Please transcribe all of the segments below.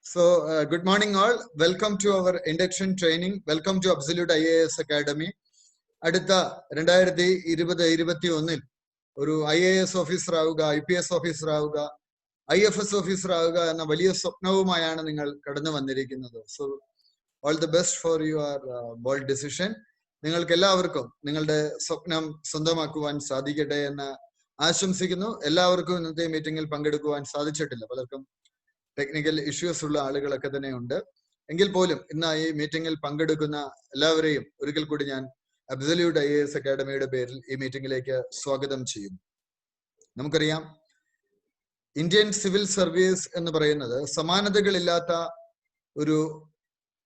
Good morning all. Welcome to our induction training. Welcome to Absolute IAS Academy. അടുത്ത 2020-21 ഒരു IAS officer ആവുക, IPS officer ആവുക, IFS officer ആവുക എന്ന വലിയ സ്വപ്നവുമായാണ് നിങ്ങൾ കടന്നു വന്നിരിക്കുന്നത്. So all the best for your bold decision. നിങ്ങൾക്ക് എല്ലാവർക്കും നിങ്ങളുടെ സ്വപ്നം സ്വന്തമാക്കുവാൻ സാധിക്കട്ടെ എന്ന് ആശംസിക്കുന്നു. എല്ലാവർക്കും ഇന്നത്തെ മീറ്റിംഗിൽ പങ്കെടുക്കുവാൻ സാധിച്ചിട്ടില്ല. പലർക്കും ടെക്നിക്കൽ ഇഷ്യൂസ് ഉള്ള ആളുകളൊക്കെ തന്നെ ഉണ്ട്. എങ്കിൽ പോലും ഇന്ന് ഈ മീറ്റിംഗിൽ പങ്കെടുക്കുന്ന എല്ലാവരെയും ഒരിക്കൽ കൂടി ഞാൻ അബ്സല്യൂട്ട് IAS അക്കാഡമിയുടെ പേരിൽ ഈ മീറ്റിംഗിലേക്ക് സ്വാഗതം ചെയ്യുന്നു. നമുക്കറിയാം, ഇന്ത്യൻ സിവിൽ സർവീസ് എന്ന് പറയുന്നത് സമാനതകളില്ലാത്ത ഒരു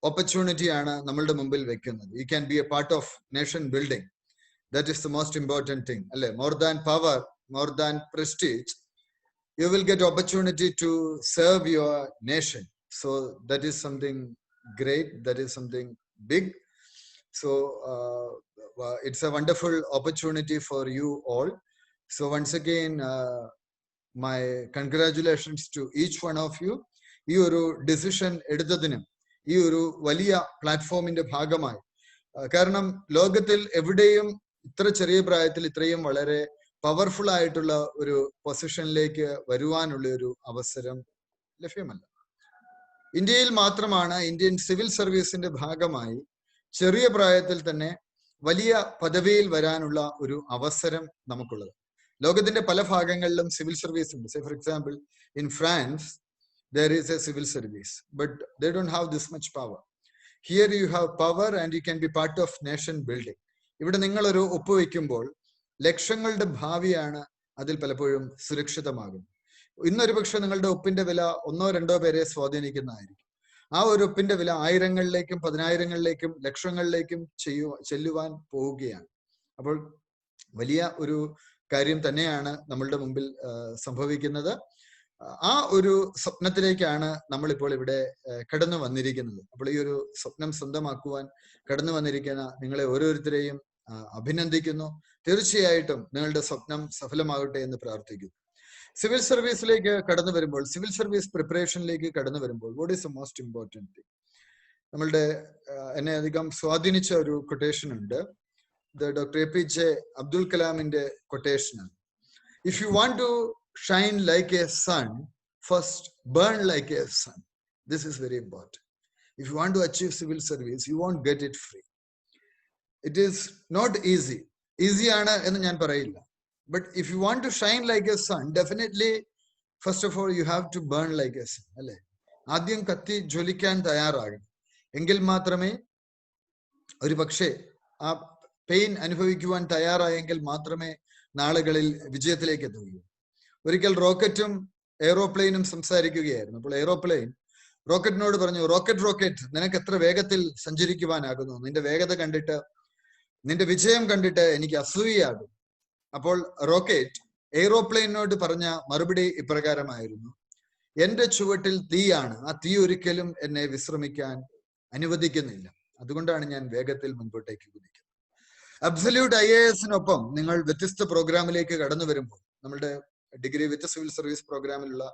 ഓപ്പർച്യൂണിറ്റിയാണ് നമ്മളുടെ മുമ്പിൽ വെക്കുന്നത്. You can be a part of nation building. That is the most important thing, അല്ലെ? More than power, more than prestige, you will get opportunity to serve your nation. So that is something great. That is something big. So it's a wonderful opportunity for you all. So once again, my congratulations to each one of you. ഈ ഒരു decision എടുത്തതിനും ഈ ഒരു വലിയ പ്ലാറ്റ്ഫോമിന്റെ ഭാഗമായി, കാരണം ലോകത്തിൽ എവിടെയും ഇത്ര ചെറിയ പ്രായത്തിൽ ഇത്രയും വളരെ പവർഫുൾ ആയിട്ടുള്ള ഒരു പൊസിഷനിലേക്ക് വരുവാനുള്ള ഒരു അവസരം ലഭ്യമല്ല. ഇന്ത്യയിൽ മാത്രമാണ് ഇന്ത്യൻ സിവിൽ സർവീസിന്റെ ഭാഗമായി ചെറിയ പ്രായത്തിൽ തന്നെ വലിയ പദവിയിൽ വരാനുള്ള ഒരു അവസരം നമുക്കുള്ളത്. ലോകത്തിന്റെ പല ഭാഗങ്ങളിലും സിവിൽ സർവീസ് ഉണ്ട്. Say for example, in France there is a civil service, but they don't have this much power. Here you have power and you can be part of nation building. ഇവിടെ നിങ്ങൾ ഒരു ഒപ്പുവെക്കുമ്പോൾ ലക്ഷങ്ങളുടെ ഭാവിയാണ് അതിൽ പലപ്പോഴും സുരക്ഷിതമാകുന്നത്. ഇന്നൊരു പക്ഷെ നിങ്ങളുടെ ഒപ്പിന്റെ വില 1-2 പേരെ സ്വാധീനിക്കുന്നതായിരിക്കും. ആ ഒരു ഒപ്പിന്റെ വില ആയിരങ്ങളിലേക്കും 10,000-ങ്ങളിലേക്കും ലക്ഷങ്ങളിലേക്കും ചെല്ലുവാൻ പോവുകയാണ്. അപ്പോൾ വലിയ ഒരു കാര്യം തന്നെയാണ് നമ്മളുടെ മുമ്പിൽ സംഭവിക്കുന്നത്. ആ ഒരു സ്വപ്നത്തിലേക്കാണ് നമ്മളിപ്പോൾ ഇവിടെ കടന്നു വന്നിരിക്കുന്നത്. അപ്പോൾ ഈ ഒരു സ്വപ്നം സ്വന്തമാക്കുവാൻ കടന്നു വന്നിരിക്കുന്ന നിങ്ങളെ ഓരോരുത്തരെയും അഭിനന്ദിക്കുന്നു. തീർച്ചയായിട്ടും നിങ്ങളുടെ സ്വപ്നം സഫലമാകട്ടെ എന്ന് പ്രാർത്ഥിക്കുന്നു. സിവിൽ സർവീസിലേക്ക് കടന്നു വരുമ്പോൾ, സിവിൽ സർവീസ് പ്രിപ്പറേഷനിലേക്ക് കടന്നു വരുമ്പോൾ, what is the most important thing? നമ്മളുടെ എന്നെ അധികം സ്വാധീനിച്ച ഒരു കൊട്ടേഷൻ ഉണ്ട്. ഡോക്ടർ APJ അബ്ദുൽ കലാമിന്റെ കൊട്ടേഷനാണ്. If you want to shine like a sun, first burn like a sun. This is very important. If you want to achieve civil service, you won't get it free. It is not easy. Easy aana ennu njan parayilla. But if you want to shine like a sun, definitely first of all you have to burn like a sun, alle? ആദ്യം കത്തി ജ്വലിക്കാൻ തയ്യാറാകണം. എങ്കിൽ മാത്രമേ, ഒരു പക്ഷേ ആ pain അനുഭവിക്കുവാൻ തയ്യാറായെങ്കിൽ മാത്രമേ നാളുകളിൽ വിജയത്തിലേക്ക് എത്തുകയുള്ളൂ. ഒരിക്കൽ റോക്കറ്റും എയ്റോപ്ലെയിനും സംസാരിക്കുകയായിരുന്നു. അപ്പോൾ എയ്റോപ്ലെയിൻ റോക്കറ്റിനോട് പറഞ്ഞു, റോക്കറ്റ്, നിനക്ക് എത്ര വേഗത്തിൽ സഞ്ചരിക്കുവാനാകുന്നു? നിന്റെ വേഗത കണ്ടിട്ട്, നിന്റെ വിജയം കണ്ടിട്ട് എനിക്ക് അസൂയയാകും. അപ്പോൾ റോക്കറ്റ് എയ്റോപ്ലെയിനോട് പറഞ്ഞ മറുപടി ഇപ്രകാരമായിരുന്നു, എന്റെ ചുവട്ടിൽ തീയാണ്, ആ തീ ഒരിക്കലും എന്നെ വിശ്രമിക്കാൻ അനുവദിക്കുന്നില്ല, അതുകൊണ്ടാണ് ഞാൻ വേഗത്തിൽ മുൻപോട്ടേക്ക് കുതിക്കുന്നത്. അബ്സല്യൂട്ട് IASനൊപ്പം നിങ്ങൾ വ്യത്യസ്ത പ്രോഗ്രാമിലേക്ക് കടന്നു വരുമ്പോൾ, നമ്മളുടെ ഡിഗ്രി വിത്ത് സിവിൽ സർവീസ് പ്രോഗ്രാമിലുള്ള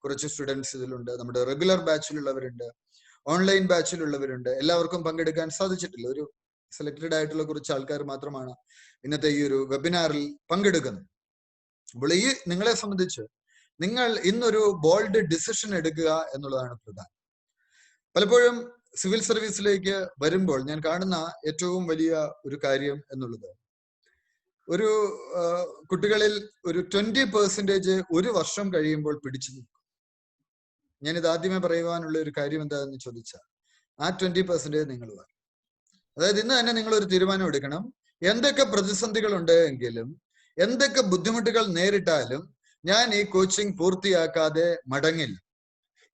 കുറച്ച് സ്റ്റുഡൻസ് ഇതിലുണ്ട്, നമ്മുടെ റെഗുലർ ബാച്ചിലുള്ളവരുണ്ട്, ഓൺലൈൻ ബാച്ചിലുള്ളവരുണ്ട്. എല്ലാവർക്കും പങ്കെടുക്കാൻ സാധിച്ചിട്ടില്ല. ഒരു സെലക്ടഡ് ആയിട്ടുള്ള കുറച്ച് ആൾക്കാർ മാത്രമാണ് ഇന്നത്തെ ഈ ഒരു വെബിനാറിൽ പങ്കെടുക്കുന്നത്. അപ്പോൾ ഈ നിങ്ങളെ സംബന്ധിച്ച് നിങ്ങൾ ഇന്നൊരു ബോൾഡ് ഡിസിഷൻ എടുക്കുക എന്നുള്ളതാണ് പ്രധാനം. പലപ്പോഴും സിവിൽ സർവീസിലേക്ക് വരുമ്പോൾ ഞാൻ കാണുന്ന ഏറ്റവും വലിയ ഒരു കാര്യം എന്നുള്ളത്, ഒരു കുട്ടികളിൽ ഒരു 20% ഒരു വർഷം കഴിയുമ്പോൾ പിടിച്ചു നിൽക്കും. ഞാനിത് ആദ്യമേ പറയുവാനുള്ള ഒരു കാര്യം എന്താണെന്ന് ചോദിച്ചാൽ, ആ 20% നിങ്ങൾ പറയും. അതായത് ഇന്ന് തന്നെ നിങ്ങൾ ഒരു തീരുമാനം എടുക്കണം. എന്തൊക്കെ പ്രതിസന്ധികൾ ഉണ്ട് എങ്കിലും, എന്തൊക്കെ ബുദ്ധിമുട്ടുകൾ നേരിട്ടാലും ഞാൻ ഈ കോച്ചിങ് പൂർത്തിയാക്കാതെ മടങ്ങില്ല.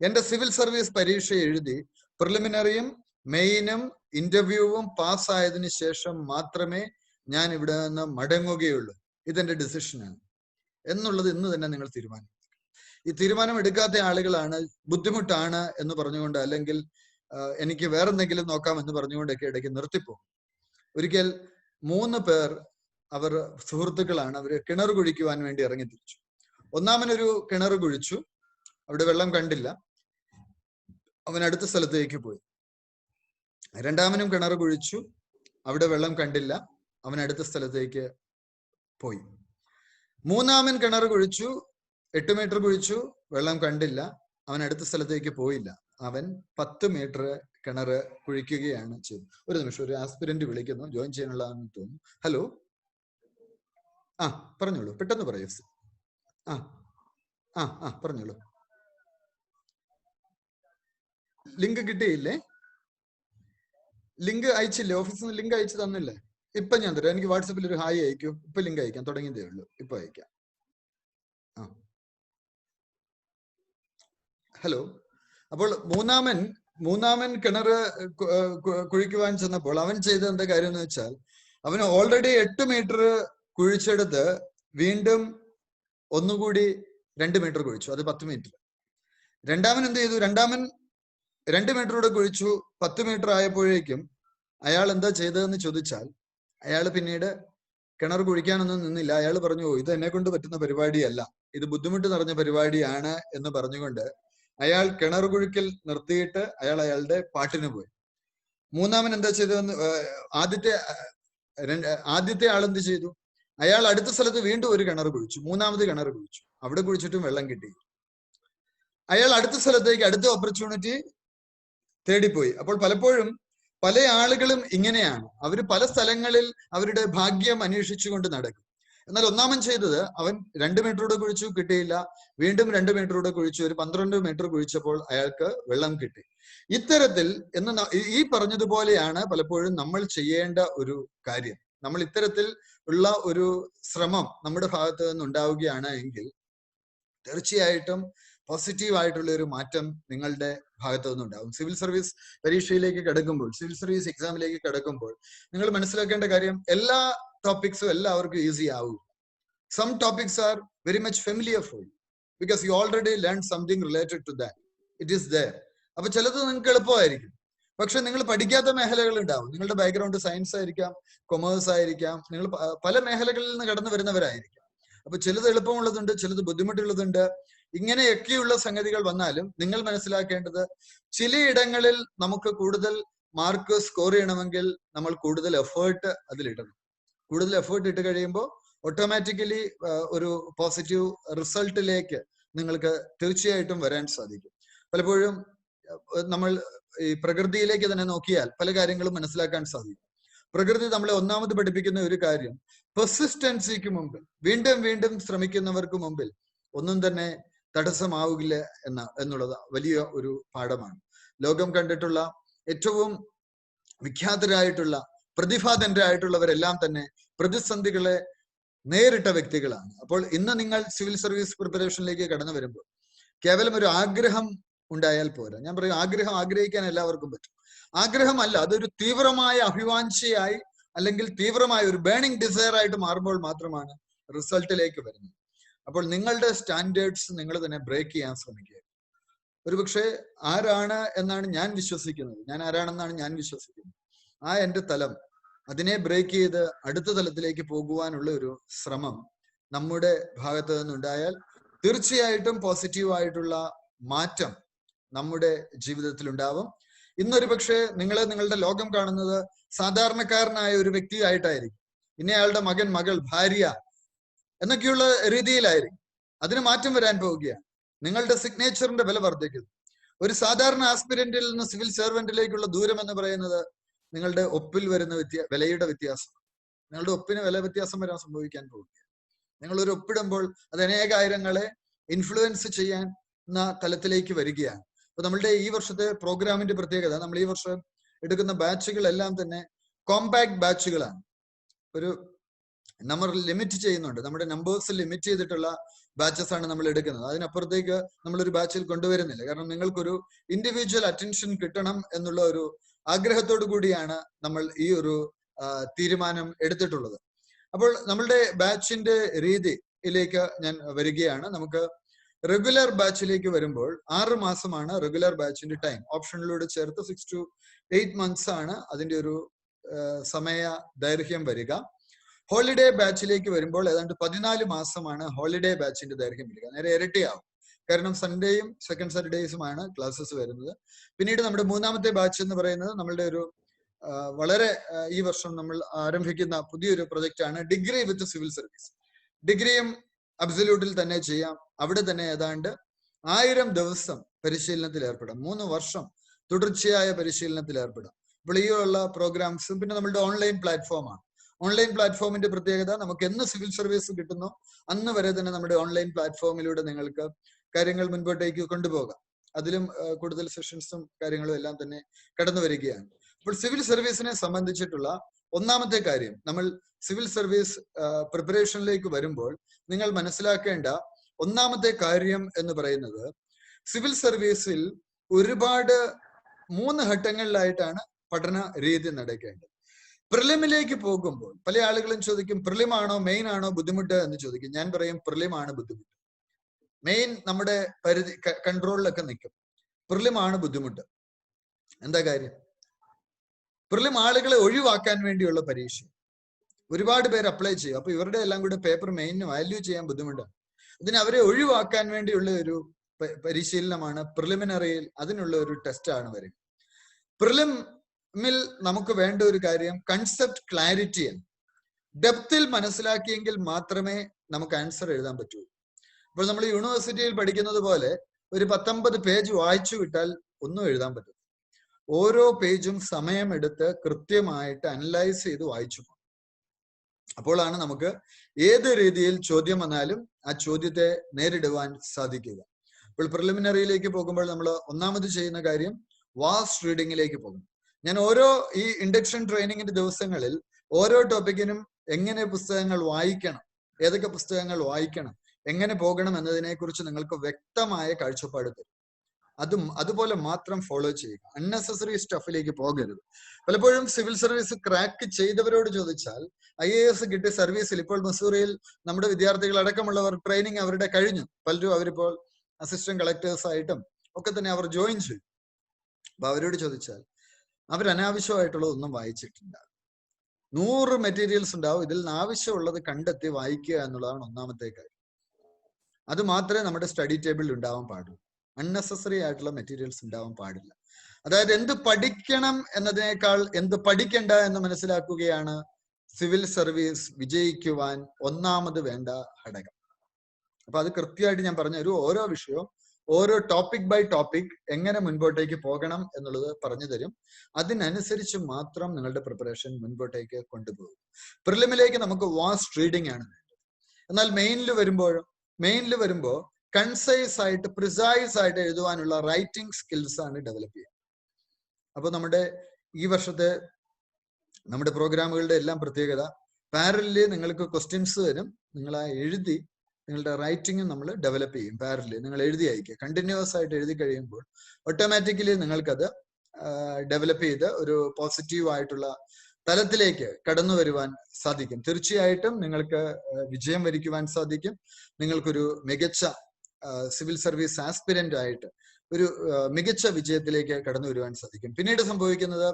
എന്റെ സിവിൽ സർവീസ് പരീക്ഷ എഴുതി പ്രിലിമിനറിയും മെയിനും ഇന്റർവ്യൂവും പാസ്സായതിനു ശേഷം മാത്രമേ ഞാൻ ഇവിടെ നിന്ന് മടങ്ങുകയുള്ളൂ. ഇതെന്റെ ഡിസിഷനാണ് എന്നുള്ളത് ഇന്ന് തന്നെ നിങ്ങൾ തീരുമാനിക്കും. ഈ തീരുമാനം എടുക്കാത്ത ആളുകളാണ് ബുദ്ധിമുട്ടാണ് എന്ന് പറഞ്ഞുകൊണ്ട്, അല്ലെങ്കിൽ എനിക്ക് വേറെന്തെങ്കിലും നോക്കാം എന്ന് പറഞ്ഞുകൊണ്ടൊക്കെ ഇടയ്ക്ക് നിർത്തിപ്പോകും. ഒരിക്കൽ 3 പേർ, അവർ സുഹൃത്തുക്കളാണ്, അവര് കിണർ കുഴിക്കുവാൻ വേണ്ടി ഇറങ്ങി തിരിച്ചു. ഒന്നാമനൊരു കിണർ കുഴിച്ചു, അവിടെ വെള്ളം കണ്ടില്ല. അവൻ അടുത്ത സ്ഥലത്തേക്ക് പോയി. രണ്ടാമനും കിണർ കുഴിച്ചു, അവിടെ വെള്ളം കണ്ടില്ല, അവൻ അടുത്ത സ്ഥലത്തേക്ക് പോയി. മൂന്നാമൻ കിണർ കുഴിച്ചു, 8 മീറ്റർ കുഴിച്ചു, വെള്ളം കണ്ടില്ല, അവൻ അടുത്ത സ്ഥലത്തേക്ക് പോയില്ല. അവൻ 10 മീറ്റർ കിണർ കുഴിക്കുകയാണ് ചെയ്തത്. ഒരു നിമിഷം, ഒരു ആസ്പിരന്റ് വിളിക്കുന്നു, ജോയിൻ ചെയ്യാനുള്ളതാണെന്ന് തോന്നുന്നു. ഹലോ, ആ പറഞ്ഞോളൂ, പെട്ടെന്ന് പറയൂ. ആ ആ ആ പറഞ്ഞോളൂ. ലിങ്ക് കിട്ടിയില്ലേ? ലിങ്ക് അയച്ചില്ലേ? ഓഫീസിൽ നിന്ന് ലിങ്ക് അയച്ചു തന്നില്ലേ? ഇപ്പൊ ഞാൻ തരാം. എനിക്ക് വാട്സപ്പിൽ ഒരു ഹായ് അയക്കൂ. ഇപ്പൊ ലിങ്ക് അയക്കാം, തുടങ്ങിയതേ ഉള്ളൂ, ഇപ്പൊ അയക്കാം. ആ ഹലോ. അപ്പോൾ മൂന്നാമൻ കിണർ കുഴിക്കുവാൻ ചെന്നപ്പോൾ അവൻ ചെയ്ത എന്താ കാര്യം എന്ന് വെച്ചാൽ, അവന് ഓൾറെഡി 8 മീറ്റർ കുഴിച്ചെടുത്ത് വീണ്ടും ഒന്നുകൂടി 2 മീറ്റർ കുഴിച്ചു, അത് 10 മീറ്റർ. രണ്ടാമൻ എന്ത് ചെയ്തു? രണ്ടാമൻ 2 മീറ്റർ കൂടെ കുഴിച്ചു. 10 മീറ്റർ ആയപ്പോഴേക്കും അയാൾ എന്താ ചെയ്തതെന്ന് ചോദിച്ചാൽ, അയാൾ പിന്നീട് കിണർ കുഴിക്കാനൊന്നും നിന്നില്ല. അയാൾ പറഞ്ഞു, ഇത് എന്നെ കൊണ്ട് പറ്റുന്ന പരിപാടിയല്ല, ഇത് ബുദ്ധിമുട്ട് നിറഞ്ഞ പരിപാടിയാണ് എന്ന് പറഞ്ഞുകൊണ്ട് അയാൾ കിണർ കുഴിക്കൽ നിർത്തിയിട്ട് അയാളുടെ പാട്ടിന് പോയി. മൂന്നാമൻ എന്താ ചെയ്തതെന്ന്, ആദ്യത്തെ ആൾ എന്ത് ചെയ്തു? അയാൾ അടുത്ത സ്ഥലത്ത് വീണ്ടും ഒരു കിണർ കുഴിച്ചു, മൂന്നാമത് കിണർ കുഴിച്ചു. അവിടെ കുഴിച്ചിട്ടും വെള്ളം കിട്ടി. അയാൾ അടുത്ത സ്ഥലത്തേക്ക് അടുത്ത ഓപ്പർച്യൂണിറ്റി തേടിപ്പോയി. അപ്പോൾ പലപ്പോഴും പല ആളുകളും ഇങ്ങനെയാണ്, അവര് പല സ്ഥലങ്ങളിൽ അവരുടെ ഭാഗ്യം അന്വേഷിച്ചുകൊണ്ട് നടക്കും. എന്നാൽ ഒന്നാമൻ ചെയ്തത്, അവൻ 2 മീറ്റർ കൂടെ കുഴിച്ചു, കിട്ടിയില്ല. വീണ്ടും 2 മീറ്റർ കൂടെ കുഴിച്ചു. ഒരു 12 മീറ്റർ കുഴിച്ചപ്പോൾ അയാൾക്ക് വെള്ളം കിട്ടി. ഇത്തരത്തിൽ ഈ പറഞ്ഞതുപോലെയാണ് പലപ്പോഴും നമ്മൾ ചെയ്യേണ്ട ഒരു കാര്യം. നമ്മൾ ഇത്തരത്തിൽ ഉള്ള ഒരു ശ്രമം നമ്മുടെ ഭാഗത്ത് നിന്നുണ്ടാവുകയാണ് എങ്കിൽ തീർച്ചയായിട്ടും പോസിറ്റീവ് ആയിട്ടുള്ള ഒരു മാറ്റം നിങ്ങളുടെ ഭാഗത്തു നിന്നുണ്ടാവും. സിവിൽ സർവീസ് പരീക്ഷയിലേക്ക് കിടക്കുമ്പോൾ, സിവിൽ സർവീസ് എക്സാമിലേക്ക് കിടക്കുമ്പോൾ നിങ്ങൾ മനസ്സിലാക്കേണ്ട കാര്യം, എല്ലാ ടോപ്പിക്സും എല്ലാവർക്കും ഈസി ആവും. Some topics are very much familiar for you because you already learn something related to that. It is there. അപ്പൊ ചിലത് നിങ്ങൾക്ക് എളുപ്പമായിരിക്കും. പക്ഷെ നിങ്ങൾ പഠിക്കാത്ത മേഖലകൾ ഉണ്ടാവും. നിങ്ങളുടെ ബാക്ക്ഗ്രൗണ്ട് സയൻസ് ആയിരിക്കാം, കൊമേഴ്സ് ആയിരിക്കാം, നിങ്ങൾ പല മേഖലകളിൽ നിന്ന് കടന്നു വരുന്നവരായിരിക്കാം. അപ്പൊ ചിലത് എളുപ്പമുള്ളതുണ്ട്, ചിലത് ബുദ്ധിമുട്ടുള്ളതുണ്ട്. ഇങ്ങനെയൊക്കെയുള്ള സംഗതികൾ വന്നാലും നിങ്ങൾ മനസ്സിലാക്കേണ്ടത്, ചിലയിടങ്ങളിൽ നമുക്ക് കൂടുതൽ മാർക്ക് സ്കോർ ചെയ്യണമെങ്കിൽ നമ്മൾ കൂടുതൽ എഫേർട്ട് അതിലിടണം. കൂടുതൽ എഫേർട്ട് ഇട്ട് കഴിയുമ്പോൾ ഓട്ടോമാറ്റിക്കലി ഒരു പോസിറ്റീവ് റിസൾട്ടിലേക്ക് നിങ്ങൾക്ക് തീർച്ചയായിട്ടും വരാൻ സാധിക്കും. പലപ്പോഴും നമ്മൾ ഈ പ്രകൃതിയിലേക്ക് തന്നെ നോക്കിയാൽ പല കാര്യങ്ങളും മനസ്സിലാക്കാൻ സാധിക്കും. പ്രകൃതി നമ്മളെ ഒന്നാമത് പഠിപ്പിക്കുന്ന ഒരു കാര്യം, പെർസിസ്റ്റൻസിക്ക് മുമ്പിൽ, വീണ്ടും വീണ്ടും ശ്രമിക്കുന്നവർക്ക് മുമ്പിൽ ഒന്നും തന്നെ തടസ്സമാവില്ല എന്നുള്ളത് വലിയ ഒരു പാഠമാണ്. ലോകം കണ്ടിട്ടുള്ള ഏറ്റവും വിഖ്യാതരായിട്ടുള്ള പ്രതിഭാധനരായിട്ടുള്ളവരെല്ലാം തന്നെ പ്രതിസന്ധികളെ നേരിട്ട വ്യക്തികളാണ്. അപ്പോൾ ഇന്ന് നിങ്ങൾ സിവിൽ സർവീസ് പ്രിപ്പറേഷനിലേക്ക് കടന്നു വരുമ്പോൾ കേവലം ഒരു ആഗ്രഹം ഉണ്ടായാൽ പോരാ. ഞാൻ പറയും, ആഗ്രഹം ആഗ്രഹിക്കാൻ എല്ലാവർക്കും പറ്റും. ആഗ്രഹമല്ല, അതൊരു തീവ്രമായ അഭിവാഞ്ചയായി അല്ലെങ്കിൽ തീവ്രമായ ഒരു ബേണിംഗ് ഡിസയർ ആയിട്ട് മാറുമ്പോൾ മാത്രമാണ് റിസൾട്ടിലേക്ക് വരുന്നത്. അപ്പോൾ നിങ്ങളുടെ സ്റ്റാൻഡേർഡ്സ് നിങ്ങൾ തന്നെ ബ്രേക്ക് ചെയ്യാൻ ശ്രമിക്കുക. ഒരുപക്ഷെ ആരാണ് എന്നാണ് ഞാൻ വിശ്വസിക്കുന്നത്, ഞാൻ ആരാണെന്നാണ് ഞാൻ വിശ്വസിക്കുന്നത്, ആ എൻ്റെ തലം, അതിനെ ബ്രേക്ക് ചെയ്ത് അടുത്ത തലത്തിലേക്ക് പോകുവാനുള്ള ഒരു ശ്രമം നമ്മുടെ ഭാഗത്ത് നിന്നുണ്ടായാൽ തീർച്ചയായിട്ടും പോസിറ്റീവായിട്ടുള്ള മാറ്റം നമ്മുടെ ജീവിതത്തിൽ ഉണ്ടാവും. ഇന്നൊരു പക്ഷേ നിങ്ങളുടെ ലോകം കാണുന്നത് സാധാരണക്കാരനായ ഒരു വ്യക്തിയായിട്ടായിരിക്കും. ഇന്നയാളുടെ മകൻ, മകൾ, ഭാര്യ എന്നൊക്കെയുള്ള രീതിയിലായിരിക്കും. അതിന് മാറ്റം വരാൻ പോവുകയാണ്. നിങ്ങളുടെ സിഗ്നേച്ചറിന്റെ വില വർദ്ധിക്കുന്നു. ഒരു സാധാരണ ആസ്പിരന്റിൽ നിന്ന് സിവിൽ സെർവന്റിലേക്കുള്ള ദൂരം എന്ന് പറയുന്നത് നിങ്ങളുടെ ഒപ്പിൽ വരുന്ന വിലയുടെ വ്യത്യാസം. നിങ്ങളുടെ ഒപ്പിന് വില വ്യത്യാസം വരാൻ സംഭവിക്കാൻ പോവുകയാണ്. നിങ്ങൾ ഒരു ഒപ്പിടുമ്പോൾ അത് അനേകായിരങ്ങളെ ഇൻഫ്ലുവൻസ് ചെയ്യുന്ന തലത്തിലേക്ക് വരികയാണ്. അപ്പൊ നമ്മളുടെ ഈ വർഷത്തെ പ്രോഗ്രാമിന്റെ പ്രത്യേകത, നമ്മൾ ഈ വർഷം എടുക്കുന്ന ബാച്ചുകളെല്ലാം തന്നെ കോമ്പാക്ട് ബാച്ചുകളാണ്. ഒരു നമ്മൾ ലിമിറ്റ് ചെയ്യുന്നുണ്ട്, നമ്മുടെ നമ്പേഴ്സ് ലിമിറ്റ് ചെയ്തിട്ടുള്ള ബാച്ചസ് ആണ് നമ്മൾ എടുക്കുന്നത്. അതിനപ്പുറത്തേക്ക് നമ്മളൊരു ബാച്ചിൽ കൊണ്ടുവരുന്നില്ല. കാരണം നിങ്ങൾക്കൊരു ഇൻഡിവിജ്വൽ അറ്റൻഷൻ കിട്ടണം എന്നുള്ള ഒരു ആഗ്രഹത്തോടു കൂടിയാണ് നമ്മൾ ഈ ഒരു തീരുമാനം എടുത്തിട്ടുള്ളത്. അപ്പോൾ നമ്മളുടെ ബാച്ചിന്റെ രീതിയിലേക്ക് ഞാൻ വരികയാണ്. നമുക്ക് റെഗുലർ ബാച്ചിലേക്ക് വരുമ്പോൾ 6 മാസമാണ് റെഗുലർ ബാച്ചിന്റെ ടൈം. ഓപ്ഷനിലൂടെ ചേർത്ത് 6 to 8 months ആണ് അതിന്റെ ഒരു സമയ ദൈർഘ്യം വരിക. ഹോളിഡേ ബാച്ചിലേക്ക് വരുമ്പോൾ ഏതാണ്ട് 14 മാസമാണ് ഹോളിഡേ ബാച്ചിന്റെ ദൈർഘ്യം വരിക. നേരെ ഇരട്ടിയാവും. കാരണം സൺഡേയും സെക്കൻഡ് സാറ്റർഡേസുമാണ് ക്ലാസ്സസ് വരുന്നത്. പിന്നീട് നമ്മുടെ മൂന്നാമത്തെ ബാച്ച് എന്ന് പറയുന്നത് നമ്മളുടെ ഒരു വളരെ ഈ വർഷം നമ്മൾ ആരംഭിക്കുന്ന പുതിയൊരു പ്രൊജക്റ്റ് ആണ് ഡിഗ്രി വിത്ത് സിവിൽ സർവീസ്. ഡിഗ്രിയും അബ്സല്യൂട്ടിൽ തന്നെ ചെയ്യാം. അവിടെ തന്നെ ഏതാണ്ട് 1000 ദിവസം പരിശീലനത്തിൽ ഏർപ്പെടാം. 3 വർഷം തുടർച്ചയായ പരിശീലനത്തിൽ ഏർപ്പെടാം. അപ്പോൾ ഈ ഉള്ള പ്രോഗ്രാംസും പിന്നെ നമ്മളുടെ ഓൺലൈൻ പ്ലാറ്റ്ഫോമാണ്. ഓൺലൈൻ പ്ലാറ്റ്ഫോമിന്റെ പ്രത്യേകത, നമുക്ക് എന്ന് സിവിൽ സർവീസ് കിട്ടുന്നു അന്ന് വരെ തന്നെ നമ്മുടെ ഓൺലൈൻ പ്ലാറ്റ്ഫോമിലൂടെ നിങ്ങൾക്ക് കാര്യങ്ങൾ മുൻപോട്ടേക്ക് കൊണ്ടുപോകാം. അതിലും കൂടുതൽ സെഷൻസും കാര്യങ്ങളും എല്ലാം തന്നെ കടന്നു വരികയാണ്. അപ്പോൾ സിവിൽ സർവീസിനെ സംബന്ധിച്ചിട്ടുള്ള ഒന്നാമത്തെ കാര്യം, നമ്മൾ സിവിൽ സർവീസ് പ്രിപ്പറേഷനിലേക്ക് വരുമ്പോൾ നിങ്ങൾ മനസ്സിലാക്കേണ്ട ഒന്നാമത്തെ കാര്യം എന്ന് പറയുന്നത്, സിവിൽ സർവീസിൽ ഒരുപാട് 3 ഘട്ടങ്ങളിലായിട്ടാണ് പഠന രീതി നടക്കേണ്ടത്. പ്രിലിമിലേക്ക് പോകുമ്പോൾ പല ആളുകളും ചോദിക്കും, പ്രിലിം ആണോ മെയിൻ ആണോ ബുദ്ധിമുട്ട് എന്ന് ചോദിക്കും. ഞാൻ പറയും പ്രിലിം ആണ് ബുദ്ധിമുട്ട്. മെയിൻ നമ്മുടെ പരിധി കൺട്രോളിലൊക്കെ നിൽക്കും. പ്രിലിം ആണ് ബുദ്ധിമുട്ട്. എന്താ കാര്യം? പ്രിലിം ആളുകളെ ഒഴിവാക്കാൻ വേണ്ടിയുള്ള പരീക്ഷ. ഒരുപാട് പേര് അപ്ലൈ ചെയ്യും. അപ്പൊ ഇവരുടെ എല്ലാം കൂടെ പേപ്പർ മെയിനിന് വാല്യൂ ചെയ്യാൻ ബുദ്ധിമുട്ടാണ്. അതിന് അവരെ ഒഴിവാക്കാൻ വേണ്ടിയുള്ള ഒരു പരിശീലനമാണ് പ്രിലിമിനറിയിൽ. അതിനുള്ള ഒരു ടെസ്റ്റാണ് വരിക. പ്രിലിമിൽ നമുക്ക് വേണ്ട ഒരു കാര്യം കൺസെപ്റ്റ് ക്ലാരിറ്റി ആണ്. ഡെപ്തിൽ മനസ്സിലാക്കിയെങ്കിൽ മാത്രമേ നമുക്ക് ആൻസർ എഴുതാൻ പറ്റൂ. ഇപ്പോൾ നമ്മൾ യൂണിവേഴ്സിറ്റിയിൽ പഠിക്കുന്നത് പോലെ ഒരു 19 പേജ് വായിച്ചു വിട്ടാൽ ഒന്നും എഴുതാൻ പറ്റും. ഓരോ പേജും സമയമെടുത്ത് കൃത്യമായിട്ട് അനലൈസ് ചെയ്ത് വായിച്ചു പോകും. അപ്പോഴാണ് നമുക്ക് ഏത് രീതിയിൽ ചോദ്യം വന്നാലും ആ ചോദ്യത്തെ നേരിടുവാൻ സാധിക്കുക. അപ്പോൾ പ്രിലിമിനറിയിലേക്ക് പോകുമ്പോൾ നമ്മൾ ഒന്നാമത് ചെയ്യുന്ന കാര്യം വാസ്റ്റ് റീഡിങ്ങിലേക്ക് പോകും. ഞാൻ ഓരോ ഈ ഇൻഡക്ഷൻ ട്രെയിനിങ്ങിന്റെ ദിവസങ്ങളിൽ ഓരോ ടോപ്പിക്കിനും എങ്ങനെ പുസ്തകങ്ങൾ വായിക്കണം, ഏതൊക്കെ പുസ്തകങ്ങൾ വായിക്കണം, എങ്ങനെ പോകണം എന്നതിനെ കുറിച്ച് നിങ്ങൾക്ക് വ്യക്തമായ കാഴ്ചപ്പാട് തരും. അതുപോലെ മാത്രം ഫോളോ ചെയ്യുക. അൺനെസസറി സ്റ്റഫിലേക്ക് പോകരുത്. പലപ്പോഴും സിവിൽ സർവീസ് ക്രാക്ക് ചെയ്തവരോട് ചോദിച്ചാൽ IAS കിട്ടിയ സർവീസിൽ ഇപ്പോൾ മസൂറിയിൽ നമ്മുടെ വിദ്യാർത്ഥികൾ അടക്കമുള്ളവർ ട്രെയിനിങ് അവരുടെ കഴിഞ്ഞു. പലരും അവരിപ്പോൾ അസിസ്റ്റന്റ് കളക്ടേഴ്സ് ആയിട്ടും ഒക്കെ തന്നെ അവർ ജോയിൻ ചെയ്യും. അപ്പൊ അവരോട് ചോദിച്ചാൽ അവർ അനാവശ്യമായിട്ടുള്ളതൊന്നും വായിച്ചിട്ടില്ല. 100 മെറ്റീരിയൽസ് ഉണ്ടാവും. ഇതിൽ നിന്ന് ആവശ്യമുള്ളത് കണ്ടെത്തി വായിക്കുക എന്നുള്ളതാണ് ഒന്നാമത്തെ കാര്യം. അത് മാത്രമേ നമ്മുടെ സ്റ്റഡി ടേബിളിൽ ഉണ്ടാവാൻ പാടുള്ളൂ. അൺനെസസറി ആയിട്ടുള്ള മെറ്റീരിയൽസ് ഉണ്ടാവാൻ പാടില്ല. അതായത് എന്ത് പഠിക്കണം എന്നതിനേക്കാൾ എന്ത് പഠിക്കണ്ട എന്ന് മനസ്സിലാക്കുകയാണ് സിവിൽ സർവീസ് വിജയിക്കുവാൻ ഒന്നാമത് വേണ്ട ഘടകം. അപ്പൊ അത് കൃത്യമായിട്ട് ഞാൻ പറഞ്ഞു തരും. ഓരോ വിഷയവും ഓരോ ടോപ്പിക് ബൈ ടോപ്പിക് എങ്ങനെ മുൻപോട്ടേക്ക് പോകണം എന്നുള്ളത് പറഞ്ഞു തരും. അതിനനുസരിച്ച് മാത്രം നിങ്ങളുടെ പ്രിപ്പറേഷൻ മുൻപോട്ടേക്ക് കൊണ്ടുപോകും. പ്രിലിമിലേക്ക് നമുക്ക് വാസ്റ്റ് റീഡിംഗ് ആണ് വേണ്ടത്. എന്നാൽ മെയിനിൽ വരുമ്പോൾ കൺസൈസ് ആയിട്ട് പ്രിസൈസ് ആയിട്ട് എഴുതുവാനുള്ള റൈറ്റിംഗ് സ്കിൽസ് ആണ് ഡെവലപ്പ് ചെയ്യുക. അപ്പൊ നമ്മുടെ ഈ വർഷത്തെ നമ്മുടെ പ്രോഗ്രാമുകളുടെ എല്ലാം പ്രത്യേകത, പാരലലി നിങ്ങൾക്ക് ക്വസ്റ്റ്യൻസ് തരും. നിങ്ങൾ ആ എഴുതി നിങ്ങളുടെ റൈറ്റിംഗ് നമ്മൾ ഡെവലപ്പ് ചെയ്യും. പാരലലി നിങ്ങൾ എഴുതി അയക്കുക. കണ്ടിന്യൂസ് ആയിട്ട് എഴുതി കഴിയുമ്പോൾ ഓട്ടോമാറ്റിക്കലി നിങ്ങൾക്കത് ഡെവലപ്പ് ചെയ്ത് ഒരു പോസിറ്റീവ് ആയിട്ടുള്ള തലത്തിലേക്ക് കടന്നു വരുവാൻ സാധിക്കും. തീർച്ചയായിട്ടും നിങ്ങൾക്ക് വിജയം വരിക്കുവാൻ സാധിക്കും. നിങ്ങൾക്കൊരു മികച്ച സിവിൽ സർവീസ് ആസ്പിരന്റ് ആയിട്ട് ഒരു മികച്ച വിജയത്തിലേക്ക് കടന്നു വരുവാൻ സാധിക്കും. പിന്നീട് സംഭവിക്കുന്നത്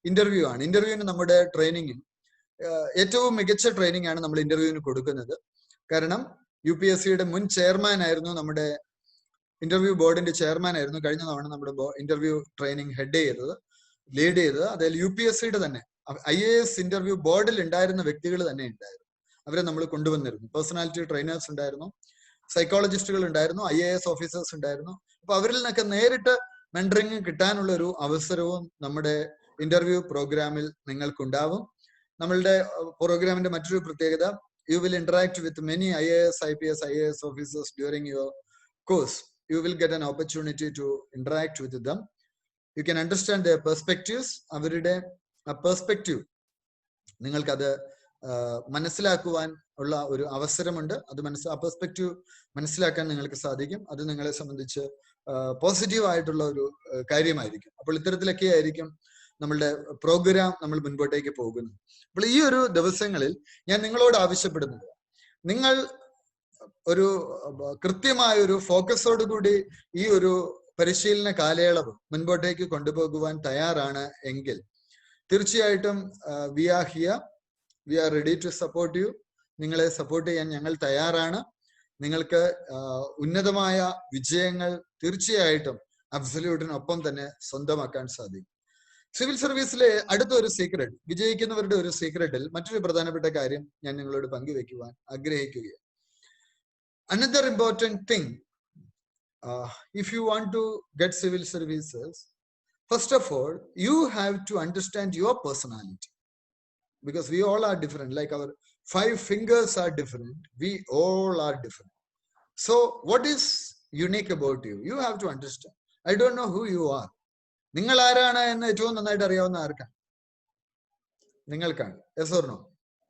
ഇന്റർവ്യൂ ആണ്. ഇന്റർവ്യൂവിന് നമ്മുടെ ട്രെയിനിങ്ങിൽ ഏറ്റവും മികച്ച ട്രെയിനിങ് ആണ് നമ്മൾ ഇന്റർവ്യൂവിന് കൊടുക്കുന്നത്. കാരണം UPSCയുടെ മുൻ ചെയർമാൻ ആയിരുന്നു, നമ്മുടെ ഇന്റർവ്യൂ ബോർഡിന്റെ ചെയർമാൻ ആയിരുന്നു കഴിഞ്ഞ തവണ നമ്മുടെ ഇന്റർവ്യൂ ട്രെയിനിങ് ലീഡ് ചെയ്തത്. അതിൽ UPSCയുടെ തന്നെ IAS ഇന്റർവ്യൂ ബോർഡിൽ ഉണ്ടായിരുന്ന വ്യക്തികൾ തന്നെ ഉണ്ടായിരുന്നു. അവരെ നമ്മൾ കൊണ്ടുവന്നിരുന്നു. പേഴ്സണാലിറ്റി ട്രെയിനേഴ്സ് ഉണ്ടായിരുന്നു, സൈക്കോളജിസ്റ്റുകൾ ഉണ്ടായിരുന്നു, IAS ഓഫീസേഴ്സ് ഉണ്ടായിരുന്നു. അപ്പൊ അവരിൽ നിന്നൊക്കെ നേരിട്ട് മെന്ററിങ് കിട്ടാനുള്ള ഒരു അവസരവും നമ്മുടെ ഇന്റർവ്യൂ പ്രോഗ്രാമിൽ നിങ്ങൾക്കുണ്ടാവും. നമ്മളുടെ പ്രോഗ്രാമിന്റെ മറ്റൊരു പ്രത്യേകത, you will interact with many IAS, IPS, IAS officers during your course. You will get an opportunity to interact with them. You can understand their perspectives. അവരുടെ പെർസ്പെക്റ്റീവ് നിങ്ങൾക്കത് മനസ്സിലാക്കുവാൻ ഉള്ള ഒരു അവസരമുണ്ട്. അത് ആ പെർസ്പെക്റ്റീവ് മനസ്സിലാക്കാൻ നിങ്ങൾക്ക് സാധിക്കും. അത് നിങ്ങളെ സംബന്ധിച്ച് പോസിറ്റീവ് ആയിട്ടുള്ള ഒരു കാര്യമായിരിക്കും. അപ്പോൾ ഇത്തരത്തിലൊക്കെ ആയിരിക്കും നമ്മളുടെ പ്രോഗ്രാം നമ്മൾ മുൻപോട്ടേക്ക് പോകുന്നത്. അപ്പോൾ ഈ ഒരു ദിവസങ്ങളിൽ ഞാൻ നിങ്ങളോട് ആവശ്യപ്പെടുന്നത്, നിങ്ങൾ ഒരു കൃത്യമായ ഒരു ഫോക്കസോട് കൂടി ഈ ഒരു പരിശീലന കാലയളവ് മുൻപോട്ടേക്ക് കൊണ്ടുപോകുവാൻ തയ്യാറാണ് എങ്കിൽ തീർച്ചയായിട്ടും we are ready to support you. നിങ്ങളെ സപ്പോർട്ട് ചെയ്യാൻ ഞങ്ങൾ തയ്യാറാണ്. നിങ്ങൾക്ക് ഉന്നതമായ വിജയങ്ങൾ തീർച്ചയായിട്ടും അബ്സല്യൂട്ടിനൊപ്പം തന്നെ സ്വന്തമാക്കാൻ സാധിക്കും. സിവിൽ സർവീസിലെ അടുത്ത ഒരു സീക്രട്ട്, വിജയിക്കുന്നവരുടെ ഒരു സീക്രട്ടിൽ മറ്റൊരു പ്രധാനപ്പെട്ട കാര്യം ഞാൻ നിങ്ങളോട് പങ്കുവെക്കുവാൻ ആഗ്രഹിക്കുകയാണ്. Another important thing, if you want to get civil services, first of all, you have to understand your personality, because we all are different. Like our 5 fingers are different, we all are different. So what is unique about you? You have to understand. I don't know who you are. നിങ്ങൾ ആരാണ് എന്ന് ഏറ്റവും നന്നായിട്ട് അറിയാവുന്ന ആർക്കാണ്? നിങ്ങൾക്കാണ്. Yes or no?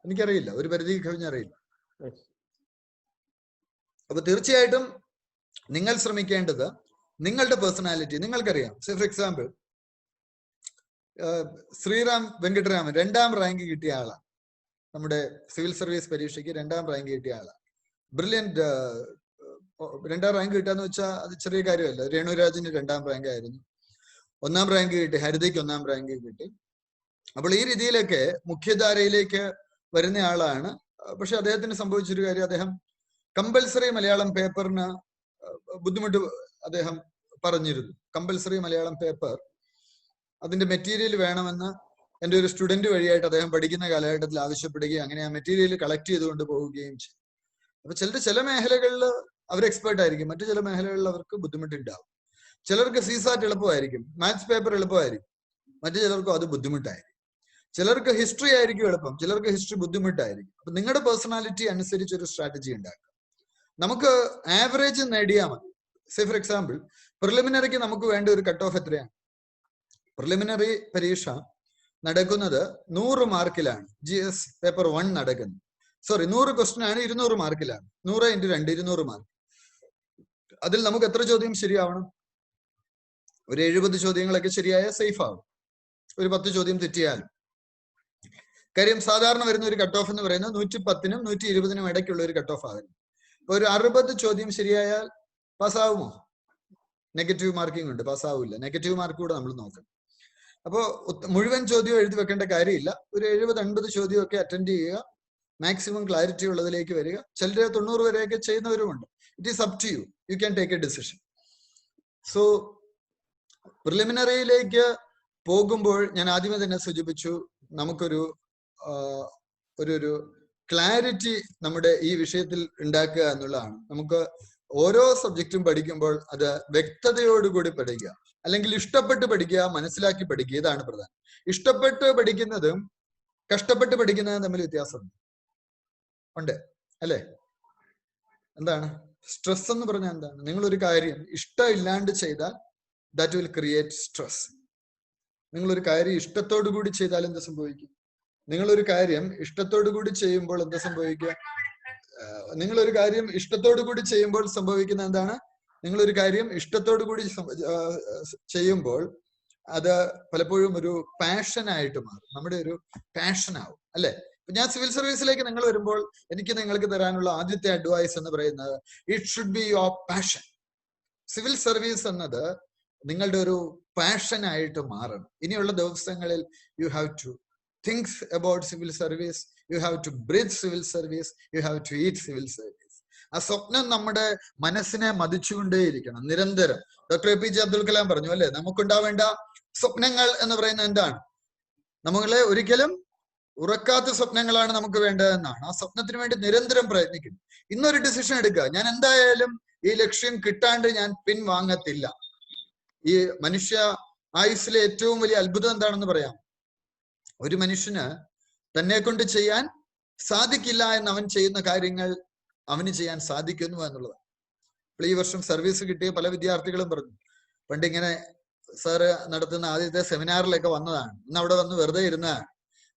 എനിക്കറിയില്ല, ഒരു പരിധി കഴിഞ്ഞറിയില്ല. അപ്പൊ തീർച്ചയായിട്ടും നിങ്ങൾ ശ്രമിക്കേണ്ടത് നിങ്ങളുടെ പേഴ്സണാലിറ്റി നിങ്ങൾക്കറിയാം. Say for example, Sriram Venkitaraman 2ാം റാങ്ക് കിട്ടിയ ആളാണ്. നമ്മുടെ സിവിൽ സർവീസ് പരീക്ഷയ്ക്ക് 2ാം റാങ്ക് കിട്ടിയ ആളാണ്. ബ്രില്യന്റ്. 2ാം റാങ്ക് കിട്ടാന്ന് വെച്ചാൽ അത് ചെറിയ കാര്യമല്ല. രേണുരാജിന് 2ാം റാങ്ക് ആയിരുന്നു. 1ാം റാങ്ക് കിട്ടി, ഹരിതയ്ക്ക് 1ാം റാങ്ക് കിട്ടി. അപ്പോൾ ഈ രീതിയിലൊക്കെ മുഖ്യധാരയിലേക്ക് വരുന്ന ആളാണ്. പക്ഷെ അദ്ദേഹത്തിന് സംഭവിച്ചൊരു കാര്യം, അദ്ദേഹം കമ്പൽസറി മലയാളം പേപ്പറിന് ബുദ്ധിമുട്ട് അദ്ദേഹം പറഞ്ഞിരുന്നു. കമ്പൽസറി മലയാളം പേപ്പർ അതിന്റെ മെറ്റീരിയൽ വേണമെന്ന് എൻ്റെ ഒരു സ്റ്റുഡന്റ് വഴിയായിട്ട് അദ്ദേഹം പഠിക്കുന്ന കാലഘട്ടത്തിൽ ആവശ്യപ്പെടുകയും അങ്ങനെ ആ മെറ്റീരിയൽ കളക്ട് ചെയ്തുകൊണ്ട് പോവുകയും ചെയ്യും. അപ്പൊ ചില മേഖലകളിൽ അവർ എക്സ്പേർട്ട് ആയിരിക്കും, മറ്റു ചില മേഖലകളിൽ അവർക്ക് ബുദ്ധിമുട്ടുണ്ടാവും. ചിലർക്ക് സീസാറ്റ് എളുപ്പമായിരിക്കും, മാത്സ് പേപ്പർ എളുപ്പമായിരിക്കും, മറ്റു ചിലർക്കും അത് ബുദ്ധിമുട്ടായിരിക്കും. ചിലർക്ക് ഹിസ്റ്ററി ആയിരിക്കും എളുപ്പം, ചിലർക്ക് ഹിസ്റ്ററി ബുദ്ധിമുട്ടായിരിക്കും. അപ്പൊ നിങ്ങളുടെ പേഴ്സണാലിറ്റി അനുസരിച്ച് ഒരു സ്ട്രാറ്റജി ഉണ്ടാക്കുക. നമുക്ക് ആവറേജ് നേടിയാൽ മതി. സേ ഫോർ എക്സാമ്പിൾ, പ്രിലിമിനറിക്ക് നമുക്ക് വേണ്ട ഒരു കട്ട് ഓഫ് എത്രയാണ്? പ്രിലിമിനറി പരീക്ഷ നടക്കുന്നത് 100 മാർക്കിലാണ്. GS പേപ്പർ 1 നടക്കുന്നത്. 100 ക്വസ്റ്റ്യൻ ആണ്, 200 മാർക്കിലാണ്. 100 × 2 200 മാർക്ക്. അതിൽ നമുക്ക് എത്ര ചോദ്യം ശരിയാവണം? ഒരു 70 ചോദ്യങ്ങളൊക്കെ ശരിയായ സേഫ് ആവും. ഒരു 10 ചോദ്യം തെറ്റിയാലും. കാര്യം സാധാരണ വരുന്ന ഒരു കട്ട് ഓഫ് എന്ന് പറയുന്നത് 110നും 120നും ഇടയ്ക്കുള്ള ഒരു കട്ട് ഓഫ് ആകുന്നു. ഒരു 60 ചോദ്യം ശരിയായാൽ പാസ്സാവുമോ? നെഗറ്റീവ് മാർക്കിംഗ് ഉണ്ട്, പാസ്സാവില്ല. നെഗറ്റീവ് മാർക്ക് കൂടെ നമ്മൾ നോക്കണം. അപ്പോൾ മുഴുവൻ ചോദ്യം എഴുതി വെക്കേണ്ട കാര്യമില്ല. ഒരു 70-80 ചോദ്യമൊക്കെ അറ്റൻഡ് ചെയ്യുക, മാക്സിമം ക്ലാരിറ്റി ഉള്ളതിലേക്ക് വരിക. ചിലർ 90 വരെയൊക്കെ ചെയ്യുന്നവരുമുണ്ട്. It is up to you, you can take a decision. So പ്രിലിമിനറിയിലേക്ക് പോകുമ്പോൾ ഞാൻ ആദ്യമേ തന്നെ സൂചിപ്പിച്ചു, നമുക്കൊരു ഒരു ക്ലാരിറ്റി നമ്മുടെ ഈ വിഷയത്തിൽ ഉണ്ടാക്കുക എന്നുള്ളതാണ്. നമുക്ക് ഓരോ സബ്ജക്റ്റും പഠിക്കുമ്പോൾ അത് വ്യക്തതയോടുകൂടി പഠിക്കുക, അല്ലെങ്കിൽ ഇഷ്ടപ്പെട്ട് പഠിക്കുക, മനസ്സിലാക്കി പഠിക്കുക. ഇതാണ് പ്രധാനം. ഇഷ്ടപ്പെട്ട് പഠിക്കുന്നതും കഷ്ടപ്പെട്ട് പഠിക്കുന്നതും തമ്മിൽ വ്യത്യാസമുണ്ട്, ഉണ്ട് അല്ലേ? എന്താണ് സ്ട്രെസ് എന്ന് പറഞ്ഞാൽ? എന്താണ്? നിങ്ങളൊരു കാര്യം ഇഷ്ടമില്ലാണ്ട് ചെയ്താൽ ദാറ്റ് വിൽ ക്രിയേറ്റ് സ്ട്രെസ്. നിങ്ങളൊരു കാര്യം ഇഷ്ടത്തോടു കൂടി ചെയ്താൽ എന്താ സംഭവിക്കും? നിങ്ങളൊരു കാര്യം ഇഷ്ടത്തോടു കൂടി ചെയ്യുമ്പോൾ എന്താ സംഭവിക്കുക? നിങ്ങളൊരു കാര്യം ഇഷ്ടത്തോടു കൂടി ചെയ്യുമ്പോൾ സംഭവിക്കുന്ന എന്താണ്? നിങ്ങളൊരു കാര്യം ഇഷ്ടത്തോടു കൂടി ചെയ്യുമ്പോൾ അത് പലപ്പോഴും ഒരു പാഷനായിട്ട് മാറും. നമ്മുടെ ഒരു പാഷനാവും, അല്ലെ? ഞാൻ സിവിൽ സർവീസിലേക്ക് നിങ്ങൾ വരുമ്പോൾ എനിക്ക് നിങ്ങൾക്ക് തരാനുള്ള ആദ്യത്തെ അഡ്വൈസ് എന്ന് പറയുന്നത്, it should be your passion. Civil service എന്നത് നിങ്ങളുടെ ഒരു പാഷനായിട്ട് മാറണം. ഇനിയുള്ള ദിവസങ്ങളിൽ you have to think about civil service, you have to breathe civil service, you have to eat civil service. ആ സ്വപ്നം നമ്മുടെ മനസ്സിനെ മതിച്ചുകൊണ്ടേയിരിക്കണം നിരന്തരം. ഡോക്ടർ APJ അബ്ദുൽ കലാം പറഞ്ഞു, അല്ലെ, നമുക്കുണ്ടാവേണ്ട സ്വപ്നങ്ങൾ എന്ന് പറയുന്നത് എന്താണ്? നമ്മളെ ഒരിക്കലും ഉറക്കാത്ത സ്വപ്നങ്ങളാണ് നമുക്ക് വേണ്ടതെന്നാണ്. ആ സ്വപ്നത്തിന് വേണ്ടി നിരന്തരം പ്രയത്നിക്കുന്നു. ഇന്നൊരു ഡിസിഷൻ എടുക്കുക, ഞാൻ എന്തായാലും ഈ ലക്ഷ്യം കിട്ടാണ്ട് ഞാൻ പിൻവാങ്ങത്തില്ല. ഈ മനുഷ്യ ആയുസ്സിലെ ഏറ്റവും വലിയ അത്ഭുതം എന്താണെന്ന് പറയാം? ഒരു മനുഷ്യന് തന്നെ കൊണ്ട് ചെയ്യാൻ സാധിക്കില്ല എന്ന് അവൻ ചെയ്യുന്ന കാര്യങ്ങൾ അവന് ചെയ്യാൻ സാധിക്കുന്നു എന്നുള്ളതാണ്. അപ്പോൾ ഈ വർഷം സർവീസ് കിട്ടിയ പല വിദ്യാർത്ഥികളും പറഞ്ഞു, പണ്ട് ഇങ്ങനെ സാറ് നടത്തുന്ന ആദ്യത്തെ സെമിനാറിലൊക്കെ വന്നതാണ്, ഇന്ന് അവിടെ വന്ന് വെറുതെ ഇരുന്നതാണ്.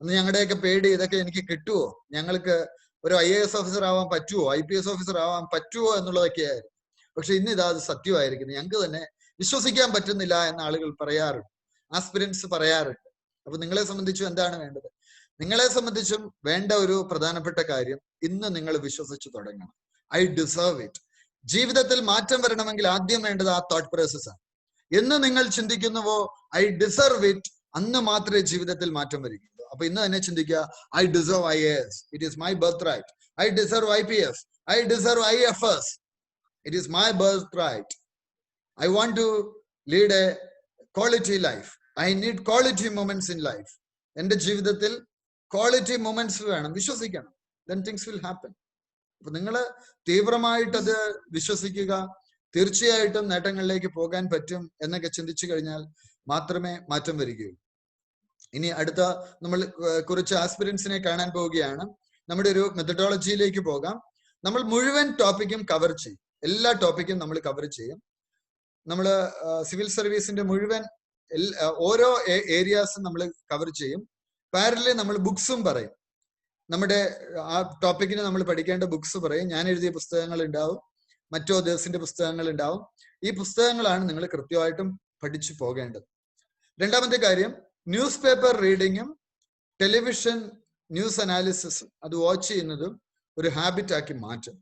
അന്ന് ഞങ്ങളുടെയൊക്കെ പേടി, ഇതൊക്കെ എനിക്ക് കിട്ടുമോ, ഞങ്ങൾക്ക് ഒരു IAS ഓഫീസർ ആവാൻ പറ്റുമോ, IPS ഓഫീസർ ആവാൻ പറ്റുമോ എന്നുള്ളതൊക്കെയായിരുന്നു. പക്ഷെ ഇന്ന് ഇതാ സത്യമായിരിക്കുന്നു. ഞങ്ങൾക്ക് തന്നെ വിശ്വസിക്കാൻ പറ്റുന്നില്ല എന്ന് ആളുകൾ പറയാറുണ്ട്, ആസ്പിരൻസ് പറയാറുണ്ട്. അപ്പൊ നിങ്ങളെ സംബന്ധിച്ചും എന്താണ് വേണ്ടത്? നിങ്ങളെ സംബന്ധിച്ചും വേണ്ട ഒരു പ്രധാനപ്പെട്ട കാര്യം, ഇന്ന് നിങ്ങൾ വിശ്വസിച്ചു തുടങ്ങണം. I deserve it. ജീവിതത്തിൽ മാറ്റം വരണമെങ്കിൽ ആദ്യം വേണ്ടത് ആ തോട്ട് പ്രോസസ് ആണ്. എന്ന് നിങ്ങൾ ചിന്തിക്കുന്നുവോ ഐ ഡിസേർവ് ഇറ്റ്, അന്ന് മാത്രമേ ജീവിതത്തിൽ മാറ്റം വരികയുള്ളൂ. അപ്പൊ ഇന്ന് തന്നെ ചിന്തിക്കുക, I deserve IAS, it is my birth right. I deserve IPS. I deserve IFS. It is my birthright. I want to lead a quality life. I need quality moments in life. എന്റെ ജീവിതത്തിൽ quality moments വേണം, വിശ്വസിക്കണം. Then things will happen. അപ്പൊ നിങ്ങൾ തീവ്രമായിട്ട് അത് വിശ്വസിക്കുക, തീർച്ചയായിട്ടും നേട്ടങ്ങളിലേക്ക് പോകാൻ പറ്റും എന്നൊക്കെ ചിന്തിച്ചു കഴിഞ്ഞാൽ മാത്രമേ മാറ്റം വരികയുള്ളൂ. ഇനി അടുത്ത നമ്മൾ കുറച്ച് ആസ്പിരൻസിനെ കാണാൻ പോവുകയാണ്. നമ്മുടെ ഒരു മെത്തഡോളജിയിലേക്ക് പോകാം. നമ്മൾ മുഴുവൻ ടോപ്പിക്കും കവർ ചെയ്യും, എല്ലാ ടോപ്പിക്കും നമ്മൾ കവർ ചെയ്യും. നമ്മൾ സിവിൽ സർവീസിന്റെ മുഴുവൻ ഓരോ ഏരിയാസും നമ്മൾ കവർ ചെയ്യും. പാരലി നമ്മൾ ബുക്സും പറയും. നമ്മുടെ ആ ടോപ്പിക്കിന് നമ്മൾ പഠിക്കേണ്ട ബുക്സ് പറയും. ഞാൻ എഴുതിയ പുസ്തകങ്ങൾ ഉണ്ടാവും, മറ്റു ഓതേഴ്സിന്റെ പുസ്തകങ്ങൾ ഉണ്ടാവും. ഈ പുസ്തകങ്ങളാണ് നിങ്ങൾ കൃത്യമായിട്ടും പഠിച്ചു പോകേണ്ടത്. രണ്ടാമത്തെ കാര്യം, ന്യൂസ് പേപ്പർ റീഡിങ്ങും ടെലിവിഷൻ ന്യൂസ് അനാലിസിസും അത് വാച്ച് ചെയ്യുന്നതും ഒരു ഹാബിറ്റ് ആക്കി മാറ്റും.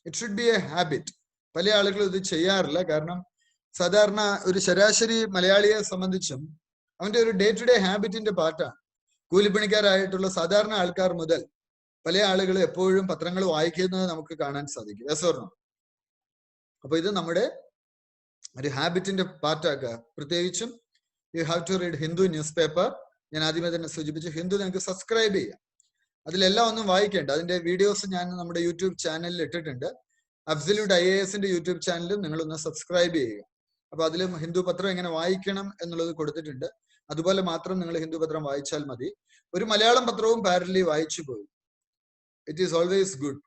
It should B A habit. പല ആളുകളും ഇത് ചെയ്യാറില്ല. കാരണം സാധാരണ ഒരു ശരാശരി മലയാളിയെ സംബന്ധിച്ചും അവന്റെ ഒരു ഡേ ടു ഡേ ഹാബിറ്റിന്റെ പാർട്ടാണ്. കൂലിപ്പണിക്കാരായിട്ടുള്ള സാധാരണ ആൾക്കാർ മുതൽ പല ആളുകൾ എപ്പോഴും പത്രങ്ങൾ വായിക്കുന്നത് നമുക്ക് കാണാൻ സാധിക്കും. യെസ്. അപ്പൊ ഇത് നമ്മുടെ ഒരു ഹാബിറ്റിന്റെ പാർട്ടാക്കുക. പ്രത്യേകിച്ചും you have to read Hindu newspaper. ഞാൻ ആദ്യമേ തന്നെ സൂചിപ്പിച്ചു, ഹിന്ദു നിങ്ങൾക്ക് സബ്സ്ക്രൈബ് ചെയ്യാം. അതിലെല്ലാം ഒന്നും വായിക്കേണ്ട. അതിന്റെ വീഡിയോസ് ഞാൻ നമ്മുടെ യൂട്യൂബ് ചാനലിൽ ഇട്ടിട്ടുണ്ട്. അബ്സല്യൂട്ട് IASന്റെ യൂട്യൂബ് ചാനലും നിങ്ങളൊന്ന് സബ്സ്ക്രൈബ് ചെയ്യുക. അപ്പൊ അതിലും ഹിന്ദു പത്രം എങ്ങനെ വായിക്കണം എന്നുള്ളത് കൊടുത്തിട്ടുണ്ട്. അതുപോലെ മാത്രം നിങ്ങൾ ഹിന്ദു പത്രം വായിച്ചാൽ മതി. ഒരു മലയാളം പത്രവും പാരലി വായിച്ചു പോയി. It is always good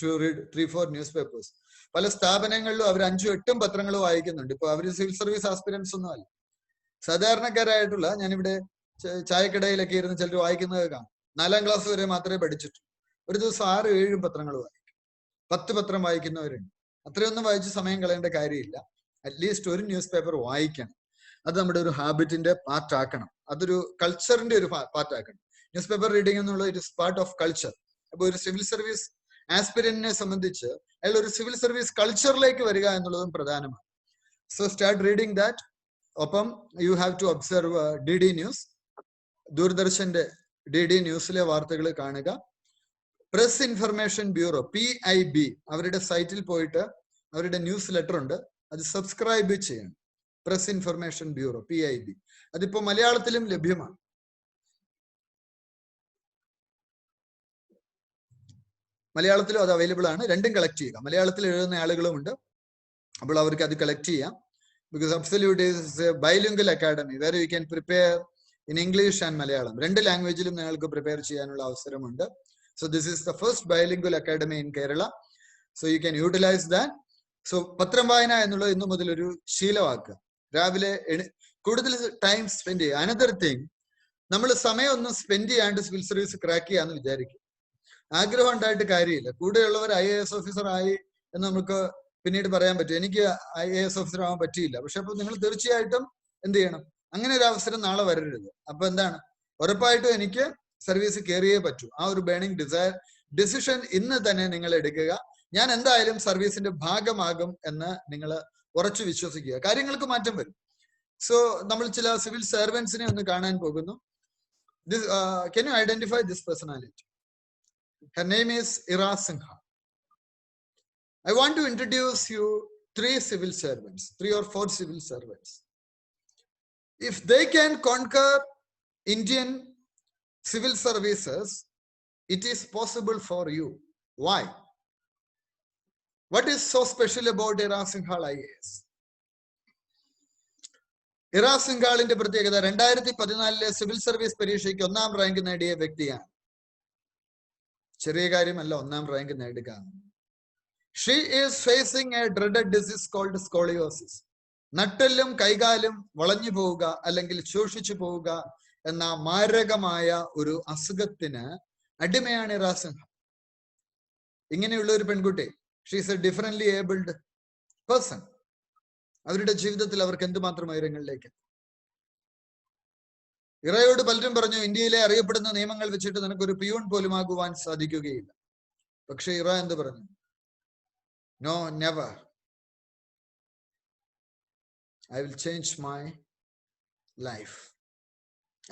to read 3-4 newspapers. പല സ്ഥാപനങ്ങളിലും അവർ 5-8 പത്രങ്ങൾ വായിക്കുന്നുണ്ട്. ഇപ്പൊ അവർ സിവിൽ സർവീസ് ആസ്പിരൻസ് ഒന്നും അല്ല, സാധാരണക്കാരായിട്ടുള്ള, ഞാനിവിടെ ചായക്കടയിലൊക്കെ ഇരുന്ന് ചിലർ വായിക്കുന്നത് കാണാം. 4ാം ക്ലാസ് വരെ മാത്രമേ പഠിച്ചിട്ടുള്ളൂ. ഒരു ദിവസം 6-7 പത്രങ്ങൾ വായിക്കും. 10 പത്രം വായിക്കുന്നവരുണ്ട്. അത്രയൊന്നും വായിച്ച് സമയം കളയേണ്ട കാര്യമില്ല. അറ്റ്ലീസ്റ്റ് ഒരു ന്യൂസ് പേപ്പർ വായിക്കണം. അത് നമ്മുടെ ഒരു ഹാബിറ്റിന്റെ പാർട്ടാക്കണം. അതൊരു കൾച്ചറിന്റെ ഒരു പാർട്ടാക്കണം. ന്യൂസ് പേപ്പർ റീഡിംഗ് എന്നുള്ളത് it is part of culture. അപ്പൊ ഒരു സിവിൽ സർവീസ് ആസ്പിരന്റിനെ സംബന്ധിച്ച് അയാൾ ഒരു സിവിൽ സർവീസ് കൾച്ചറിലേക്ക് വരിക എന്നുള്ളതും പ്രധാനമാണ്. So start reading that. ഒപ്പം you have to observe DD news, ദൂരദർശന്റെ DD ന്യൂസിലെ വാർത്തകൾ കാണുക. പ്രസ് ഇൻഫർമേഷൻ ബ്യൂറോ PIB അവരുടെ സൈറ്റിൽ പോയിട്ട് അവരുടെ ന്യൂസ് ലെറ്റർ ഉണ്ട്, അത് സബ്സ്ക്രൈബ് ചെയ്യണം. Press information bureau PIB. അതിപ്പോ മലയാളത്തിലും ലഭ്യമാണ്. മലയാളത്തിലും അത് അവൈലബിൾ ആണ്. രണ്ടും കളക്ട് ചെയ്യുക. മലയാളത്തിൽ എഴുതുന്ന ആളുകളുമുണ്ട്, അപ്പോൾ അവർക്ക് അത് കളക്ട് ചെയ്യാം. Because Absolute is a bilingual academy where you can prepare in English and Malayalam. 2 ലാംഗ്വേജിലും നിങ്ങൾക്ക് പ്രിപ്പയർ ചെയ്യാനുള്ള അവസരമുണ്ട്. So this is the first bilingual academy in Kerala. So you can utilise that. So പത്രം വായന എന്നുള്ളത് ഇന്നു മുതൽ ഒരു ശീലമാക്കുക. രാവിലെ കൂടുതൽ ടൈം സ്പെൻഡ് ചെയ്യുക. അനദർ തിങ്, നമ്മൾ സമയം ഒന്നും സ്പെൻഡ് ചെയ്യാണ്ട് സിവിൽ സർവീസ് ക്രാക്ക് ചെയ്യാന്ന് വിചാരിക്കും. ആഗ്രഹം ഉണ്ടായിട്ട് കാര്യമില്ല. കൂടെയുള്ളവർ IAS ഓഫീസർ ആയി എന്ന് നമുക്ക് പിന്നീട് പറയാൻ പറ്റും. എനിക്ക് IAS ഓഫീസർ ആവാൻ പറ്റിയില്ല. പക്ഷെ അപ്പൊ നിങ്ങൾ തീർച്ചയായിട്ടും എന്ത് ചെയ്യണം? അങ്ങനെ ഒരു അവസരം നാളെ വരരുത്. അപ്പൊ എന്താണ്? ഉറപ്പായിട്ടും എനിക്ക് സർവീസ് കയറിയേ പറ്റൂ. ആ ഒരു ബേണിംഗ് ഡിസിഷൻ ഇന്ന് തന്നെ നിങ്ങൾ എടുക്കുക. ഞാൻ എന്തായാലും സർവീസിന്റെ ഭാഗമാകും എന്ന് നിങ്ങൾ ഉറച്ചു വിശ്വസിക്കുക. കാര്യങ്ങൾക്ക് മാറ്റം വരും. സോ നമ്മൾ ചില സിവിൽ സർവൻസിനെ ഒന്ന് കാണാൻ പോകുന്നു. Can you identify this personality? Her name is Ira Singha. I want to introduce you 3 civil servants, 3 or 4 civil servants. If they can conquer Indian civil services, it is possible for you. Why? What is so special about Ira Singha IAS? Ira സിംഗാളിന്റെ പ്രത്യേകത 2014 civil service പരീക്ഷയ്ക്ക് 1ാം rank നേടിയ വ്യക്തിയാണ്. ചെറിയ കാര്യമല്ല 1ാം rank നേടുക. She is facing a dreaded disease called scoliosis. നട്ടെല്ലും കൈകാലും വളഞ്ഞു പോവുക അല്ലെങ്കിൽ ശോഷിച്ചു പോവുക എന്ന മാരകമായ ഒരു അസുഖത്തിന് അടിമയാണ് ഇറാ സിംഹ. ഇങ്ങനെയുള്ള ഒരു പെൺകുട്ടി, she is a differently abled person. അവരുടെ ജീവിതത്തിൽ അവർക്ക് എന്തുമാത്രം ഉയരങ്ങളിലേക്ക്. ഇറയോട് പലരും പറഞ്ഞു, ഇന്ത്യയിലെ അറിയപ്പെടുന്ന നിയമങ്ങൾ വെച്ചിട്ട് നിനക്കൊരു പിയൂൺ പോലും ആകുവാൻ സാധിക്കുകയില്ല. പക്ഷെ ഇറ എന്ത് പറഞ്ഞു? No, never. I will change my life.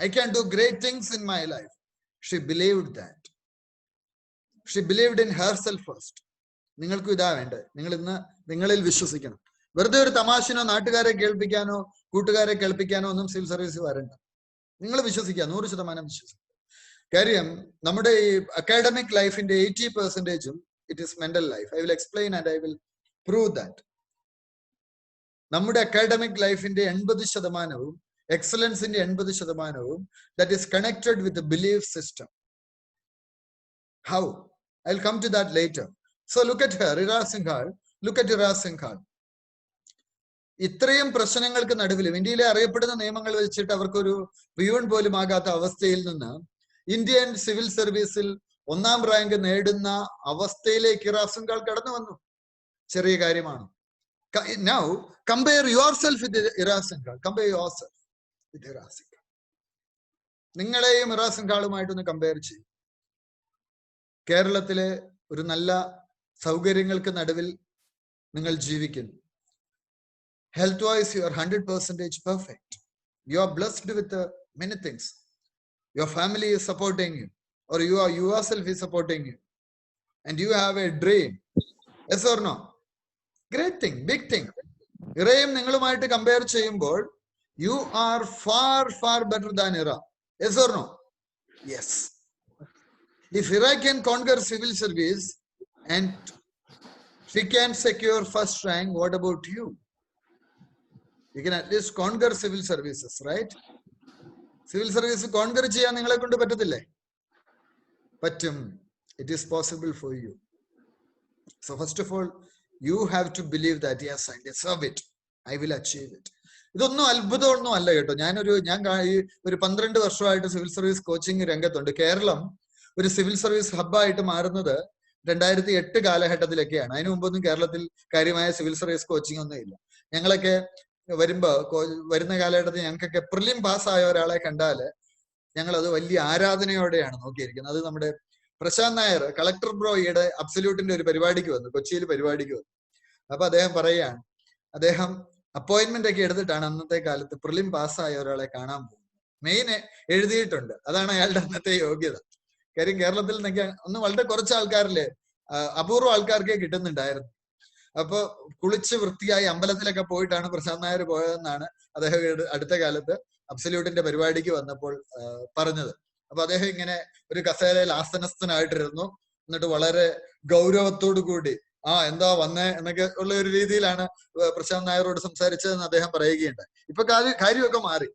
I can do great things in my life. She believed that. She believed in herself first. നിങ്ങൾക്കും ഇതാ വേണ്ടത്. നിങ്ങൾ ഇന്ന് നിങ്ങളിൽ വിശ്വസിക്കണം. വെറുതെ ഒരു തമാശനോ നാട്ടുകാരെ കേൾപ്പിക്കാനോ കൂട്ടുകാരെ കേൾപ്പിക്കാനോ ഒന്നും സിവിൽ സർവീസ് വരണ്ട. നിങ്ങൾ വിശ്വസിക്കുക, 100% വിശ്വസിക്കുക. കാര്യം നമ്മുടെ ഈ അക്കാഡമിക് ലൈഫിന്റെ 80% it is mental life. I will explain and I will prove that. നമ്മുടെ അക്കാഡമിക് ലൈഫിന്റെ 80%, എക്സലൻസിന്റെ 80%, that is connected with belief system. How? I'll come to that later. So look at her, Ira Singhal. Look at Ira Singhal. ഇത്രയും പ്രശ്നങ്ങൾക്ക് നടുവിലും ഇന്ത്യയിലെ അറിയപ്പെടുന്ന നിയമങ്ങൾ വെച്ചിട്ട് അവർക്കൊരു പിയൂൺ പോലും ആകാത്ത അവസ്ഥയിൽ നിന്ന് ഇന്ത്യൻ സിവിൽ സർവീസിൽ 1ാം റാങ്ക് നേടുന്ന അവസ്ഥയിലേക്ക് ഇറാ സിംഘാൾ കടന്നു വന്നു. ചെറിയ കാര്യമാണ്. Now compare yourself with Ira Singhal. Compare yourself with Ira Singhal. നിങ്ങളെയും ഇറാ സിംഘാളുമായിട്ടൊന്ന് കമ്പയർ ചെയ്യും. കേരളത്തിലെ ഒരു നല്ല സൗകര്യങ്ങൾക്ക് നടുവിൽ നിങ്ങൾ ജീവിക്കുന്നു. Health wise you are 100% perfect. You are blessed with many things. Your family is supporting you, or you are yourself is supporting you, and you have a dream. Yes or no? Great thing, big thing. ഇറയും നിങ്ങളുമായിട്ട് compare ചെയ്യുമ്പോൾ you are far better than Ira. Yes or no? Yes. If Ira can conquer civil service and she can secure first rank, what about you? You can at least conquer civil services, right? Civil service conquer ചെയ്യാൻ നിങ്ങളെ കൊണ്ട് പറ്റത്തില്ലേ? പറ്റും. It is possible for you. So first of all, you have to believe that yes, I deserve it. I will achieve it. ഇതൊന്നും അത്ഭുതമൊന്നും അല്ല കേട്ടോ. ഞാൻ ഒരു 12 വർഷമായിട്ട് സിവിൽ സർവീസ് കോച്ചിങ് രംഗത്തുണ്ട്. കേരളം ഒരു സിവിൽ സർവീസ് ഹബ്ബായിട്ട് മാറുന്നത് 2008 കാലഘട്ടത്തിലൊക്കെയാണ്. അതിനു മുമ്പൊന്നും കേരളത്തിൽ കാര്യമായ സിവിൽ സർവീസ് കോച്ചിങ് ഒന്നും ഇല്ല. ഞങ്ങളൊക്കെ വരുന്ന കാലഘട്ടത്തിൽ ഞങ്ങൾക്കൊക്കെ പ്രിലിം പാസ്സായ ഒരാളെ കണ്ടാല് ഞങ്ങൾ അത് വലിയ ആരാധനയോടെയാണ് നോക്കിയിരിക്കുന്നത്. അത് നമ്മുടെ പ്രശാന്ത് നായർ, കളക്ടർ ബ്രോ, ഈയിടെ അബ്സല്യൂട്ടിന്റെ ഒരു പരിപാടിക്ക് വന്നു, കൊച്ചിയിൽ പരിപാടിക്ക് വന്നു. അപ്പൊ അദ്ദേഹം പറയുകയാണ്, അദ്ദേഹം അപ്പോയിന്റ്മെന്റ് ഒക്കെ എടുത്തിട്ടാണ് അന്നത്തെ കാലത്ത് പ്രിലിം പാസ്സായ ഒരാളെ കാണാൻ പോകുന്നത്. മെയിൻ എഴുതിയിട്ടുണ്ട്, അതാണ് അയാളുടെ അന്നത്തെ യോഗ്യത. കാര്യം കേരളത്തിൽ നിന്നൊക്കെ ഒന്ന് വളരെ കുറച്ച് ആൾക്കാരില് അപൂർവ ആൾക്കാർക്കേ കിട്ടുന്നുണ്ടായിരുന്നു. അപ്പൊ കുളിച്ച് വൃത്തിയായി അമ്പലത്തിലൊക്കെ പോയിട്ടാണ് പ്രശാന്ത് നായർ പോയതെന്നാണ് അദ്ദേഹം അടുത്ത കാലത്ത് അബ്സല്യൂട്ടിന്റെ പരിപാടിക്ക് വന്നപ്പോൾ പറഞ്ഞത്. അപ്പൊ അദ്ദേഹം ഇങ്ങനെ ഒരു കസേരയിൽ ആസനസ്ഥനായിട്ടിരുന്നു. എന്നിട്ട് വളരെ ഗൗരവത്തോടു കൂടി എന്താ വന്നേ എന്നൊക്കെ ഉള്ള ഒരു രീതിയിലാണ് പ്രശാന്ത് നായരോട് സംസാരിച്ചതെന്ന് അദ്ദേഹം പറയുകയുണ്ടായി. ഇപ്പൊ കാര്യമൊക്കെ മാറി.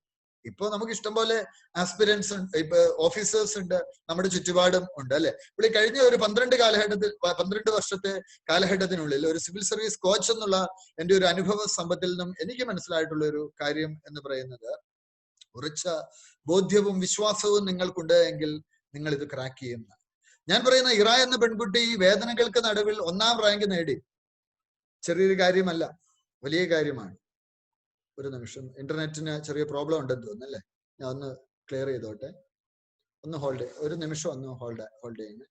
ഇപ്പൊ നമുക്ക് ഇഷ്ടംപോലെ ആസ്പിരൻസ് ഉണ്ട്, ഇപ്പൊ ഓഫീസേഴ്സ് ഉണ്ട്, നമ്മുടെ ചുറ്റുപാടും ഉണ്ട് അല്ലെ. പുള്ളി കഴിഞ്ഞ ഒരു 12 വർഷത്തെ കാലഘട്ടത്തിനുള്ളിൽ ഒരു സിവിൽ സർവീസ് കോച്ച് എന്നുള്ള എന്റെ ഒരു അനുഭവ സമ്പത്തിൽ നിന്നും എനിക്ക് മനസ്സിലായിട്ടുള്ള ഒരു കാര്യം എന്ന് പറയുന്നത്, ഉറച്ച ബോധ്യവും വിശ്വാസവും നിങ്ങൾക്കുണ്ട് എങ്കിൽ നിങ്ങൾ ഇത് ക്രാക്ക് ചെയ്യുന്ന. ഞാൻ പറയുന്ന ഇറ എന്ന പെൺകുട്ടി ഈ വേദനകൾക്ക് നടുവിൽ 1ാം റാങ്ക് നേടി. ചെറിയൊരു കാര്യമല്ല, വലിയ കാര്യമാണ്. ഒരു നിമിഷം, ഇന്റർനെറ്റിന് ചെറിയ പ്രോബ്ലം ഉണ്ടെന്ന് തോന്നുന്നല്ലേ. ഞാൻ ഒന്ന് ക്ലിയർ ചെയ്തോട്ടെ. ഒന്ന് ഒരു നിമിഷം ഒന്ന് ഹോൾഡ് ചെയ്യുന്നത്.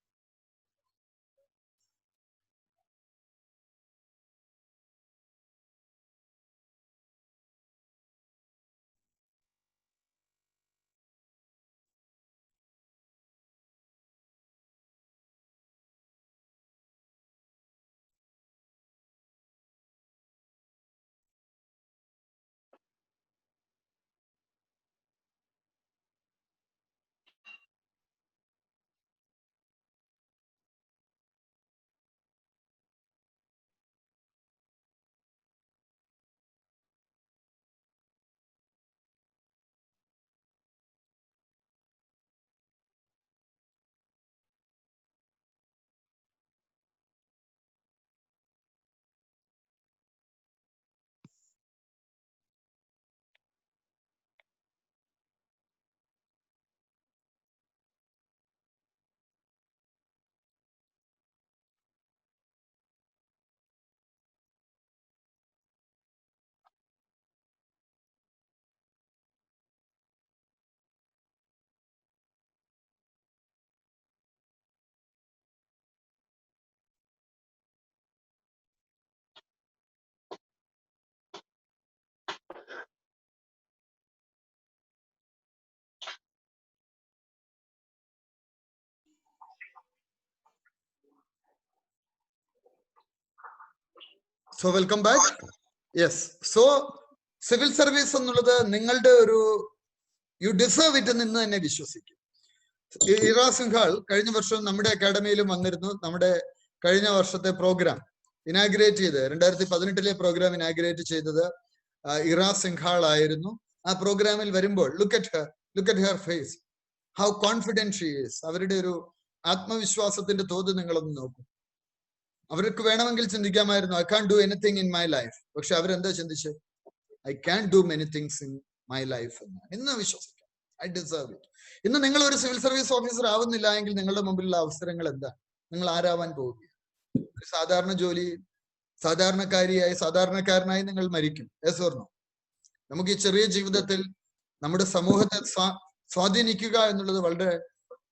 So welcome back. Yes. So civil service എന്നുള്ളത് നിങ്ങളുടെ ഒരു you deserve it എന്ന് തന്നെ വിശ്വസിക്കും. ഇറ സിംഘാൾ കഴിഞ്ഞ വർഷം നമ്മുടെ അക്കാഡമിയിലും വന്നിരുന്നു. നമ്മുടെ കഴിഞ്ഞ വർഷത്തെ പ്രോഗ്രാം ഇനാഗ്രേറ്റ് ചെയ്ത് 2018 പ്രോഗ്രാം ഇനാഗ്രേറ്റ് ചെയ്തത് ഇറ സിംഘാൾ ആയിരുന്നു. ആ പ്രോഗ്രാമിൽ വരുമ്പോൾ look at her face, how confident she is. അവരുടെ ഒരു ആത്മവിശ്വാസത്തിന്റെ തോത് നിങ്ങളൊന്ന് നോക്കൂ. അവർക്ക് വേണമെങ്കിൽ ചിന്തിക്കാമായിരുന്നു I can't do anything in my life. പക്ഷെ അവരെന്താ ചിന്തിച്ച് I can't do many things in my life എന്ന് വിശ്വസിക്കാം. I deserve it. ഇന്ന് നിങ്ങൾ ഒരു സിവിൽ സർവീസ് ഓഫീസർ ആവുന്നില്ല എങ്കിൽ നിങ്ങളുടെ മുമ്പിലുള്ള അവസരങ്ങൾ എന്താ? നിങ്ങൾ ആരാവാൻ പോവുക? ഒരു സാധാരണ ജോലി, സാധാരണക്കാരനായി നിങ്ങൾ മരിക്കും. Yes or no? നമുക്ക് ഈ ചെറിയ ജീവിതത്തിൽ നമ്മുടെ സമൂഹത്തെ സ്വാധീനിക്കുക എന്നുള്ളത് വളരെ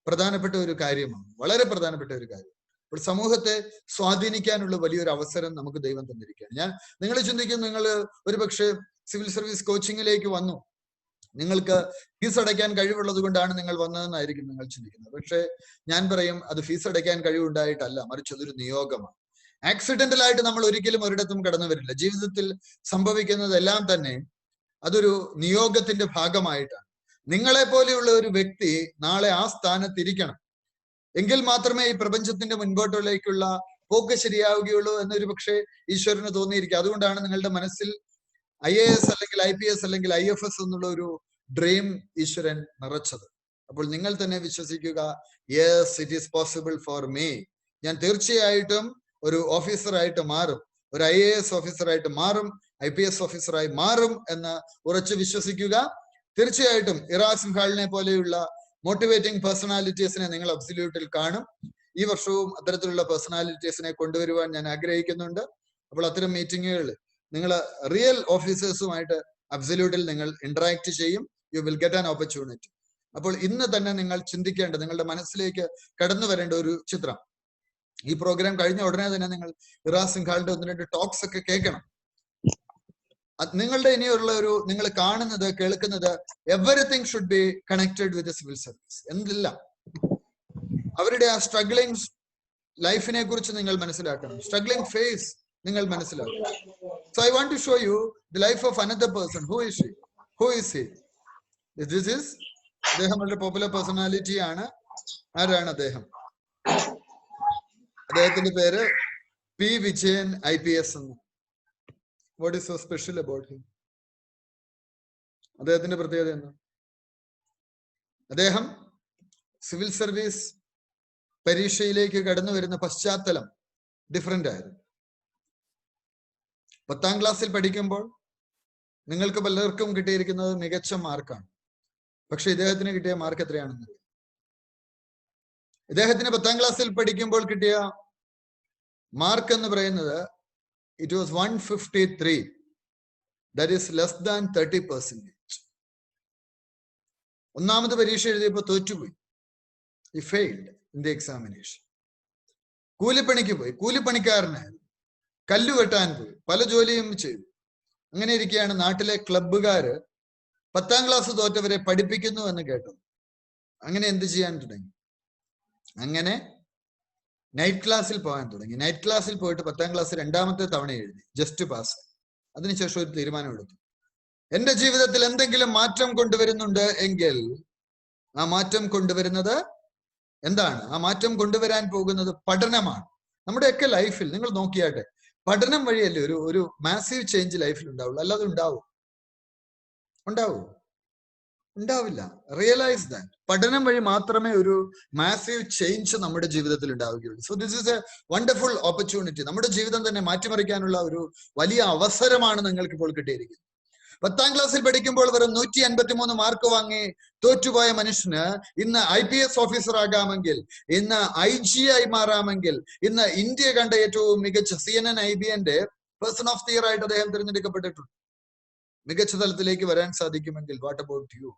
പ്രധാനപ്പെട്ട ഒരു കാര്യമാണ്, വളരെ പ്രധാനപ്പെട്ട ഒരു കാര്യം. അപ്പോൾ സമൂഹത്തെ സ്വാധീനിക്കാനുള്ള വലിയൊരു അവസരം നമുക്ക് ദൈവം തന്നിരിക്കുകയാണ്. നിങ്ങൾ ചിന്തിക്കും, നിങ്ങൾ ഒരു പക്ഷേ സിവിൽ സർവീസ് കോച്ചിങ്ങിലേക്ക് വന്നു, നിങ്ങൾക്ക് ഫീസ് അടയ്ക്കാൻ കഴിവുള്ളത് കൊണ്ടാണ് നിങ്ങൾ വന്നതെന്നായിരിക്കും നിങ്ങൾ ചിന്തിക്കുന്നത്. പക്ഷെ ഞാൻ പറയും, അത് ഫീസ് അടയ്ക്കാൻ കഴിവുണ്ടായിട്ടല്ല, മറിച്ച് അതൊരു നിയോഗമാണ്. ആക്സിഡന്റലായിട്ട് നമ്മൾ ഒരിക്കലും ഒരിടത്തും കടന്നു വരില്ല. ജീവിതത്തിൽ സംഭവിക്കുന്നതെല്ലാം തന്നെ അതൊരു നിയോഗത്തിന്റെ ഭാഗമായിട്ടാണ്. നിങ്ങളെ പോലെയുള്ള ഒരു വ്യക്തി നാളെ ആ സ്ഥാനത്തിരിക്കണം, എങ്കിൽ മാത്രമേ ഈ പ്രപഞ്ചത്തിന്റെ മുൻപോട്ടിലേക്കുള്ള പോക്ക് ശരിയാവുകയുള്ളൂ എന്നൊരു പക്ഷേ ഈശ്വരന് തോന്നിയിരിക്കുക. അതുകൊണ്ടാണ് നിങ്ങളുടെ മനസ്സിൽ IAS അല്ലെങ്കിൽ IPS അല്ലെങ്കിൽ IFS എന്നുള്ള ഒരു ഡ്രീം ഈശ്വരൻ നിറച്ചത്. അപ്പോൾ നിങ്ങൾ തന്നെ വിശ്വസിക്കുക, yes it is possible for me. ഞാൻ തീർച്ചയായിട്ടും ഒരു ഓഫീസറായിട്ട് മാറും, ഒരു IAS ഓഫീസറായിട്ട് മാറും, IPS ഓഫീസറായി മാറും എന്ന് ഉറച്ചു വിശ്വസിക്കുക. തീർച്ചയായിട്ടും ഇറ സിംഘാളിനെ പോലെയുള്ള മോട്ടിവേറ്റിംഗ് പേഴ്സണാലിറ്റീസിനെ നിങ്ങൾ അബ്സല്യൂട്ടിൽ കാണും. ഈ വർഷവും അത്തരത്തിലുള്ള പേഴ്സണാലിറ്റീസിനെ കൊണ്ടുവരുവാൻ ഞാൻ ആഗ്രഹിക്കുന്നുണ്ട്. അപ്പോൾ അത്തരം മീറ്റിങ്ങുകൾ നിങ്ങൾ റിയൽ ഓഫീസേഴ്സുമായിട്ട് അബ്സല്യൂട്ടിൽ നിങ്ങൾ ഇന്ററാക്ട് ചെയ്യും. You will get an opportunity. അപ്പോൾ ഇന്ന് തന്നെ നിങ്ങൾ ചിന്തിക്കേണ്ട, നിങ്ങളുടെ മനസ്സിലേക്ക് കടന്നു വരേണ്ട ഒരു ചിത്രം, ഈ പ്രോഗ്രാം കഴിഞ്ഞ ഉടനെ തന്നെ നിങ്ങൾ ഇറ സിംഘാളിന്റെ 1-2 ടോക്സ് ഒക്കെ കേൾക്കണം. നിങ്ങളുടെ ഇനിയുള്ള ഒരു നിങ്ങൾ കാണുന്നത് കേൾക്കുന്നത് everything should be connected with civil service. എന്തെല്ലാം അവരുടെ ആ സ്ട്രഗ്ലിംഗ് ലൈഫിനെ കുറിച്ച് നിങ്ങൾ മനസ്സിലാക്കണം, സ്ട്രഗ്ലിംഗ് ഫേസ് നിങ്ങൾ മനസ്സിലാക്കണം. So I want to show you the life of another person. Who is he? This is അദ്ദേഹം വളരെ പോപ്പുലർ പേഴ്സണാലിറ്റി ആണ്. ആരാണ് അദ്ദേഹം? അദ്ദേഹത്തിന്റെ പേര് P. Vijayan IPS എന്ന്. What is so special about him? അദ്ദേഹത്തിന്റെ പ്രത്യേകത എന്താ? അദ്ദേഹം സിവിൽ സർവീസ് പരീക്ഷയിലേക്ക് കടന്നു വരുന്ന പശ്ചാത്തലം ഡിഫറെന്റ് ആയിരുന്നു. 10ാം ക്ലാസ്സിൽ പഠിക്കുമ്പോൾ നിങ്ങൾക്ക് പലർക്കും കിട്ടിയിരിക്കുന്നത് മികച്ച മാർക്കാണ്. പക്ഷെ ഇദ്ദേഹത്തിന് കിട്ടിയ മാർക്ക് എത്രയാണെന്ന്? ഇദ്ദേഹത്തിന് 10ാം ക്ലാസ്സിൽ പഠിക്കുമ്പോൾ കിട്ടിയ മാർക്ക് എന്ന് പറയുന്നത് it was 153. That is less than 30%. ഒന്നാമത് പരീക്ഷ എഴുതിയപ്പോൾ തോറ്റുപോയി. He failed in the examination. കൂലിപ്പണിക്ക് പോയി, കൂലിപ്പണിക്കാരനായിരുന്നു, കല്ലുവെട്ടാൻ പോയി, പല ജോലിയും ചെയ്തു. അങ്ങനെ ഇരിക്കുകയാണ് നാട്ടിലെ ക്ലബ്ബുകാര് 10ാം ക്ലാസ് തോറ്റവരെ പഠിപ്പിക്കുന്നു എന്ന് കേട്ടത്. അങ്ങനെ എന്ത് ചെയ്യാൻ തുടങ്ങി? അങ്ങനെ നൈറ്റ് ക്ലാസ്സിൽ പോകാൻ തുടങ്ങി. നൈറ്റ് ക്ലാസ്സിൽ പോയിട്ട് 10ാം ക്ലാസ് 2ാമത്തെ തവണ എഴുതി, ജസ്റ്റ് പാസ്. അതിനുശേഷം ഒരു തീരുമാനം എടുത്തു, എന്റെ ജീവിതത്തിൽ എന്തെങ്കിലും മാറ്റം കൊണ്ടുവരുന്നുണ്ട് എങ്കിൽ ആ മാറ്റം കൊണ്ടുവരുന്നത് എന്താണ്? ആ മാറ്റം കൊണ്ടുവരാൻ പോകുന്നത് പഠനമാണ്. നമ്മുടെയൊക്കെ ലൈഫിൽ നിങ്ങൾ നോക്കിയാട്ടെ, പഠനം വഴിയല്ലേ ഒരു മാസീവ് ചേഞ്ച് ലൈഫിൽ ഉണ്ടാവുള്ളൂ. അല്ലാതെ ഉണ്ടാവില്ല. Realise that. പഠനം വഴി മാത്രമേ ഒരു മാസീവ് ചേഞ്ച് നമ്മുടെ ജീവിതത്തിൽ ഉണ്ടാവുകയുള്ളൂ. So this is A wonderful opportunity. നമ്മുടെ ജീവിതം തന്നെ മാറ്റിമറിക്കാനുള്ള ഒരു വലിയ അവസരമാണ് നിങ്ങൾക്ക് ഇപ്പോൾ കിട്ടിയിരിക്കുന്നത്. 10ാം ക്ലാസ്സിൽ പഠിക്കുമ്പോൾ വെറും 153 മാർക്ക് വാങ്ങി തോറ്റുപോയ മനുഷ്യന് ഇന്ന് IPS ഓഫീസർ ആകാമെങ്കിൽ, ഇന്ന് IG ആയി മാറാമെങ്കിൽ, ഇന്ന് ഇന്ത്യ കണ്ട ഏറ്റവും മികച്ച CNN IBന്റെ പേഴ്സൺ ഓഫ് ദി ഇയർ ആയിട്ട് അദ്ദേഹം തിരഞ്ഞെടുക്കപ്പെട്ടിട്ടുണ്ട്. മികച്ച തലത്തിലേക്ക് വരാൻ സാധിക്കുമെങ്കിൽ വാട്ട് അബൌട്ട് യു?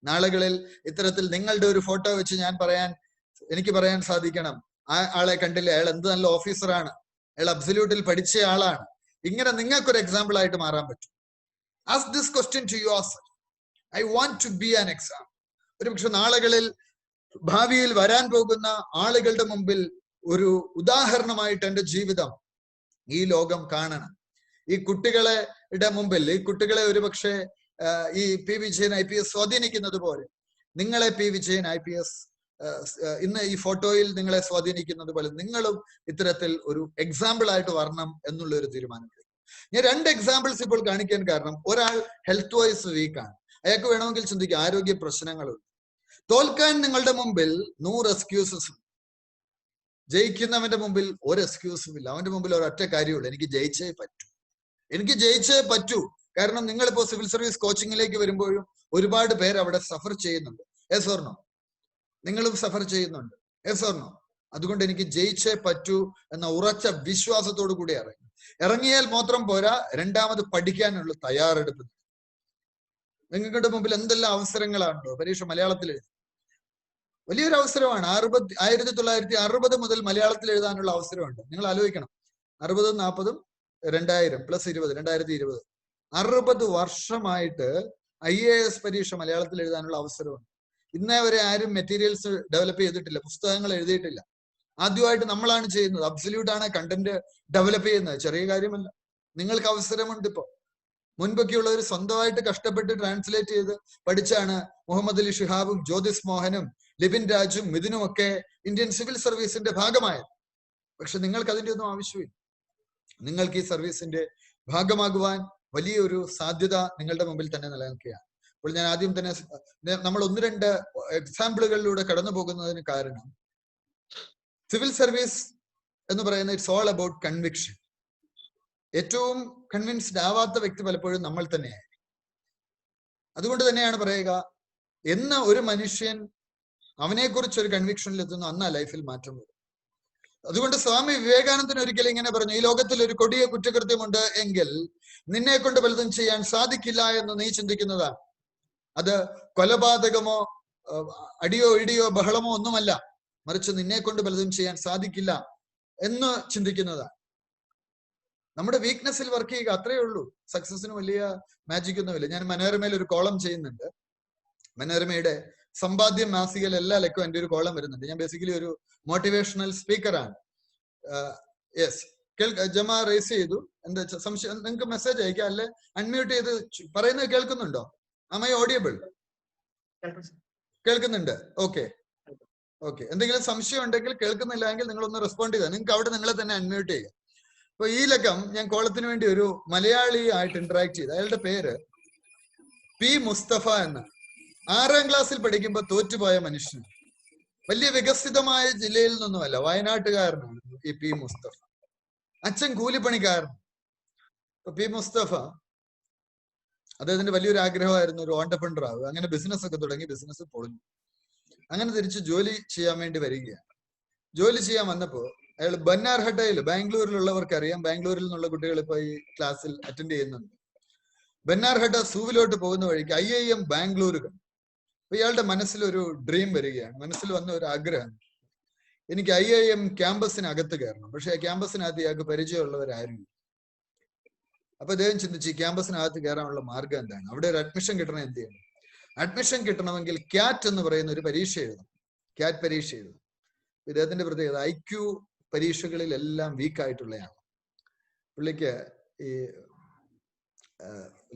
നാളുകളിൽ ഇത്തരത്തിൽ നിങ്ങളുടെ ഒരു ഫോട്ടോ വെച്ച് എനിക്ക് പറയാൻ സാധിക്കണം, ആ ആളെ കണ്ടില്ലേ, അയാൾ എന്ത് നല്ല ഓഫീസറാണ്, അയാൾ അബ്സല്യൂട്ടിൽ പഠിച്ച ആളാണ്. ഇങ്ങനെ നിങ്ങൾക്കൊരു എക്സാമ്പിൾ ആയിട്ട് മാറാൻ പറ്റും. Ask this question to yourself. I want to be an example. ഒരുപക്ഷെ നാളുകളിൽ ഭാവിയിൽ വരാൻ പോകുന്ന ആളുകളുടെ മുമ്പിൽ ഒരു ഉദാഹരണമായിട്ട് എന്റെ ജീവിതം ഈ ലോകം കാണണം. ഈ കുട്ടികളുടെ മുമ്പിൽ ഈ കുട്ടികളെ ഒരുപക്ഷെ ഈ പി വിജയൻ IPS സ്വാധീനിക്കുന്നത് പോലെ നിങ്ങളെ പി വിജയൻ IPS ഇന്ന് ഈ ഫോട്ടോയിൽ നിങ്ങളെ സ്വാധീനിക്കുന്നത് പോലെ നിങ്ങളും ഇത്തരത്തിൽ ഒരു എക്സാമ്പിൾ ആയിട്ട് വരണം എന്നുള്ള ഒരു തീരുമാനം. ഞാൻ 2 എക്സാമ്പിൾസ് ഇപ്പോൾ കാണിക്കാൻ കാരണം, ഒരാൾ ഹെൽത്ത് വൈസ് വീക്കാണ്, അയാൾക്ക് വേണമെങ്കിൽ ചിന്തിക്കാം ആരോഗ്യ പ്രശ്നങ്ങളുണ്ട്. തോൽക്കാൻ നിങ്ങളുടെ മുമ്പിൽ 100 എക്സ്ക്യൂസസ്. ജയിക്കുന്നവന്റെ മുമ്പിൽ ഒരു എക്സ്ക്യൂസും ഇല്ല. അവന്റെ മുമ്പിൽ ഒരൊറ്റ കാര്യമുള്ളൂ, എനിക്ക് ജയിച്ചേ പറ്റൂ, എനിക്ക് ജയിച്ചേ പറ്റൂ. കാരണം നിങ്ങളിപ്പോ സിവിൽ സർവീസ് കോച്ചിങ്ങിലേക്ക് വരുമ്പോഴും ഒരുപാട് പേര് അവിടെ സഫർ ചെയ്യുന്നുണ്ട്. Yes or no? നിങ്ങളും സഫർ ചെയ്യുന്നുണ്ട്. Yes or no? അതുകൊണ്ട് എനിക്ക് ജയിച്ചേ പറ്റൂ എന്ന ഉറച്ച വിശ്വാസത്തോടു കൂടി ഇറങ്ങിയാൽ മാത്രം പോരാ, രണ്ടാമത് പഠിക്കാനുള്ള തയ്യാറെടുപ്പ്. നിങ്ങളുടെ മുമ്പിൽ എന്തെല്ലാം അവസരങ്ങളാണല്ലോ. പരീക്ഷ മലയാളത്തിൽ എഴുതി, വലിയൊരു അവസരമാണ്. 1960 മുതൽ മലയാളത്തിൽ എഴുതാനുള്ള അവസരമുണ്ട്. നിങ്ങൾ ആലോചിക്കണം, 60, 40, 2000 + 20, 2020, 60 വർഷമായിട്ട് IAS പരീക്ഷ മലയാളത്തിൽ എഴുതാനുള്ള അവസരമുണ്ട്. ഇന്നേ വരെ ആരും മെറ്റീരിയൽസ് ഡെവലപ്പ് ചെയ്തിട്ടില്ല, പുസ്തകങ്ങൾ എഴുതിയിട്ടില്ല. ആദ്യമായിട്ട് നമ്മളാണ് ചെയ്യുന്നത്. അബ്സല്യൂട്ട് ആണ് കണ്ടന്റ് ഡെവലപ്പ് ചെയ്യുന്നത്, ചെറിയ കാര്യമല്ല. നിങ്ങൾക്ക് അവസരമുണ്ട്. ഇപ്പൊ മുൻപൊക്കെയുള്ളവർ സ്വന്തമായിട്ട് കഷ്ടപ്പെട്ട് ട്രാൻസ്ലേറ്റ് ചെയ്ത് പഠിച്ചാണ് മുഹമ്മദ് അലി ഷിഹാബും ജ്യോതിസ് മോഹനും ലിബിൻ രാജും മിഥുനും ഒക്കെ ഇന്ത്യൻ സിവിൽ സർവീസിന്റെ ഭാഗമായത്. പക്ഷെ നിങ്ങൾക്ക് അതിന്റെ ഒന്നും ആവശ്യമില്ല. നിങ്ങൾക്ക് ഈ സർവീസിന്റെ ഭാഗമാകുവാൻ വലിയൊരു സാധ്യത നിങ്ങളുടെ മുമ്പിൽ തന്നെ നിലനിൽക്കുകയാണ്. അപ്പോൾ ഞാൻ ആദ്യം തന്നെ നമ്മൾ 1-2 എക്സാമ്പിളുകളിലൂടെ കടന്നു പോകുന്നതിന് കാരണം, സിവിൽ സർവീസ് എന്ന് പറയുന്നത് ഇറ്റ്സ് ഓൾ അബൌട്ട് കൺവിക്ഷൻ. ഏറ്റവും കൺവിൻസ്ഡ് ആവാത്ത വ്യക്തി പലപ്പോഴും നമ്മൾ തന്നെയായിരിക്കും. അതുകൊണ്ട് തന്നെയാണ് പറയുക, എന്ന് ഒരു മനുഷ്യൻ അവനെക്കുറിച്ച് ഒരു കൺവിക്ഷനിൽ എത്തുന്നു, അന്ന് ആ ലൈഫിൽ മാറ്റം വരും. അതുകൊണ്ട് സ്വാമി വിവേകാനന്ദൻ ഒരിക്കലും ഇങ്ങനെ പറഞ്ഞു, ഈ ലോകത്തിൽ ഒരു കൊടിയ കുറ്റകൃത്യമുണ്ട് എങ്കിൽ നിന്നെ കൊണ്ട് പലതും ചെയ്യാൻ സാധിക്കില്ല എന്ന് നീ ചിന്തിക്കുന്നതാണ്. അത് കൊലപാതകമോ അടിയോ ഇടിയോ ബഹളമോ ഒന്നുമല്ല, മറിച്ച് നിന്നെ കൊണ്ട് പലതും ചെയ്യാൻ സാധിക്കില്ല എന്ന് ചിന്തിക്കുന്നതാണ്. നമ്മുടെ വീക്ക്നെസ്സിൽ വർക്ക് ചെയ്യുക, അത്രയേ ഉള്ളൂ. സക്സസിന് വലിയ മാജിക് ഒന്നുമില്ല. ഞാൻ മനോരമയിൽ ഒരു കോളം ചെയ്യുന്നുണ്ട്. മനോരമയുടെ സമ്പാദ്യം മാസികയിൽ എല്ലാ ലക്കും എൻ്റെ ഒരു കോളം വരുന്നുണ്ട്. ഞാൻ ബേസിക്കലി ഒരു മോട്ടിവേഷണൽ സ്പീക്കറാണ്. യെസ്, ജമ റേസ് ചെയ്തു. എന്താ സംശയം? നിങ്ങൾക്ക് മെസ്സേജ് അയക്കാം, അല്ലെ അൺമ്യൂട്ട് ചെയ്ത് പറയുന്നത് കേൾക്കുന്നുണ്ടോ? Am I audible? കേൾക്കുന്നുണ്ട്. ഓക്കെ. എന്തെങ്കിലും സംശയം ഉണ്ടെങ്കിൽ, കേൾക്കുന്നില്ല എങ്കിൽ നിങ്ങളൊന്ന് റെസ്പോണ്ട് ചെയ്താൽ നിങ്ങൾക്ക് അവിടെ നിങ്ങളെ തന്നെ അൺമ്യൂട്ട് ചെയ്യുക. അപ്പൊ ഈ ലക്കം ഞാൻ കോളത്തിന് വേണ്ടി ഒരു മലയാളി ആയിട്ട് ഇന്ററാക്ട് ചെയ്തു. അയാളുടെ പേര് പി മുസ്തഫ എന്ന്. 6ാം ക്ലാസ്സിൽ പഠിക്കുമ്പോൾ തോറ്റുപോയ മനുഷ്യൻ. വലിയ വികസിതമായ ജില്ലയിൽ നിന്നുമല്ല, വയനാട്ടുകാരനാണ് ഈ പി മുസ്തഫ. അച്ഛൻ കൂലിപ്പണിക്കാരൻ. പി മുസ്തഫ, അദ്ദേഹത്തിന്റെ വലിയൊരു ആഗ്രഹമായിരുന്നു ഒരു ഓണ്ടർപ്രനർ ആവുക. അങ്ങനെ ബിസിനസ് ഒക്കെ തുടങ്ങി, ബിസിനസ് പൊളിഞ്ഞു. അങ്ങനെ തിരിച്ച് ജോലി ചെയ്യാൻ വേണ്ടി വരികയാണ്. ജോലി ചെയ്യാൻ വന്നപ്പോ അയാൾ ബന്നാർഹട്ടയിൽ, ബാംഗ്ലൂരിലുള്ളവർക്ക് അറിയാം, ബാംഗ്ലൂരിൽ നിന്നുള്ള കുട്ടികൾ ഇപ്പൊ ഈ ക്ലാസ്സിൽ അറ്റൻഡ് ചെയ്യുന്നുണ്ട്. ബന്നാർഹട്ട സൂവിലോട്ട് പോകുന്ന വഴിക്ക് IIM ബാംഗ്ലൂർ കണ്ടു. അപ്പൊ ഇയാളുടെ മനസ്സിലൊരു ഡ്രീം വരികയാണ്. മനസ്സിൽ വന്ന ഒരു ആഗ്രഹം, എനിക്ക് IIM ക്യാമ്പസിനകത്ത് കയറണം. പക്ഷെ ആ ക്യാമ്പസിനകത്ത് ഇയാൾക്ക് പരിചയമുള്ളവരായിരുന്നു. അപ്പൊ അദ്ദേഹം ചിന്തിച്ച്, ക്യാമ്പസിനകത്ത് കയറാനുള്ള മാർഗം എന്താണ്? അവിടെ ഒരു അഡ്മിഷൻ കിട്ടണം. എന്ത് ചെയ്യണം? അഡ്മിഷൻ കിട്ടണമെങ്കിൽ ക്യാറ്റ് എന്ന് പറയുന്ന ഒരു പരീക്ഷ എഴുതണം. ക്യാറ്റ് പരീക്ഷ എഴുതണം. ഇദ്ദേഹത്തിന്റെ പ്രത്യേകത IQ പരീക്ഷകളിലെല്ലാം വീക്കായിട്ടുള്ളതാണ്. പുള്ളിക്ക് ഈ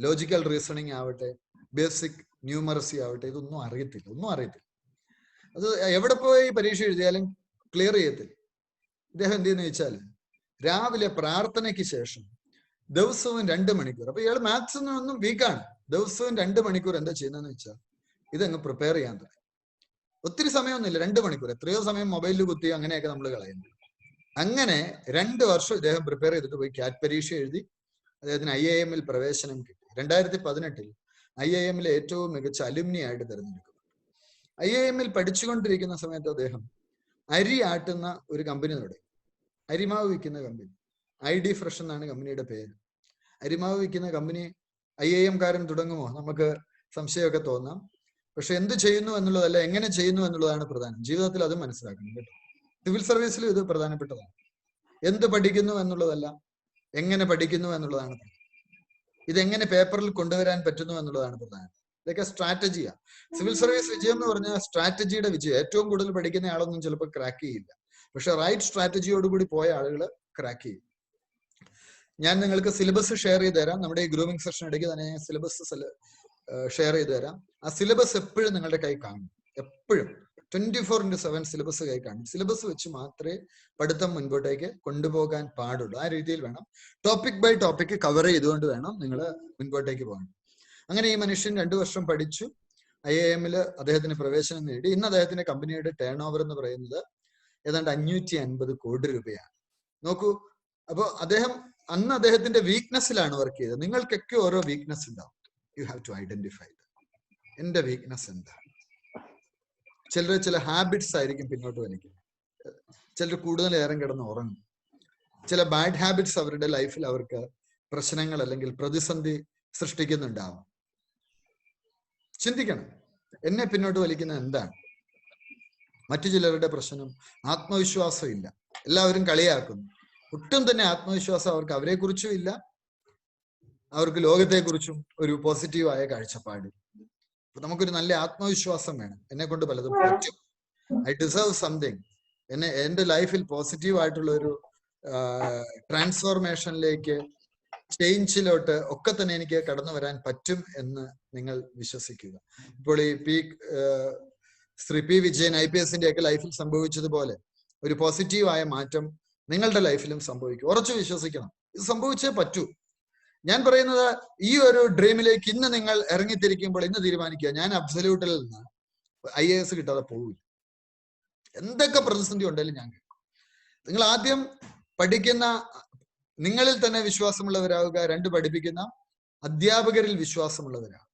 ലോജിക്കൽ റീസണിങ് ആവട്ടെ, ബേസിക് ന്യൂമറസി ആവട്ടെ, ഒന്നും അറിയത്തില്ല. അത് എവിടെ പോയി പരീക്ഷ എഴുതിയാലും ക്ലിയർ ചെയ്യത്തില്ല. ഇദ്ദേഹം എന്ത് ചെയ്യുന്ന വെച്ചാൽ, രാവിലെ പ്രാർത്ഥനയ്ക്ക് ശേഷം ദിവസവും 2 മണിക്കൂർ, അപ്പൊ ഇയാൾ മാത്സിനൊന്നും വീക്കാണ്, ദിവസവും 2 മണിക്കൂർ എന്താ ചെയ്യുന്നതെന്ന് വെച്ചാൽ ഇതങ്ങ് പ്രിപ്പയർ ചെയ്യാൻ തുടങ്ങി. ഒത്തിരി സമയമൊന്നുമില്ല, 2 മണിക്കൂർ. എത്രയോ സമയം മൊബൈലിൽ കുത്തി അങ്ങനെയൊക്കെ നമ്മൾ കളയുന്നു. അങ്ങനെ 2 വർഷം ഇദ്ദേഹം പ്രിപ്പയർ ചെയ്തിട്ട് പോയി ക്യാറ്റ് പരീക്ഷ എഴുതി. അദ്ദേഹത്തിന് IIM പ്രവേശനം കിട്ടി. 2018 IIM ഏറ്റവും മികച്ച അലുമിനി ആയിട്ട് തിരഞ്ഞെടുക്കുന്നു. IIM പഠിച്ചുകൊണ്ടിരിക്കുന്ന സമയത്ത് അദ്ദേഹം അരി ആട്ടുന്ന ഒരു കമ്പനി തുടങ്ങി. അരിമാവ് വിൽക്കുന്ന കമ്പനി. ID ഫ്രഷ് എന്നാണ് കമ്പനിയുടെ പേര്. അരിമാവ് വിൽക്കുന്ന കമ്പനി IIM കാരൻ തുടങ്ങുമോ? നമുക്ക് സംശയമൊക്കെ തോന്നാം. പക്ഷെ എന്ത് ചെയ്യുന്നു എന്നുള്ളതല്ല, എങ്ങനെ ചെയ്യുന്നു എന്നുള്ളതാണ് പ്രധാനം. ജീവിതത്തിൽ അതും മനസ്സിലാക്കണം കേട്ടോ. സിവിൽ സർവീസിലും ഇത് പ്രധാനപ്പെട്ടതാണ്. എന്ത് പഠിക്കുന്നു എന്നുള്ളതല്ല, എങ്ങനെ പഠിക്കുന്നു എന്നുള്ളതാണ് പ്രധാനം. ഇതെങ്ങനെ പേപ്പറിൽ കൊണ്ടുവരാൻ പറ്റുന്നു എന്നുള്ളതാണ് പ്രധാനം. ഇതൊക്കെ സ്ട്രാറ്റജിയാണ്. സിവിൽ സർവീസ് വിജയം എന്ന് പറഞ്ഞാൽ സ്ട്രാറ്റജിയുടെ വിജയം. ഏറ്റവും കൂടുതൽ പഠിക്കുന്ന ആളൊന്നും ചിലപ്പോൾ ക്രാക്ക് ചെയ്യില്ല, പക്ഷെ റൈറ്റ് സ്ട്രാറ്റജിയോടുകൂടി പോയ ആളുകൾ ക്രാക്ക് ചെയ്യും. ഞാൻ നിങ്ങൾക്ക് സിലബസ് ഷെയർ ചെയ്ത് തരാം. നമ്മുടെ ഈ ഗ്രൂമിംഗ് സെഷൻ ഇടയ്ക്ക് തന്നെ സിലബസ് ഷെയർ ചെയ്ത് തരാം. ആ സിലബസ് എപ്പോഴും നിങ്ങളുടെ കൈ കാണും. എപ്പോഴും 24/7 സിലബസ് കൈ കാണും. സിലബസ് വെച്ച് മാത്രമേ പഠിത്തം മുൻപോട്ടേക്ക് കൊണ്ടുപോകാൻ പാടുള്ളൂ. ആ രീതിയിൽ വേണം, ടോപ്പിക് ബൈ ടോപ്പിക് കവർ ചെയ്തുകൊണ്ട് വേണം നിങ്ങൾ മുൻപോട്ടേക്ക് പോകാൻ. അങ്ങനെ ഈ മനുഷ്യൻ 2 വർഷം പഠിച്ചു. IIM അദ്ദേഹത്തിന് പ്രവേശനം നേടി. ഇന്ന് അദ്ദേഹത്തിന്റെ കമ്പനിയുടെ ടേൺ ഓവർ എന്ന് പറയുന്നത് ഏതാണ്ട് 550 കോടി രൂപയാണ്. നോക്കൂ, അപ്പൊ അന്ന് അദ്ദേഹത്തിന്റെ വീക്ക്നെസ്സിലാണ് വർക്ക് ചെയ്തത്. നിങ്ങൾക്കൊക്കെ ഓരോ വീക്ക്നെസ് ഉണ്ടാവും. You have to identify. എന്റെ വീക്ക്നെസ് എന്താ? ചില ഹാബിറ്റ്സ് ആയിരിക്കും പിന്നോട്ട് വലിക്കുന്നത്. ചിലർ കൂടുതൽ നേരം കിടന്ന് ഉറങ്ങും. ചില ബാഡ് ഹാബിറ്റ്സ് അവരുടെ ലൈഫിൽ അവർക്ക് പ്രശ്നങ്ങൾ അല്ലെങ്കിൽ പ്രതിസന്ധി സൃഷ്ടിക്കുന്നുണ്ടാവും. ചിന്തിക്കണം, എന്നെ പിന്നോട്ട് വലിക്കുന്നത് എന്താണ്? മറ്റു ചിലരുടെ പ്രശ്നം ആത്മവിശ്വാസം ഇല്ല. എല്ലാവരും കളിയാക്കുന്നു. ഒട്ടും തന്നെ ആത്മവിശ്വാസം അവർക്ക് അവരെ കുറിച്ചും ഇല്ല, അവർക്ക് ലോകത്തെ കുറിച്ചും ഒരു പോസിറ്റീവായ കാഴ്ചപ്പാട്. നമുക്കൊരു നല്ല ആത്മവിശ്വാസം വേണം. എന്നെ കൊണ്ട് പലതും പറ്റും, ഐ ഡിസേർവ് സംതിങ്. എന്റെ ലൈഫിൽ പോസിറ്റീവ് ആയിട്ടുള്ള ഒരു ട്രാൻസ്ഫോർമേഷനിലേക്ക്, ചേഞ്ചിലോട്ട് ഒക്കെ തന്നെ എനിക്ക് കടന്നു വരാൻ പറ്റും എന്ന് നിങ്ങൾ വിശ്വസിക്കുക. ഇപ്പോൾ ഈ ശ്രീ പി വിജയൻ IPSന്റെ ഒക്കെ ലൈഫിൽ സംഭവിച്ചതുപോലെ ഒരു പോസിറ്റീവായ മാറ്റം നിങ്ങളുടെ ലൈഫിലും സംഭവിക്കും. ഉറച്ചു വിശ്വസിക്കണം. ഇത് സംഭവിച്ചേ പറ്റൂ. ഞാൻ പറയുന്നത്, ഈ ഒരു ഡ്രീമിലേക്ക് ഇന്ന് നിങ്ങൾ ഇറങ്ങിത്തിരിക്കുമ്പോൾ ഇന്ന് തീരുമാനിക്കുക, ഞാൻ അബ്സല്യൂട്ടിൽ നിന്ന് IAS കിട്ടാതെ പോകില്ല. എന്തൊക്കെ പ്രതിസന്ധി ഉണ്ടെങ്കിലും ഞാൻ കേൾക്കും. നിങ്ങൾ ആദ്യം പഠിക്കുന്ന നിങ്ങളിൽ തന്നെ വിശ്വാസമുള്ളവരാവുക. 2, പഠിപ്പിക്കുന്ന അധ്യാപകരിൽ വിശ്വാസമുള്ളവരാകുക.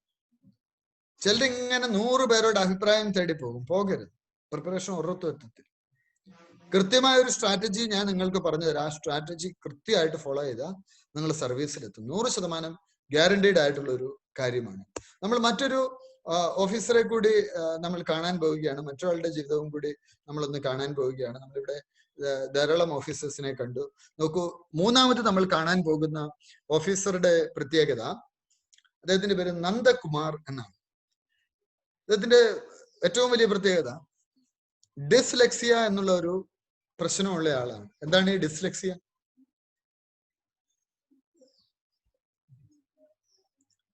ചിലരിങ്ങനെ 100 പേരോട് അഭിപ്രായം തേടി പോകും. പോകരുത്. പ്രിപ്പറേഷൻ ഉറത്തുവെത്തത്തിൽ കൃത്യമായ ഒരു സ്ട്രാറ്റജി ഞാൻ നിങ്ങൾക്ക് പറഞ്ഞു തരാം. ആ സ്ട്രാറ്റജി കൃത്യമായിട്ട് ഫോളോ ചെയ്താൽ നിങ്ങൾ സർവീസിലെത്തും. 100% ഗ്യാരണ്ടീഡ് ആയിട്ടുള്ള ഒരു കാര്യമാണ്. നമ്മൾ മറ്റൊരു ഓഫീസറെ കൂടി നമ്മൾ കാണാൻ പോവുകയാണ്. മറ്റൊരാളുടെ ജീവിതവും കൂടി നമ്മളൊന്ന് കാണാൻ പോവുകയാണ്. നമ്മളിവിടെ ധാരാളം ഓഫീസേഴ്സിനെ കണ്ടു. നോക്കൂ, മൂന്നാമത് നമ്മൾ കാണാൻ പോകുന്ന ഓഫീസറുടെ പ്രത്യേകത, അദ്ദേഹത്തിന്റെ പേര് നന്ദകുമാർ എന്നാണ്. അദ്ദേഹത്തിന്റെ ഏറ്റവും വലിയ പ്രത്യേകത ഡിസ്ലെക്സിയ എന്നുള്ള ഒരു പ്രശ്നമുള്ള ആളാണ്. എന്താണ് ഈ ഡിസ്ലെക്സിയ?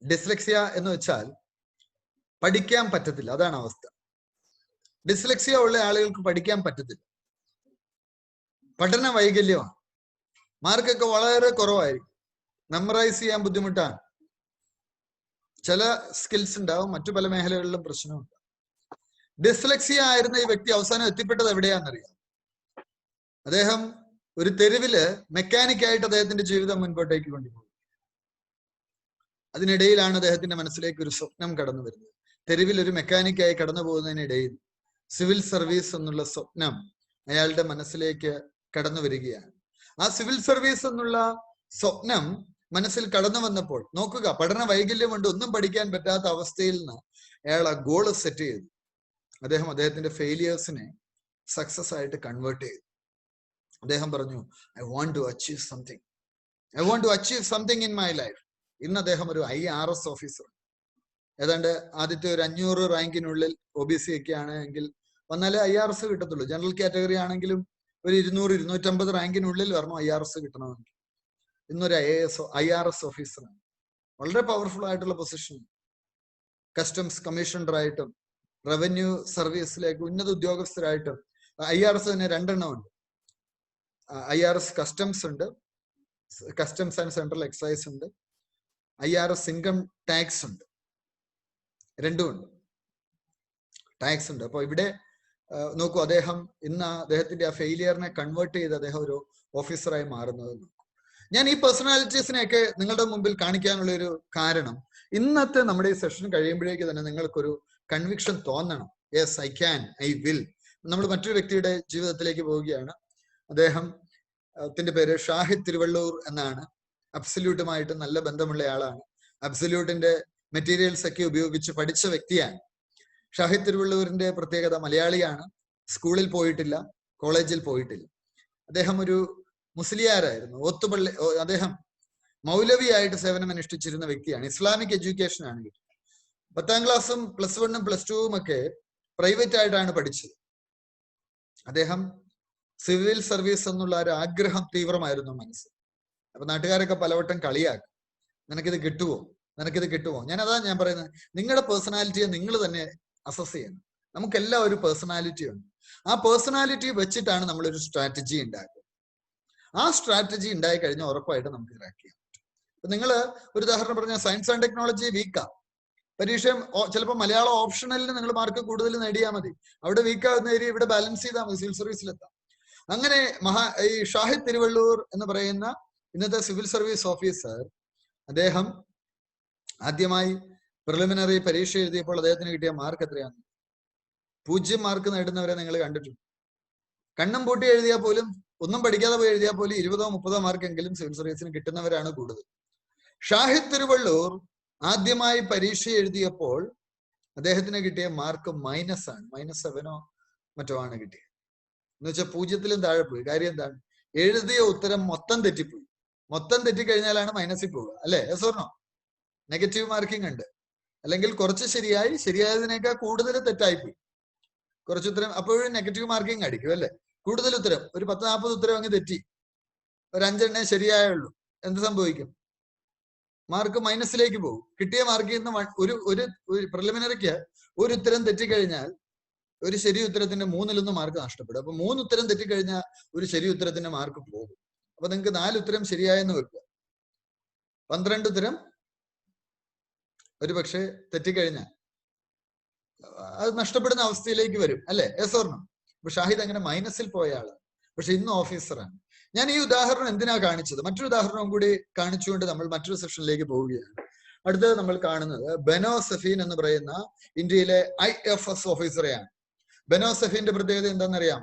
ഡിസ്ലെക്സിയ എന്ന് വെച്ചാൽ പഠിക്കാൻ പറ്റത്തില്ല, അതാണ് അവസ്ഥ. ഡിസ്ലെക്സിയ ഉള്ള ആളുകൾക്ക് പഠിക്കാൻ പറ്റത്തില്ല. പഠന വൈകല്യമാണ്. മാർക്കൊക്കെ വളരെ കുറവായിരിക്കും. മെമ്മറൈസ് ചെയ്യാൻ ബുദ്ധിമുട്ടാണ്. ചില സ്കിൽസ് ഉണ്ടാവും, മറ്റു പല മേഖലകളിലും പ്രശ്നമുണ്ട്. ഡിസ്ലെക്സിയ ആയിരുന്ന ഈ വ്യക്തി അവസാനം എത്തിപ്പെട്ടത് എവിടെയാണെന്നറിയാം? അദ്ദേഹം ഒരു തെരുവില് മെക്കാനിക്കായിട്ട് അദ്ദേഹത്തിന്റെ ജീവിതം മുൻപോട്ടേക്ക് കൊണ്ടുപോകും. അതിനിടയിലാണ് അദ്ദേഹത്തിന്റെ മനസ്സിലേക്ക് ഒരു സ്വപ്നം കടന്നു വരുന്നത്. തെരുവിൽ ഒരു മെക്കാനിക്കായി കടന്നു പോകുന്നതിനിടയിൽ സിവിൽ സർവീസ് എന്നുള്ള സ്വപ്നം അയാളുടെ മനസ്സിലേക്ക് കടന്നു വരികയാണ്. ആ സിവിൽ സർവീസ് എന്നുള്ള സ്വപ്നം മനസ്സിൽ കടന്നു വന്നപ്പോൾ നോക്കുക, പഠന വൈകല്യം കൊണ്ട് ഒന്നും പഠിക്കാൻ പറ്റാത്ത അവസ്ഥയിൽ നിന്ന് അയാൾ ആ ഗോള് സെറ്റ് ചെയ്തു. അദ്ദേഹത്തിന്റെ ഫെയിലിയേഴ്സിനെ സക്സസ് ആയിട്ട് കൺവേർട്ട് ചെയ്തു. അദ്ദേഹം പറഞ്ഞു, I want to achieve something. I want to achieve something in my life. ഇന്ന് അദ്ദേഹം ഒരു IRS ഓഫീസർ. ഏതാണ്ട് ആദ്യത്തെ ഒരു 500 റാങ്കിനുള്ളിൽ OBC ഒക്കെ ആണെങ്കിൽ വന്നാലേ IRS കിട്ടത്തുള്ളൂ. ജനറൽ കാറ്റഗറി ആണെങ്കിലും ഒരു 200-250 റാങ്കിനുള്ളിൽ വരണം IRS കിട്ടണമെങ്കിൽ. ഇന്നൊരു IRS ഓഫീസറാണ്. വളരെ പവർഫുൾ ആയിട്ടുള്ള പൊസിഷൻ. കസ്റ്റംസ് കമ്മീഷണറായിട്ടും റവന്യൂ സർവീസിലേക്ക് ഉന്നത ഉദ്യോഗസ്ഥരായിട്ടും. IRS തന്നെ 2 എണ്ണം ഉണ്ട്. IRS കസ്റ്റംസ് ഉണ്ട്, കസ്റ്റംസ് ആൻഡ് സെൻട്രൽ എക്സൈസ് ഉണ്ട്. IRS ഇൻകം ടാക്സ് ഉണ്ട്. 2 ഉണ്ട്. ടാക്സ് ഉണ്ട്. അപ്പൊ ഇവിടെ നോക്കൂ, ഇന്ന് അദ്ദേഹത്തിന്റെ ആ ഫെയിലിയറിനെ കൺവേർട്ട് ചെയ്ത് അദ്ദേഹം ഒരു ഓഫീസറായി മാറുന്നത് നോക്കൂ. ഞാൻ ഈ പേഴ്സണാലിറ്റീസിനെയൊക്കെ നിങ്ങളുടെ മുമ്പിൽ കാണിക്കാനുള്ള ഒരു കാരണം, ഇന്നത്തെ നമ്മുടെ ഈ സെഷൻ കഴിയുമ്പോഴേക്ക് തന്നെ നിങ്ങൾക്കൊരു കൺവിക്ഷൻ തോന്നണം. Yes, I can, I will. നമ്മൾ മറ്റൊരു വ്യക്തിയുടെ ജീവിതത്തിലേക്ക് പോവുകയാണ്. അദ്ദേഹത്തിന്റെ പേര് ഷാഹിദ് തിരുവള്ളൂർ എന്നാണ്. അബ്സല്യൂട്ടുമായിട്ട് നല്ല ബന്ധമുള്ള ആളാണ്. അബ്സല്യൂട്ടിന്റെ മെറ്റീരിയൽസ് ഒക്കെ ഉപയോഗിച്ച് പഠിച്ച വ്യക്തിയാണ്. ഷാഹിദ് തിരുവള്ളൂരിന്റെ പ്രത്യേകത, മലയാളിയാണ്, സ്കൂളിൽ പോയിട്ടില്ല, കോളേജിൽ പോയിട്ടില്ല. അദ്ദേഹം ഒരു മുസ്ലിയാരായിരുന്നു. ഓത്തുപള്ളി അദ്ദേഹം മൗലവിയായിട്ട് സേവനം അനുഷ്ഠിച്ചിരുന്ന വ്യക്തിയാണ്. ഇസ്ലാമിക് എഡ്യൂക്കേഷൻ ആണ് കിട്ടുന്നത്. 10ാം ക്ലാസ്സും +1ഉം +2ഉം ഒക്കെ പ്രൈവറ്റ് ആയിട്ടാണ് പഠിച്ചത്. അദ്ദേഹം സിവിൽ സർവീസ് എന്നുള്ള ഒരു ആഗ്രഹം തീവ്രമായിരുന്നു മനസ്സിൽ. അപ്പൊ നാട്ടുകാരൊക്കെ പലവട്ടം കളിയാക്കും, നിനക്കിത് കിട്ടുമോ, നിനക്കിത് കിട്ടുമോ. ഞാൻ പറയുന്നത്, നിങ്ങളുടെ പേഴ്സണാലിറ്റിയെ നിങ്ങൾ തന്നെ അസസ് ചെയ്യണം. നമുക്കെല്ലാം ഒരു പേഴ്സണാലിറ്റി ഉണ്ട്. ആ പേഴ്സണാലിറ്റി വെച്ചിട്ടാണ് നമ്മളൊരു സ്ട്രാറ്റജി ഉണ്ടാക്കുക. ആ സ്ട്രാറ്റജി ഉണ്ടായി കഴിഞ്ഞാൽ ഉറപ്പായിട്ട് നമുക്ക് ക്രാക്ക് ചെയ്യാം. നിങ്ങൾ ഒരു ഉദാഹരണം പറഞ്ഞാൽ സയൻസ് ആൻഡ് ടെക്നോളജി വീക്കാ, പരീക്ഷ ചിലപ്പോൾ മലയാളം ഓപ്ഷണലിന് നിങ്ങൾ മാർക്ക് കൂടുതൽ നേടിയാൽ മതി, അവിടെ വീക്കാവുന്ന ഏരിയ ഇവിടെ ബാലൻസ് ചെയ്താൽ മതി, സിവിൽ സർവീസിലെത്താം. അങ്ങനെ ഈ ഷാഹിദ് തിരുവള്ളൂർ എന്ന് പറയുന്ന ഇന്നത്തെ സിവിൽ സർവീസ് ഓഫീസർ, അദ്ദേഹം ആദ്യമായി പ്രിലിമിനറി പരീക്ഷ എഴുതിയപ്പോൾ അദ്ദേഹത്തിന് കിട്ടിയ മാർക്ക് എത്രയാണ്? 0 മാർക്ക് നേടുന്നവരെ നിങ്ങൾ കണ്ടിട്ടുണ്ട്. കണ്ണും പൂട്ടി എഴുതിയാൽ പോലും, ഒന്നും പഠിക്കാതെ പോയി എഴുതിയാൽ പോലും 20-30 മാർക്കെങ്കിലും സിവിൽ സർവീസിന് കിട്ടുന്നവരാണ് കൂടുതൽ. ഷാഹിദ് തിരുവള്ളൂർ ആദ്യമായി പരീക്ഷ എഴുതിയപ്പോൾ അദ്ദേഹത്തിന് കിട്ടിയ മാർക്ക് മൈനസ് ആണ്, -7 മറ്റോ ആണ് കിട്ടിയത്. എന്ന് വെച്ചാൽ 0-ലും താഴെ പോയി. കാര്യം എന്താണ്? എഴുതിയ ഉത്തരം മൊത്തം തെറ്റിപ്പോയി. മൊത്തം തെറ്റിക്കഴിഞ്ഞാലാണ് മൈനസിൽ പോവുക, അല്ലെ? യെസ്-ഓർ-നോ? നെഗറ്റീവ് മാർക്കിംഗ് ഉണ്ട്. അല്ലെങ്കിൽ കുറച്ച് ശരിയായതിനേക്കാൾ കൂടുതൽ തെറ്റായിപ്പോയി. കുറച്ച് ഉത്തരം അപ്പോഴും നെഗറ്റീവ് മാർക്കിംഗ് അടിക്കും, അല്ലെ? കൂടുതൽ ഉത്തരം, ഒരു 10-40 ഉത്തരം അങ്ങ് തെറ്റി, ഒരു 5 എണ്ണേ ശരിയായുള്ളൂ, എന്ത് സംഭവിക്കും? മാർക്ക് മൈനസിലേക്ക് പോകും. കിട്ടിയ മാർക്കിൽ നിന്ന് ഒരു പ്രിലിമിനറിക്ക് ഒരു ഉത്തരം തെറ്റിക്കഴിഞ്ഞാൽ ഒരു ശരി ഉത്തരത്തിന്റെ 3-1 മാർക്ക് നഷ്ടപ്പെടും. അപ്പൊ 3 ഉത്തരം തെറ്റിക്കഴിഞ്ഞാൽ ഒരു ശരി ഉത്തരത്തിന്റെ മാർക്ക് പോകും. അപ്പൊ നിങ്ങൾക്ക് 4 ഉത്തരം ശരിയായെന്ന് വെക്കുക, 12 ഉത്തരം ഒരു പക്ഷെ തെറ്റിക്കഴിഞ്ഞാൽ അത് നഷ്ടപ്പെടുന്ന അവസ്ഥയിലേക്ക് വരും, അല്ലെ? യെസ്-ഓർ-നോ? അപ്പൊ ഷാഹിദ് അങ്ങനെ മൈനസിൽ പോയ ആളാണ്, പക്ഷെ ഇന്ന് ഓഫീസറാണ്. ഞാൻ ഈ ഉദാഹരണം എന്തിനാ കാണിച്ചത്? മറ്റൊരു ഉദാഹരണം കൂടി കാണിച്ചുകൊണ്ട് നമ്മൾ മറ്റൊരു സെഷനിലേക്ക് പോവുകയാണ്. അടുത്തത് നമ്മൾ കാണുന്നത് ബെനോ സഫീൻ എന്ന് പറയുന്ന ഇന്ത്യയിലെ IFS ഓഫീസറെയാണ്. ബെനോ സഫീന്റെ പ്രത്യേകത എന്താണെന്നറിയാം?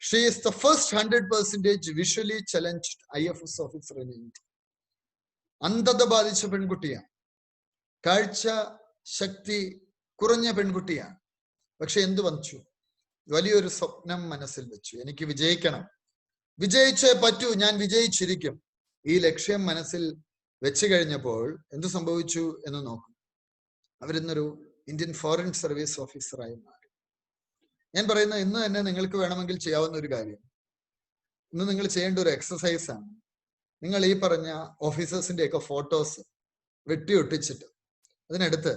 She is the first 100% visually challenged IFS officer in India. അന്ധത ബാധിച്ച പെൺകുട്ടിയാണ്, കാഴ്ച ശക്തി കുറഞ്ഞ പെൺകുട്ടിയാണ്. പക്ഷെ എന്തു വച്ചു? വലിയൊരു സ്വപ്നം മനസ്സിൽ വെച്ചു, എനിക്ക് വിജയിക്കണം, വിജയിച്ചേ പറ്റൂ, ഞാൻ വിജയിച്ചിരിക്കും. ഈ ലക്ഷ്യം മനസ്സിൽ വെച്ചു കഴിഞ്ഞപ്പോൾ എന്തു സംഭവിച്ചു എന്ന് നോക്കും. അവരിന്നൊരു ഇന്ത്യൻ ഫോറിൻ സർവീസ് ഓഫീസറായി മാറി. ഞാൻ പറയുന്ന ഇന്ന് തന്നെ നിങ്ങൾക്ക് വേണമെങ്കിൽ ചെയ്യാവുന്ന ഒരു കാര്യം, ഇന്ന് നിങ്ങൾ ചെയ്യേണ്ട ഒരു എക്സസൈസ് ആണ്. നിങ്ങൾ ഈ പറഞ്ഞ ഓഫീസേഴ്സിന്റെ ഒക്കെ ഫോട്ടോസ് വെട്ടിയൊട്ടിച്ചിട്ട് അതിനടുത്ത്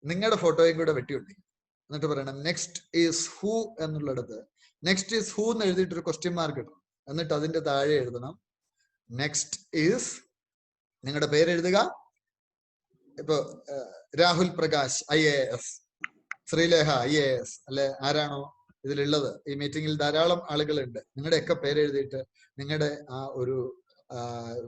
നിങ്ങളുടെ ഫോട്ടോയും കൂടെ വെട്ടിയൊട്ടിക്കും. എന്നിട്ട് പറയണം നെക്സ്റ്റ് ഈസ് ഹൂ എന്നുള്ളിടത്ത് നെക്സ്റ്റ് ഈസ് ഹൂ എന്ന് എഴുതിയിട്ടൊരു ക്വസ്റ്റ്യൻ മാർക്ക് ഇടണം. എന്നിട്ട് അതിന്റെ താഴെ എഴുതണം നെക്സ്റ്റ് ഈസ്, നിങ്ങളുടെ പേര് എഴുതുക. ഇപ്പൊ രാഹുൽ പ്രകാശ് IAS, ശ്രീലേഖ IAS, അല്ലെ ആരാണോ ഇതിലുള്ളത്. ഈ മീറ്റിംഗിൽ ധാരാളം ആളുകളുണ്ട്. നിങ്ങളുടെയൊക്കെ പേര് എഴുതിയിട്ട് നിങ്ങളുടെ ആ ഒരു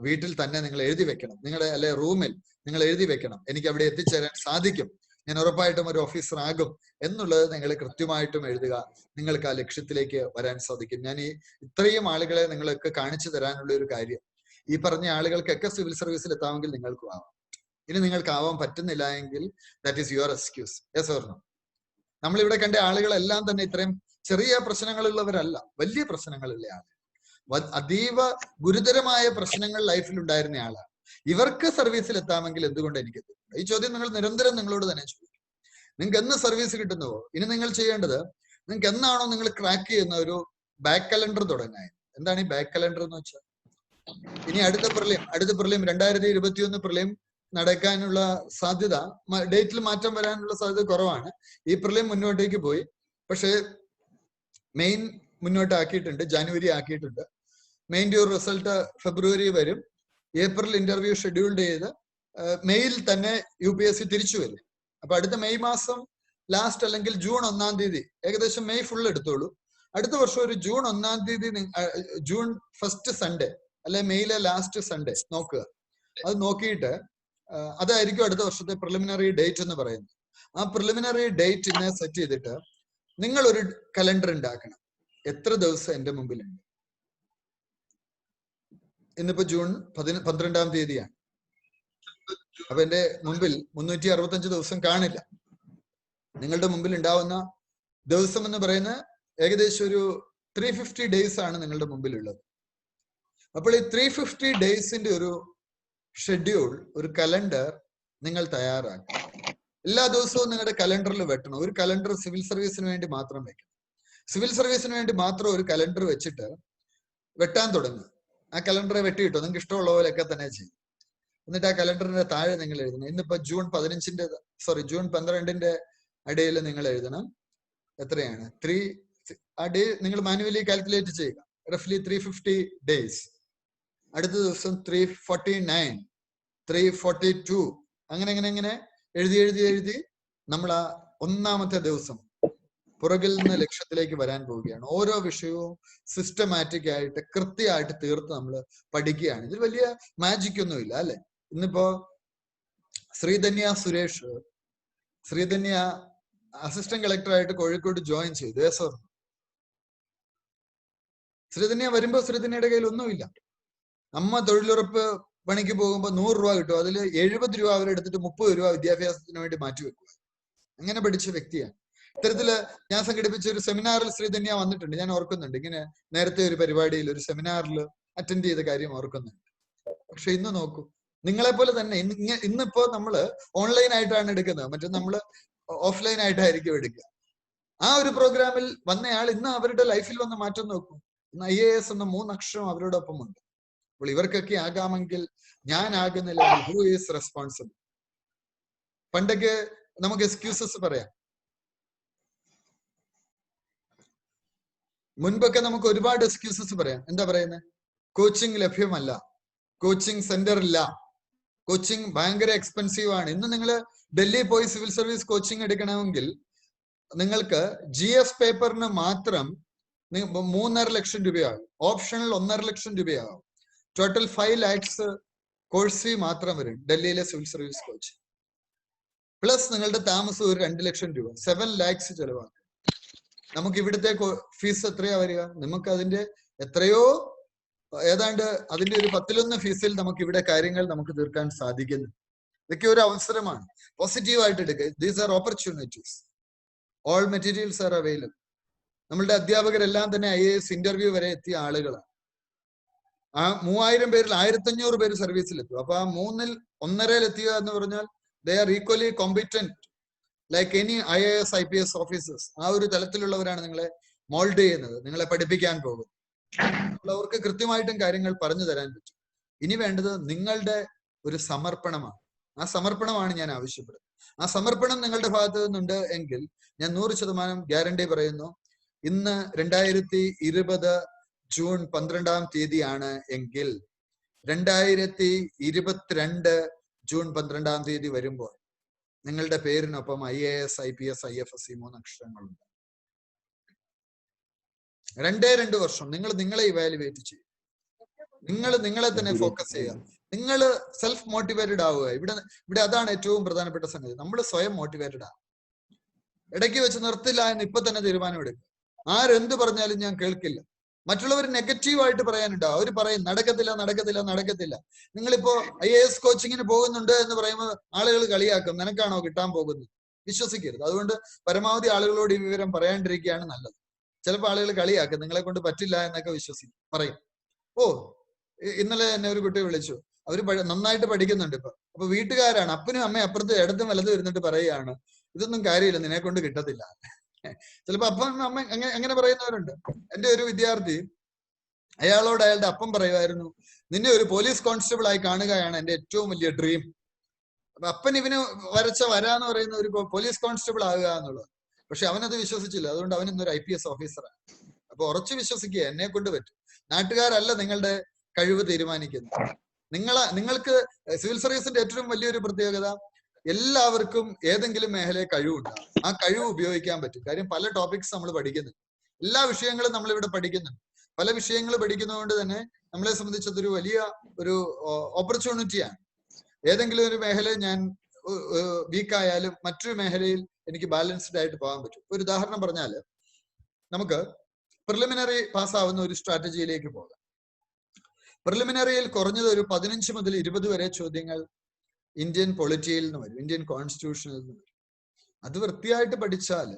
വീട്ടിൽ തന്നെ നിങ്ങൾ എഴുതി വെക്കണം. നിങ്ങളുടെ അല്ലെ റൂമിൽ നിങ്ങൾ എഴുതി വെക്കണം, എനിക്ക് അവിടെ എത്തിച്ചേരാൻ സാധിക്കും, ഞാൻ ഉറപ്പായിട്ടും ഒരു ഓഫീസർ ആകും എന്നുള്ളത് നിങ്ങൾ കൃത്യമായിട്ടും എഴുതുക. നിങ്ങൾക്ക് ആ ലക്ഷ്യത്തിലേക്ക് വരാൻ സാധിക്കും. ഞാൻ ഈ ഇത്രയും ആളുകളെ നിങ്ങൾക്ക് കാണിച്ചു തരാനുള്ള ഒരു കാര്യം, ഈ പറഞ്ഞ ആളുകൾക്കൊക്കെ സിവിൽ സർവീസിൽ എത്താമെങ്കിൽ നിങ്ങൾക്കും ആവാം. ഇനി നിങ്ങൾക്ക് ആവാൻ പറ്റുന്നില്ല എങ്കിൽ that is your excuse. Yes-or-no? നമ്മളിവിടെ കണ്ട ആളുകളെല്ലാം തന്നെ ഇത്രയും ചെറിയ പ്രശ്നങ്ങളുള്ളവരല്ല, വലിയ പ്രശ്നങ്ങളുള്ള ആളുകൾ, അതീവ ഗുരുതരമായ പ്രശ്നങ്ങൾ ലൈഫിൽ ഉണ്ടായിരുന്ന ആളാണ്. ഇവർക്ക് സർവീസിൽ എത്താമെങ്കിൽ എന്തുകൊണ്ട് എനിക്ക് എത്തില്ല? ഈ ചോദ്യം നിങ്ങൾ നിരന്തരം നിങ്ങളോട് തന്നെ ചോദിക്കും. നിങ്ങൾക്ക് എന്ന് സർവീസ് കിട്ടുന്നുവോ, ഇനി നിങ്ങൾ ചെയ്യേണ്ടത്, നിങ്ങൾക്ക് എന്നാണോ നിങ്ങൾ ക്രാക്ക് ചെയ്യുന്ന ഒരു ബാക്ക് കലണ്ടർ തുടങ്ങാൻ. എന്താണ് ഈ ബാക്ക് കലണ്ടർ എന്ന് വെച്ചാൽ? ഇനി അടുത്ത പ്രിലിം 2021 പ്രിലിം നടക്കാനുള്ള സാധ്യത, ഡേറ്റിൽ മാറ്റം വരാനുള്ള സാധ്യത കുറവാണ്. ഈ പ്രിലിം മുന്നോട്ടേക്ക് പോയി, പക്ഷേ മെയിൻ മുന്നോട്ട് ആക്കിയിട്ടുണ്ട്, ജനുവരി ആക്കിയിട്ടുണ്ട്. മെയിൻ്റെ ഒരു റിസൾട്ട് ഫെബ്രുവരി വരും. ഏപ്രിൽ ഇന്റർവ്യൂ ഷെഡ്യൂൾഡ് ചെയ്ത് മെയ്യിൽ തന്നെ UPSC തിരിച്ചു വരും. അപ്പൊ അടുത്ത മെയ് മാസം ലാസ്റ്റ് അല്ലെങ്കിൽ ജൂൺ 1-ാം തീയതി, ഏകദേശം മെയ് ഫുൾ എടുത്തോളൂ, അടുത്ത വർഷം ഒരു ജൂൺ 1-ാം തീയതി, ജൂൺ ഫസ്റ്റ് സൺഡേ അല്ലെ മെയ്യിലെ ലാസ്റ്റ് സൺഡേ നോക്കുക. അത് നോക്കിയിട്ട് അതായിരിക്കും അടുത്ത വർഷത്തെ പ്രിലിമിനറി ഡേറ്റ് എന്ന് പറയുന്നത്. ആ പ്രിലിമിനറി ഡേറ്റിനെ സെറ്റ് ചെയ്തിട്ട് നിങ്ങൾ ഒരു കലണ്ടർ ഉണ്ടാക്കണം. എത്ര ദിവസം എന്റെ മുമ്പിലുണ്ട്? ഇന്നിപ്പോ ജൂൺ 12-ാം തീയതിയാണ്. അപ്പൊ എന്റെ മുമ്പിൽ 365 ദിവസം കാണില്ല. നിങ്ങളുടെ മുമ്പിൽ ഉണ്ടാവുന്ന ദിവസം എന്ന് പറയുന്ന ഏകദേശം ഒരു 350 ഡേയ്സ് ആണ് നിങ്ങളുടെ മുമ്പിലുള്ളത്. അപ്പോൾ ഈ 350 ഡേയ്സിന്റെ ഒരു ഷെഡ്യൂൾ, ഒരു കലണ്ടർ നിങ്ങൾ തയ്യാറാക്കണം. എല്ലാ ദിവസവും നിങ്ങളുടെ കലണ്ടറിൽ വെട്ടണം. ഒരു കലണ്ടർ സിവിൽ സർവീസിന് വേണ്ടി മാത്രം വെക്കണം. സിവിൽ സർവീസിന് വേണ്ടി മാത്രം ഒരു കലണ്ടർ വെച്ചിട്ട് വെട്ടാൻ തുടങ്ങുക. ആ കലണ്ടറെ വെട്ടിയിട്ടോ, നിങ്ങൾക്ക് ഇഷ്ടമുള്ള പോലെയൊക്കെ തന്നെ ചെയ്യും. എന്നിട്ട് ആ കലണ്ടറിന്റെ താഴെ നിങ്ങൾ എഴുതണം. ഇന്നിപ്പോ ജൂൺ 12 ഇടയിൽ നിങ്ങൾ എഴുതണം എത്രയാണ് 3 ആ ഡേ നിങ്ങൾ മാനുവലി കാൽക്കുലേറ്റ് ചെയ്യുക. റഫ്ലി 350 days. അടുത്ത ദിവസം 349, 342 അങ്ങനെ എഴുതി നമ്മൾ ആ ഒന്നാമത്തെ ദിവസം പുറകിൽ നിന്ന് ലക്ഷ്യത്തിലേക്ക് വരാൻ പോവുകയാണ്. ഓരോ വിഷയവും സിസ്റ്റമാറ്റിക് ആയിട്ട് കൃത്യമായിട്ട് തീർത്ത് നമ്മൾ പഠിക്കുകയാണ്. ഇതിൽ വലിയ മാജിക് ഒന്നുമില്ല അല്ലെ. ഇന്നിപ്പോ ശ്രീധന്യ അസിസ്റ്റന്റ് കളക്ടറായിട്ട് കോഴിക്കോട് ജോയിൻ ചെയ്തു. ശ്രീധന്യ വരുമ്പോ ശ്രീധന്യയുടെ കയ്യിൽ ഒന്നുമില്ല. അമ്മ തൊഴിലുറപ്പ് പണിക്ക് പോകുമ്പോൾ 100 രൂപ കിട്ടും. അതിൽ 70 രൂപ അവരെടുത്തിട്ട് 30 രൂപ വിദ്യാഭ്യാസത്തിന് വേണ്ടി മാറ്റിവെക്കുക. അങ്ങനെ പഠിച്ച വ്യക്തിയാണ്. ഇത്തരത്തില് ഞാൻ സംഘടിപ്പിച്ച ഒരു സെമിനാറിൽ ശ്രീധന്യ വന്നിട്ടുണ്ട്. ഞാൻ ഓർക്കുന്നുണ്ട്. ഇങ്ങനെ നേരത്തെ ഒരു പരിപാടിയിൽ ഒരു സെമിനാറിൽ അറ്റൻഡ് ചെയ്ത കാര്യം ഓർക്കുന്നുണ്ട്. പക്ഷെ ഇന്ന് നോക്കൂ, നിങ്ങളെ പോലെ തന്നെ ഇന്നിപ്പോ നമ്മള് ഓൺലൈൻ ആയിട്ടാണ് എടുക്കുന്നത്, മറ്റേ നമ്മള് ഓഫ്ലൈൻ ആയിട്ടായിരിക്കും എടുക്കുക. ആ ഒരു പ്രോഗ്രാമിൽ വന്നയാൾ ഇന്ന് അവരുടെ ലൈഫിൽ വന്ന മാറ്റം നോക്കൂ. ഇന്ന് IAS എന്ന 3 അക്ഷരം അവരോടൊപ്പം ഉണ്ട്. അപ്പോൾ ഇവർക്കൊക്കെ ആകാമെങ്കിൽ ഞാൻ ആകുന്നില്ല. Who is responsible? പണ്ടൊക്കെ നമുക്ക് എക്സ്ക്യൂസസ് പറയാം. മുൻപൊക്കെ നമുക്ക് ഒരുപാട് എക്സ്ക്യൂസസ് പറയാം. എന്താ പറയുന്നത്? കോച്ചിങ് ലഭ്യമല്ല, കോച്ചിങ് സെന്റർ ഇല്ല, കോച്ചിങ് ഭയങ്കര എക്സ്പെൻസീവ് ആണ്. ഇന്ന് നിങ്ങൾ ഡൽഹി പോയി സിവിൽ സർവീസ് കോച്ചിങ് എടുക്കണമെങ്കിൽ നിങ്ങൾക്ക് GS പേപ്പറിന് മാത്രം 3.5 ലക്ഷം രൂപയാകും. ഓപ്ഷണൽ 1.5 ലക്ഷം രൂപയാകും. ടോട്ടൽ 5 lakhs കോഴ്സ് ഫീ മാത്രം വരും ഡൽഹിയിലെ സിവിൽ സർവീസ് കോച്ചിങ്. പ്ലസ് നിങ്ങളുടെ താമസം ഒരു 2 ലക്ഷം രൂപ, 7 lakhs ചെലവാക്കും. നമുക്ക് ഇവിടുത്തെ ഫീസ് എത്രയാ വരിക? നമുക്ക് അതിന്റെ എത്രയോ, ഏതാണ്ട് അതിന്റെ ഒരു 10-1 ഫീസിൽ നമുക്ക് ഇവിടെ കാര്യങ്ങൾ നമുക്ക് തീർക്കാൻ സാധിക്കുന്നു. ഇതൊക്കെ ഒരു അവസരമാണ്. പോസിറ്റീവായിട്ട് എടുക്കുക. These are opportunities. All materials are available. നമ്മളുടെ അധ്യാപകരെല്ലാം തന്നെ IAS ഇന്റർവ്യൂ വരെ എത്തിയ ആളുകളാണ്. ആ 3000 പേരിൽ 1500 പേര് സർവീസിലെത്തും. അപ്പൊ ആ 3-ൽ 1.5 എത്തുക എന്ന് പറഞ്ഞാൽ they are equally competent like any IAS IPS officers. ആ ഒരു തലത്തിലുള്ളവരാണ് നിങ്ങളെ മോൾഡ് ചെയ്യുന്നത്, നിങ്ങളെ പഠിപ്പിക്കാൻ പോകുന്നത്. അവർക്ക് കൃത്യമായിട്ടും കാര്യങ്ങൾ പറഞ്ഞു തരാൻ പറ്റും. ഇനി വേണ്ടത് നിങ്ങളുടെ ഒരു സമർപ്പണമാണ്. ആ സമർപ്പണമാണ് ഞാൻ ആവശ്യപ്പെടുന്നത്. ആ സമർപ്പണം നിങ്ങളുടെ ഭാഗത്ത് നിന്നുണ്ട് എങ്കിൽ ഞാൻ 100% ഗ്യാരണ്ടി പറയുന്നു, ഇന്ന് 2020 ജൂൺ 12 എങ്കിൽ 2022 ജൂൺ 12 വരുമ്പോൾ നിങ്ങളുടെ പേരിനൊപ്പം IAS IPS IFSC 3 അക്ഷരങ്ങളുണ്ട്. 2 വർഷം നിങ്ങൾ നിങ്ങളെ ഇവാലുവേറ്റ് ചെയ്യും. നിങ്ങളെ തന്നെ ഫോക്കസ് ചെയ്യുക. നിങ്ങൾ സെൽഫ് മോട്ടിവേറ്റഡ് ആവുക. ഇവിടെ അതാണ് ഏറ്റവും പ്രധാനപ്പെട്ട സംഗതി. നമ്മൾ സ്വയം മോട്ടിവേറ്റഡ് ആവും. ഇടയ്ക്ക് വെച്ച് നിർത്തില്ല എന്ന് ഇപ്പൊ തന്നെ തീരുമാനമെടുക്കുക. ആരെന്ത് പറഞ്ഞാലും ഞാൻ കേൾക്കില്ല. മറ്റുള്ളവർ നെഗറ്റീവായിട്ട് പറയാനുണ്ടാവും. അവർ പറയും നടക്കത്തില്ല. നിങ്ങളിപ്പോ IAS കോച്ചിങ്ങിന് പോകുന്നുണ്ട് എന്ന് പറയുമ്പോൾ ആളുകൾ കളിയാക്കും. നിനക്കാണോ കിട്ടാൻ പോകുന്നത്? വിശ്വസിക്കരുത്. അതുകൊണ്ട് പരമാവധി ആളുകളോട് ഈ വിവരം പറയാണ്ടിരിക്കുകയാണ് നല്ലത്. ചിലപ്പോൾ ആളുകൾ കളിയാക്കും, നിങ്ങളെ കൊണ്ട് പറ്റില്ല എന്നൊക്കെ പറയും. ഓ, ഇന്നലെ എന്നെ ഒരു കുട്ടി വിളിച്ചു. അവര് നന്നായിട്ട് പഠിക്കുന്നുണ്ട് ഇപ്പൊ. അപ്പൊ വീട്ടുകാരാണ്, അപ്പനും അമ്മയും അപ്പുറത്ത് ഇടത്തും വലതും ഇരുന്നിട്ട് പറയുകയാണ്, ഇതൊന്നും കാര്യമില്ല, നിന്നെ കൊണ്ട് കിട്ടത്തില്ല. ചിലപ്പോ അപ്പം അമ്മ അങ്ങനെ പറയുന്നവരുണ്ട്. എന്റെ ഒരു വിദ്യാർത്ഥി, അയാളോട് അയാളുടെ അപ്പം പറയുമായിരുന്നു, നിന്നെ ഒരു പോലീസ് കോൺസ്റ്റബിൾ ആയി കാണുകയാണ് എന്റെ ഏറ്റവും വലിയ ഡ്രീം. അപ്പൊ അപ്പൻ ഇവന് വരാന്ന് പറയുന്ന ഒരു പോലീസ് കോൺസ്റ്റബിൾ ആകുക എന്നുള്ളത്. പക്ഷെ അവനത് വിശ്വസിച്ചില്ല. അതുകൊണ്ട് അവൻ ഇന്നൊരു IPS ഓഫീസറാണ്. അപ്പൊ ഉറച്ചു വിശ്വസിക്കുക, എന്നെ കൊണ്ട് പറ്റും. നാട്ടുകാരല്ല നിങ്ങളുടെ കഴിവ് തീരുമാനിക്കുന്നത്. നിങ്ങൾക്ക് സിവിൽ സർവീസിന്റെ ഏറ്റവും വലിയൊരു പ്രത്യേകത, എല്ലാവർക്കും ഏതെങ്കിലും മേഖലയിൽ കഴിവുണ്ടാകും. ആ കഴിവ് ഉപയോഗിക്കാൻ പറ്റും. കാര്യം പല ടോപ്പിക്സ് നമ്മൾ പഠിക്കുന്നുണ്ട്. എല്ലാ വിഷയങ്ങളും നമ്മൾ ഇവിടെ പഠിക്കുന്നുണ്ട്. പല വിഷയങ്ങൾ പഠിക്കുന്നതുകൊണ്ട് തന്നെ നമ്മളെ സംബന്ധിച്ച് അതൊരു വലിയ ഒരു ഓപ്പർച്യൂണിറ്റിയാണ്. ഏതെങ്കിലും ഒരു മേഖലയിൽ ഞാൻ വീക്കായാലും മറ്റൊരു മേഖലയിൽ എനിക്ക് ബാലൻസ്ഡ് ആയിട്ട് പോകാൻ പറ്റും. ഒരു ഉദാഹരണം പറഞ്ഞാൽ, നമുക്ക് പ്രിലിമിനറി പാസ്സാവുന്ന ഒരു സ്ട്രാറ്റജിയിലേക്ക് പോകാം. പ്രിലിമിനറിയിൽ കുറഞ്ഞത് ഒരു 15 മുതൽ 20 വരെ ചോദ്യങ്ങൾ ഇന്ത്യൻ പൊളിറ്റിയിൽ നിന്ന് വരും, ഇന്ത്യൻ കോൺസ്റ്റിറ്റ്യൂഷനിൽ നിന്ന് വരും. അത് വൃത്തിയായിട്ട് പഠിച്ചാൽ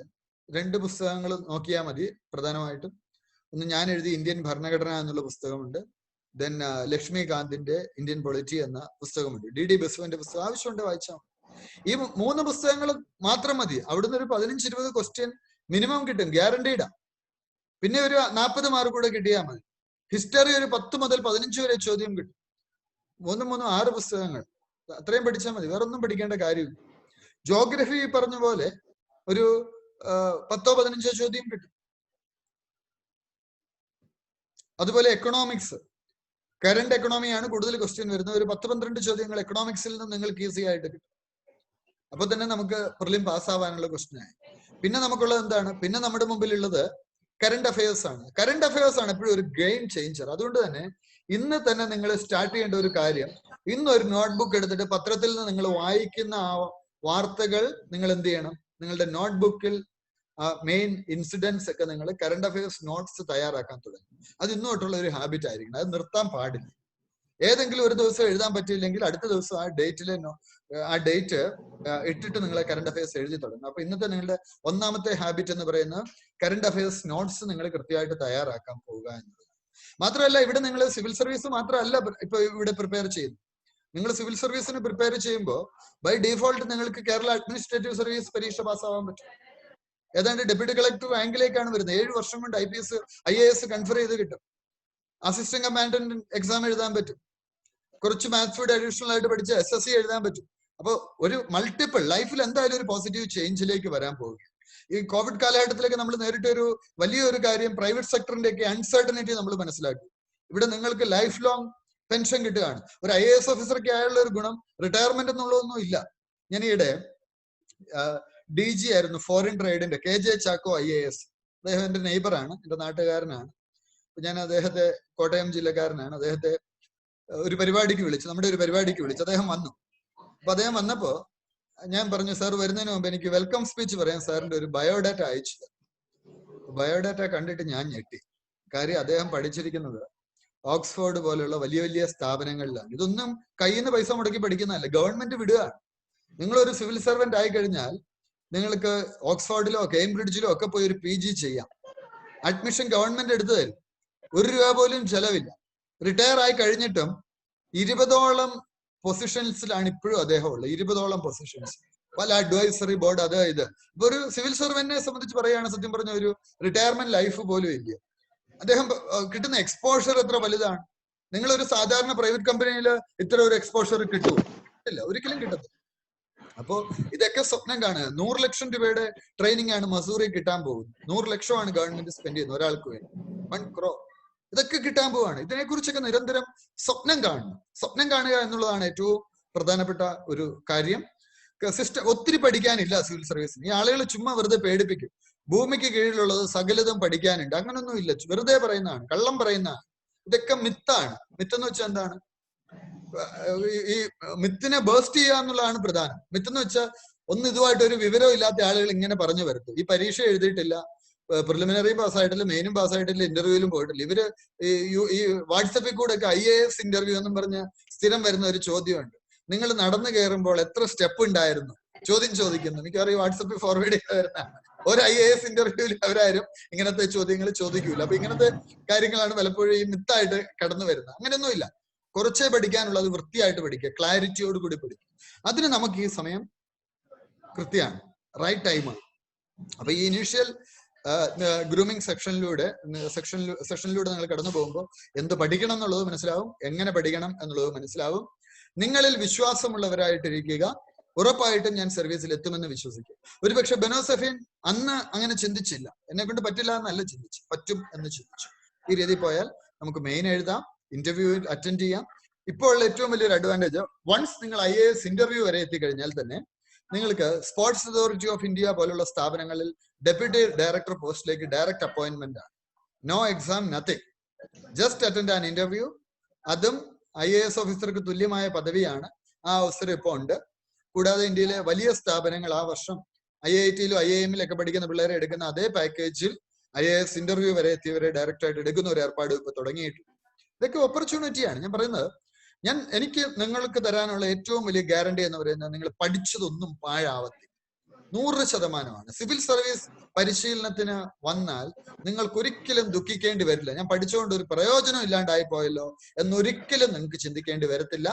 2 പുസ്തകങ്ങൾ നോക്കിയാൽ മതി. പ്രധാനമായിട്ടും ഒന്ന് ഞാൻ എഴുതി ഇന്ത്യൻ ഭരണഘടന എന്നുള്ള പുസ്തകമുണ്ട്. ദെൻ ലക്ഷ്മികാന്തിന്റെ ഇന്ത്യൻ പൊളിറ്റി എന്ന പുസ്തകമുണ്ട്. DD ബസുവിന്റെ പുസ്തകം ആവശ്യമുണ്ട്, വായിച്ചാൽ മതി. ഈ 3 പുസ്തകങ്ങൾ മാത്രം മതി. അവിടുന്ന് ഒരു 15-20 ക്വസ്റ്റ്യൻ മിനിമം കിട്ടും, ഗ്യാരണ്ടീഡാ. പിന്നെ ഒരു 40 മാർക്ക് കൂടെ കിട്ടിയാൽ മതി. ഹിസ്റ്ററി ഒരു 10 മുതൽ 15 വരെ ചോദ്യം കിട്ടും. 3 6 പുസ്തകങ്ങൾ, അത്രയും പഠിച്ചാൽ മതി, വേറൊന്നും പഠിക്കേണ്ട കാര്യമില്ല. ജോഗ്രഫി പറഞ്ഞ പോലെ ഒരു 10 15 ചോദ്യം കിട്ടും. അതുപോലെ എക്കണോമിക്സ്, കറണ്ട് എക്കണോമിയാണ് കൂടുതൽ ക്വസ്റ്റ്യൻ വരുന്നത്. ഒരു 10 12 ചോദ്യങ്ങൾ എക്കണോമിക്സിൽ നിന്ന് നിങ്ങൾക്ക് ഈസി ആയിട്ട് കിട്ടും. അപ്പൊ തന്നെ നമുക്ക് പ്രിലിം പാസ്സാവാനുള്ള ക്വസ്റ്റ്യൻ ആയി. പിന്നെ നമുക്കുള്ളത് എന്താണ്? പിന്നെ നമ്മുടെ മുമ്പിലുള്ളത് കറണ്ട് അഫയേഴ്സ് ആണ്. കറണ്ട് അഫയേഴ്സ് ആണ് എപ്പോഴും ഒരു ഗെയിം ചേഞ്ചർ. അതുകൊണ്ട് തന്നെ ഇന്ന് തന്നെ നിങ്ങൾ സ്റ്റാർട്ട് ചെയ്യേണ്ട ഒരു കാര്യം, ഇന്ന് ഒരു നോട്ട്ബുക്ക് എടുത്തിട്ട് പത്രത്തിൽ നിന്ന് നിങ്ങൾ വായിക്കുന്ന ആ വാർത്തകൾ നിങ്ങൾ എന്ത് ചെയ്യണം? നിങ്ങളുടെ നോട്ട്ബുക്കിൽ മെയിൻ ഇൻസിഡൻസ് ഒക്കെ നിങ്ങൾ കറണ്ട് അഫയേഴ്സ് നോട്ട്സ് തയ്യാറാക്കാൻ തുടങ്ങി. അത് ഇന്നു തൊട്ടുള്ള ഒരു ഹാബിറ്റ് ആയിരിക്കണം. അത് നിർത്താൻ പാടില്ല. ഏതെങ്കിലും ഒരു ദിവസം എഴുതാൻ പറ്റിയില്ലെങ്കിൽ അടുത്ത ദിവസം ആ ഡേറ്റ് ഇട്ടിട്ട് നിങ്ങൾ കറണ്ട് അഫയേഴ്സ് എഴുതി തുടങ്ങും. അപ്പൊ ഇന്നത്തെ നിങ്ങളുടെ ഒന്നാമത്തെ ഹാബിറ്റ് എന്ന് പറയുന്നത് കറണ്ട് അഫയേഴ്സ് നോട്ട്സ് നിങ്ങൾ കൃത്യമായിട്ട് തയ്യാറാക്കാൻ പോവുക എന്നുള്ളത്. മാത്രമല്ല, ഇവിടെ നിങ്ങൾ സിവിൽ സർവീസ് മാത്രമല്ല ഇപ്പൊ ഇവിടെ പ്രിപ്പയർ ചെയ്യുന്നു. നിങ്ങൾ സിവിൽ സർവീസിന് പ്രിപ്പയർ ചെയ്യുമ്പോൾ ബൈ ഡിഫോൾട്ട് നിങ്ങൾക്ക് കേരള അഡ്മിനിസ്ട്രേറ്റീവ് സർവീസ് പരീക്ഷ പാസ്സാവാൻ പറ്റും. ഏതാണ്ട് ഡെപ്യൂട്ടി കളക്ടർ റാങ്കിലേക്കാണ് വരുന്നത്. 7 വർഷം കൊണ്ട് IAS കൺഫർ ചെയ്ത് കിട്ടും. അസിസ്റ്റന്റ് കമാൻഡന്റ് എക്സാം എഴുതാൻ പറ്റും. കുറച്ച് മാത്സ് കൂടെ അഡീഷണൽ ആയിട്ട് പഠിച്ച SSC എഴുതാൻ പറ്റും. അപ്പൊ ഒരു മൾട്ടിപ്പിൾ ലൈഫിൽ എന്തായാലും ഒരു പോസിറ്റീവ് ചേഞ്ചിലേക്ക് വരാൻ പോകുക. ഈ കോവിഡ് കാലഘട്ടത്തിലേക്ക് നമ്മൾ നേരിട്ട ഒരു വലിയൊരു കാര്യം പ്രൈവറ്റ് സെക്ടറിന്റെ ഒക്കെ അൺസർട്ടനിറ്റി നമ്മൾ മനസ്സിലാക്കി. ഇവിടെ നിങ്ങൾക്ക് ലൈഫ് ലോങ് പെൻഷൻ കിട്ടുകയാണ്. ഒരു IAS ഓഫീസർക്ക് ആയുള്ള ഒരു ഗുണം റിട്ടയർമെന്റ് എന്നുള്ളതൊന്നും ഇല്ല. ഞാൻ ഈയിടെ DG ആയിരുന്നു ഫോറിൻ ട്രേഡിന്റെ KJ ചാക്കോ IAS. അദ്ദേഹം എന്റെ നെയ്ബറാണ്, എന്റെ നാട്ടുകാരനാണ്. ഞാൻ അദ്ദേഹത്തെ, കോട്ടയം ജില്ലക്കാരനാണ്, അദ്ദേഹത്തെ ഒരു പരിപാടിക്ക് വിളിച്ചു, നമ്മുടെ ഒരു പരിപാടിക്ക് വിളിച്ചു. അദ്ദേഹം വന്നു. അപ്പൊ അദ്ദേഹം വന്നപ്പോ ഞാൻ പറഞ്ഞു, സാർ വരുന്നതിന് മുമ്പ് എനിക്ക് വെൽക്കം സ്പീച്ച് പറയാൻ സാറിന്റെ ഒരു ബയോഡാറ്റ അയച്ചു. ബയോഡാറ്റ കണ്ടിട്ട് ഞാൻ ഞെട്ടി. കാര്യം അദ്ദേഹം പഠിച്ചിരിക്കുന്നത് ഓക്സ്ഫോർഡ് പോലെയുള്ള വലിയ വലിയ സ്ഥാപനങ്ങളിലാണ്. ഇതൊന്നും കയ്യിൽ നിന്ന് പൈസ മുടക്കി പഠിക്കുന്നതല്ല, ഗവൺമെന്റ് വിടുകയാണ്. നിങ്ങളൊരു സിവിൽ സർവന്റ് ആയി കഴിഞ്ഞാൽ നിങ്ങൾക്ക് ഓക്സ്ഫോർഡിലോ കേംബ്രിഡ്ജിലോ ഒക്കെ പോയി ഒരു PG ചെയ്യാം. അഡ്മിഷൻ ഗവൺമെന്റ് എടുത്തു തരും. 1 രൂപ പോലും ചെലവില്ല. റിട്ടയർ ആയി കഴിഞ്ഞിട്ടും 20ഓളം പൊസിഷൻസിലാണ് ഇപ്പോഴും അദ്ദേഹം ഉള്ളത്. 20ഓളം പൊസിഷൻസ്, പല അഡ്വൈസറി ബോർഡ്, അത് ഇത്. ഇപ്പൊ ഒരു സിവിൽ സർവന്റിനെ സംബന്ധിച്ച് പറയുകയാണ്, സത്യം പറഞ്ഞ ഒരു റിട്ടയർമെന്റ് ലൈഫ് പോലും ഇല്ല. അദ്ദേഹം കിട്ടുന്ന എക്സ്പോഷർ എത്ര വലുതാണ്. നിങ്ങളൊരു സാധാരണ പ്രൈവറ്റ് കമ്പനിയിൽ ഇത്ര ഒരു എക്സ്പോഷർ കിട്ടുമോ? ഇല്ല, ഒരിക്കലും കിട്ടത്തില്ല. അപ്പോ ഇതൊക്കെ സ്വപ്നം കാണുക. 100 ലക്ഷം രൂപയുടെ ട്രെയിനിങ് ആണ് മസൂറി കിട്ടാൻ പോകുന്നത്. 100 ലക്ഷമാണ് ഗവൺമെന്റ് സ്പെൻഡ് ചെയ്യുന്നത് ഒരാൾക്ക് വേണ്ടി. 1 crore ഇതൊക്കെ കിട്ടാൻ പോവാണ്. ഇതിനെക്കുറിച്ചൊക്കെ നിരന്തരം സ്വപ്നം കാണണം. സ്വപ്നം കാണുക എന്നുള്ളതാണ് ഏറ്റവും പ്രധാനപ്പെട്ട ഒരു കാര്യം. സിസ്റ്റം ഒത്തിരി പഠിക്കാനില്ല സിവിൽ സർവീസിന്. ഈ ആളുകൾ ചുമ്മാ വെറുതെ പേടിപ്പിക്കും. ഭൂമിക്ക് കീഴിലുള്ളത് സകലതും പഠിക്കാനുണ്ട്. അങ്ങനൊന്നും ഇല്ല, വെറുതെ പറയുന്നതാണ്, കള്ളം പറയുന്നതാണ്. ഇതൊക്കെ മിത്താണ്. മിത്തെന്ന് വെച്ചാൽ എന്താണ്? ഈ മിത്തിനെ ബേസ്റ്റ് ചെയ്യുക എന്നുള്ളതാണ് പ്രധാനം. മിത്തെന്ന് വെച്ചാൽ ഒന്നും ഇതുമായിട്ട് ഒരു വിവരം ഇല്ലാത്ത ആളുകൾ ഇങ്ങനെ പറഞ്ഞു വരുത്തും. ഈ പരീക്ഷ എഴുതിയിട്ടില്ല, പ്രിലിമിനറി പാസ്സായിട്ടില്ല, മെയിനും പാസ്സായിട്ടില്ല, ഇന്റർവ്യൂവിലും പോയിട്ടില്ല. ഇവര് ഈ വാട്സപ്പിൽ കൂടെ ഒക്കെ IAS ഇന്റർവ്യൂ എന്നും പറഞ്ഞ് സ്ഥിരം വരുന്ന ഒരു ചോദ്യമുണ്ട്. നിങ്ങൾ നടന്നു കയറുമ്പോൾ എത്ര സ്റ്റെപ്പ് ഉണ്ടായിരുന്നു ചോദ്യം ചോദിക്കുന്നു. എനിക്കറിയാം, വാട്സപ്പിൽ ഫോർവേഡ് ചെയ്ത് വരുന്നതാണ്. ഒരു IAS ഇന്റർവ്യൂവിൽ അവരാരും ഇങ്ങനത്തെ ചോദ്യങ്ങൾ ചോദിക്കൂല. അപ്പൊ ഇങ്ങനത്തെ കാര്യങ്ങളാണ് പലപ്പോഴും ഈ മിത്തായിട്ട് കടന്നു വരുന്നത്. അങ്ങനെയൊന്നുമില്ല. കുറച്ചേ പഠിക്കാനുള്ളത് വൃത്തിയായിട്ട് പഠിക്കുക, ക്ലാരിറ്റിയോട് കൂടി പഠിക്കുക. അതിന് നമുക്ക് ഈ സമയം കൃത്യമാണ്, റൈറ്റ് ടൈമാണ്. അപ്പൊ ഈ ഇനീഷ്യൽ ഗ്രൂമിംഗ് സെക്ഷനിലൂടെ നിങ്ങൾ കടന്നു പോകുമ്പോൾ എന്ത് പഠിക്കണം എന്നുള്ളത് മനസ്സിലാവും, എങ്ങനെ പഠിക്കണം എന്നുള്ളത് മനസ്സിലാവും. നിങ്ങളിൽ വിശ്വാസമുള്ളവരായിട്ടിരിക്കുക. ഉറപ്പായിട്ടും ഞാൻ സർവീസിൽ എത്തുമെന്ന് വിശ്വസിക്കും. ഒരുപക്ഷെ ബെനോസഫീൻ അന്ന് അങ്ങനെ ചിന്തിച്ചില്ല, എന്നെ കൊണ്ട് പറ്റില്ല എന്നല്ല ചിന്തിച്ചു, പറ്റും എന്ന് ചിന്തിച്ചു. ഈ രീതി പോയാൽ നമുക്ക് മെയിൻ എഴുതാം, ഇന്റർവ്യൂ അറ്റൻഡ് ചെയ്യാം. ഇപ്പോൾ ഉള്ള ഏറ്റവും വലിയൊരു അഡ്വാൻറ്റേജ്, വൺസ് നിങ്ങൾ IAS ഇന്റർവ്യൂ വരെ എത്തിക്കഴിഞ്ഞാൽ തന്നെ നിങ്ങൾക്ക് സ്പോർട്സ് അതോറിറ്റി ഓഫ് ഇന്ത്യ പോലുള്ള സ്ഥാപനങ്ങളിൽ ഡെപ്യൂട്ടി ഡയറക്ടർ പോസ്റ്റിലേക്ക് ഡയറക്റ്റ് അപ്പോയിന്റ്മെന്റ് ആണ്. No exam, nothing, just attend an interview. അതും IAS ഓഫീസർക്ക് തുല്യമായ പദവിയാണ്. ആ അവസരം ഇപ്പോൾ ഉണ്ട്. കൂടാതെ ഇന്ത്യയിലെ വലിയ സ്ഥാപനങ്ങൾ ആ വർഷം IIT-യിലും IIM-ലൊക്കെ പഠിക്കുന്ന പിള്ളേരെ എടുക്കുന്ന അതേ പാക്കേജിൽ IAS ഇന്റർവ്യൂ വരെ എത്തിയവരെ ഡയറക്റ്റ് ആയിട്ട് എടുക്കുന്ന ഒരു ഏർപ്പാട് ഇപ്പൊ തുടങ്ങിയിട്ടുണ്ട്. ഇതൊക്കെ ഓപ്പർച്യൂണിറ്റിയാണ്. ഞാൻ പറയുന്നത്, എനിക്ക് നിങ്ങൾക്ക് തരാനുള്ള ഏറ്റവും വലിയ ഗ്യാരണ്ടി എന്ന് പറയുന്നത് നിങ്ങൾ പഠിച്ചതൊന്നും പാഴാവത്തില്ല. 100%. സിവിൽ സർവീസ് പരിശീലനത്തിന് വന്നാൽ നിങ്ങൾക്ക് ഒരിക്കലും ദുഃഖിക്കേണ്ടി വരില്ല. ഞാൻ പഠിച്ചുകൊണ്ട് ഒരു പ്രയോജനം ഇല്ലാണ്ടായി പോയല്ലോ എന്നൊരിക്കലും നിങ്ങൾക്ക് ചിന്തിക്കേണ്ടി വരത്തില്ല.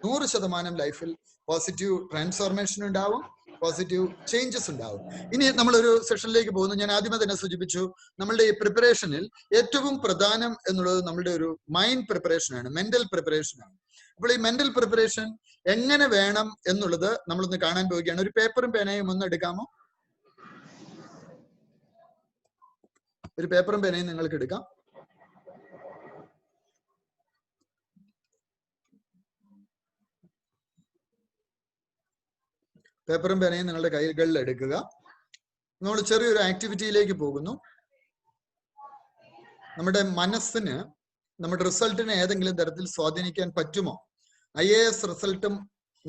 100% ലൈഫിൽ പോസിറ്റീവ് ട്രാൻസ്ഫോർമേഷൻ ഉണ്ടാവും, പോസിറ്റീവ് ചേഞ്ചസ് ഉണ്ടാവും. ഇനി നമ്മളൊരു സെഷനിലേക്ക് പോകുന്നു. ഞാൻ ആദ്യമേ തന്നെ സൂചിപ്പിച്ചു, നമ്മളുടെ ഈ പ്രിപ്പറേഷനിൽ ഏറ്റവും പ്രധാനം എന്നുള്ളത് നമ്മളുടെ ഒരു മൈൻഡ് പ്രിപ്പറേഷനാണ്, മെന്റൽ പ്രിപ്പറേഷനാണ്. അപ്പോൾ ഈ മെന്റൽ പ്രിപ്പറേഷൻ എങ്ങനെ വേണം എന്നുള്ളത് നമ്മളൊന്ന് കാണാൻ പോവുകയാണ്. ഒരു പേപ്പറും പേനയും ഒന്ന് എടുക്കാമോ? ഒരു പേപ്പറും പേനയും നിങ്ങൾക്ക് എടുക്കാം. പേപ്പറും പേനയും നിങ്ങളുടെ കൈകളിൽ എടുക്കുക. നമ്മൾ ചെറിയൊരു ആക്ടിവിറ്റിയിലേക്ക് പോകുന്നു. നമ്മുടെ മനസ്സിന് നമ്മുടെ റിസൾട്ടിനെ ഏതെങ്കിലും തരത്തിൽ സ്വാധീനിക്കാൻ പറ്റുമോ? IAS റിസൾട്ടും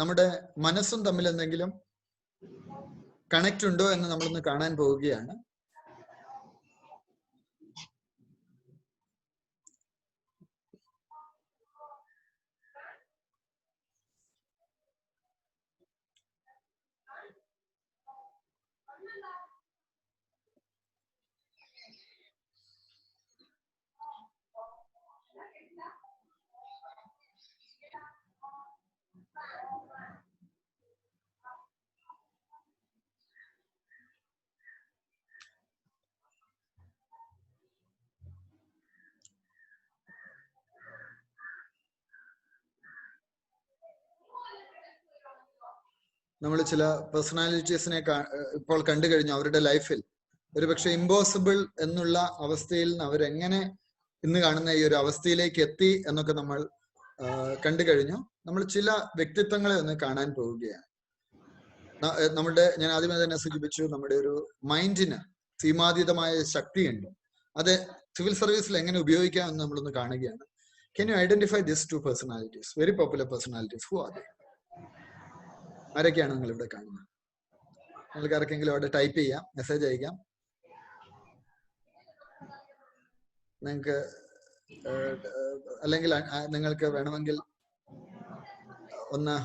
നമ്മുടെ മനസ്സും തമ്മിൽ എന്തെങ്കിലും കണക്ട് ഉണ്ടോ എന്ന് നമ്മളൊന്ന് കാണാൻ പോവുകയാണ്. നമ്മൾ ചില പേഴ്സണാലിറ്റീസിനെ ഇപ്പോൾ കണ്ടു കഴിഞ്ഞു. അവരുടെ ലൈഫിൽ ഒരുപക്ഷെ ഇമ്പോസിബിൾ എന്നുള്ള അവസ്ഥയിൽ നിന്ന് അവരെങ്ങനെ ഇന്ന് കാണുന്ന ഈ ഒരു അവസ്ഥയിലേക്ക് എത്തി എന്നൊക്കെ നമ്മൾ കണ്ടു കഴിഞ്ഞു. നമ്മൾ ചില വ്യക്തിത്വങ്ങളെ ഒന്ന് കാണാൻ പോവുകയാണ്. ഞാൻ ആദ്യമേ തന്നെ സൂചിപ്പിച്ചു, നമ്മുടെ ഒരു മൈൻഡിന് സീമാതീതമായ ശക്തിയുണ്ട്. അത് സിവിൽ സർവീസിൽ എങ്ങനെ ഉപയോഗിക്കാം എന്ന് നമ്മളൊന്ന് കാണുകയാണ്. Can you identify these two personalities, very popular personalities? Who are they? ആരൊക്കെയാണ് നിങ്ങൾ ഇവിടെ കാണുന്നത്? നിങ്ങൾക്ക് ആർക്കെങ്കിലും അവിടെ ടൈപ്പ് ചെയ്യാം, മെസ്സേജ് അയക്കാം. നിങ്ങൾക്ക് അല്ലെങ്കിൽ നിങ്ങൾക്ക് വേണമെങ്കിൽ ഒന്ന്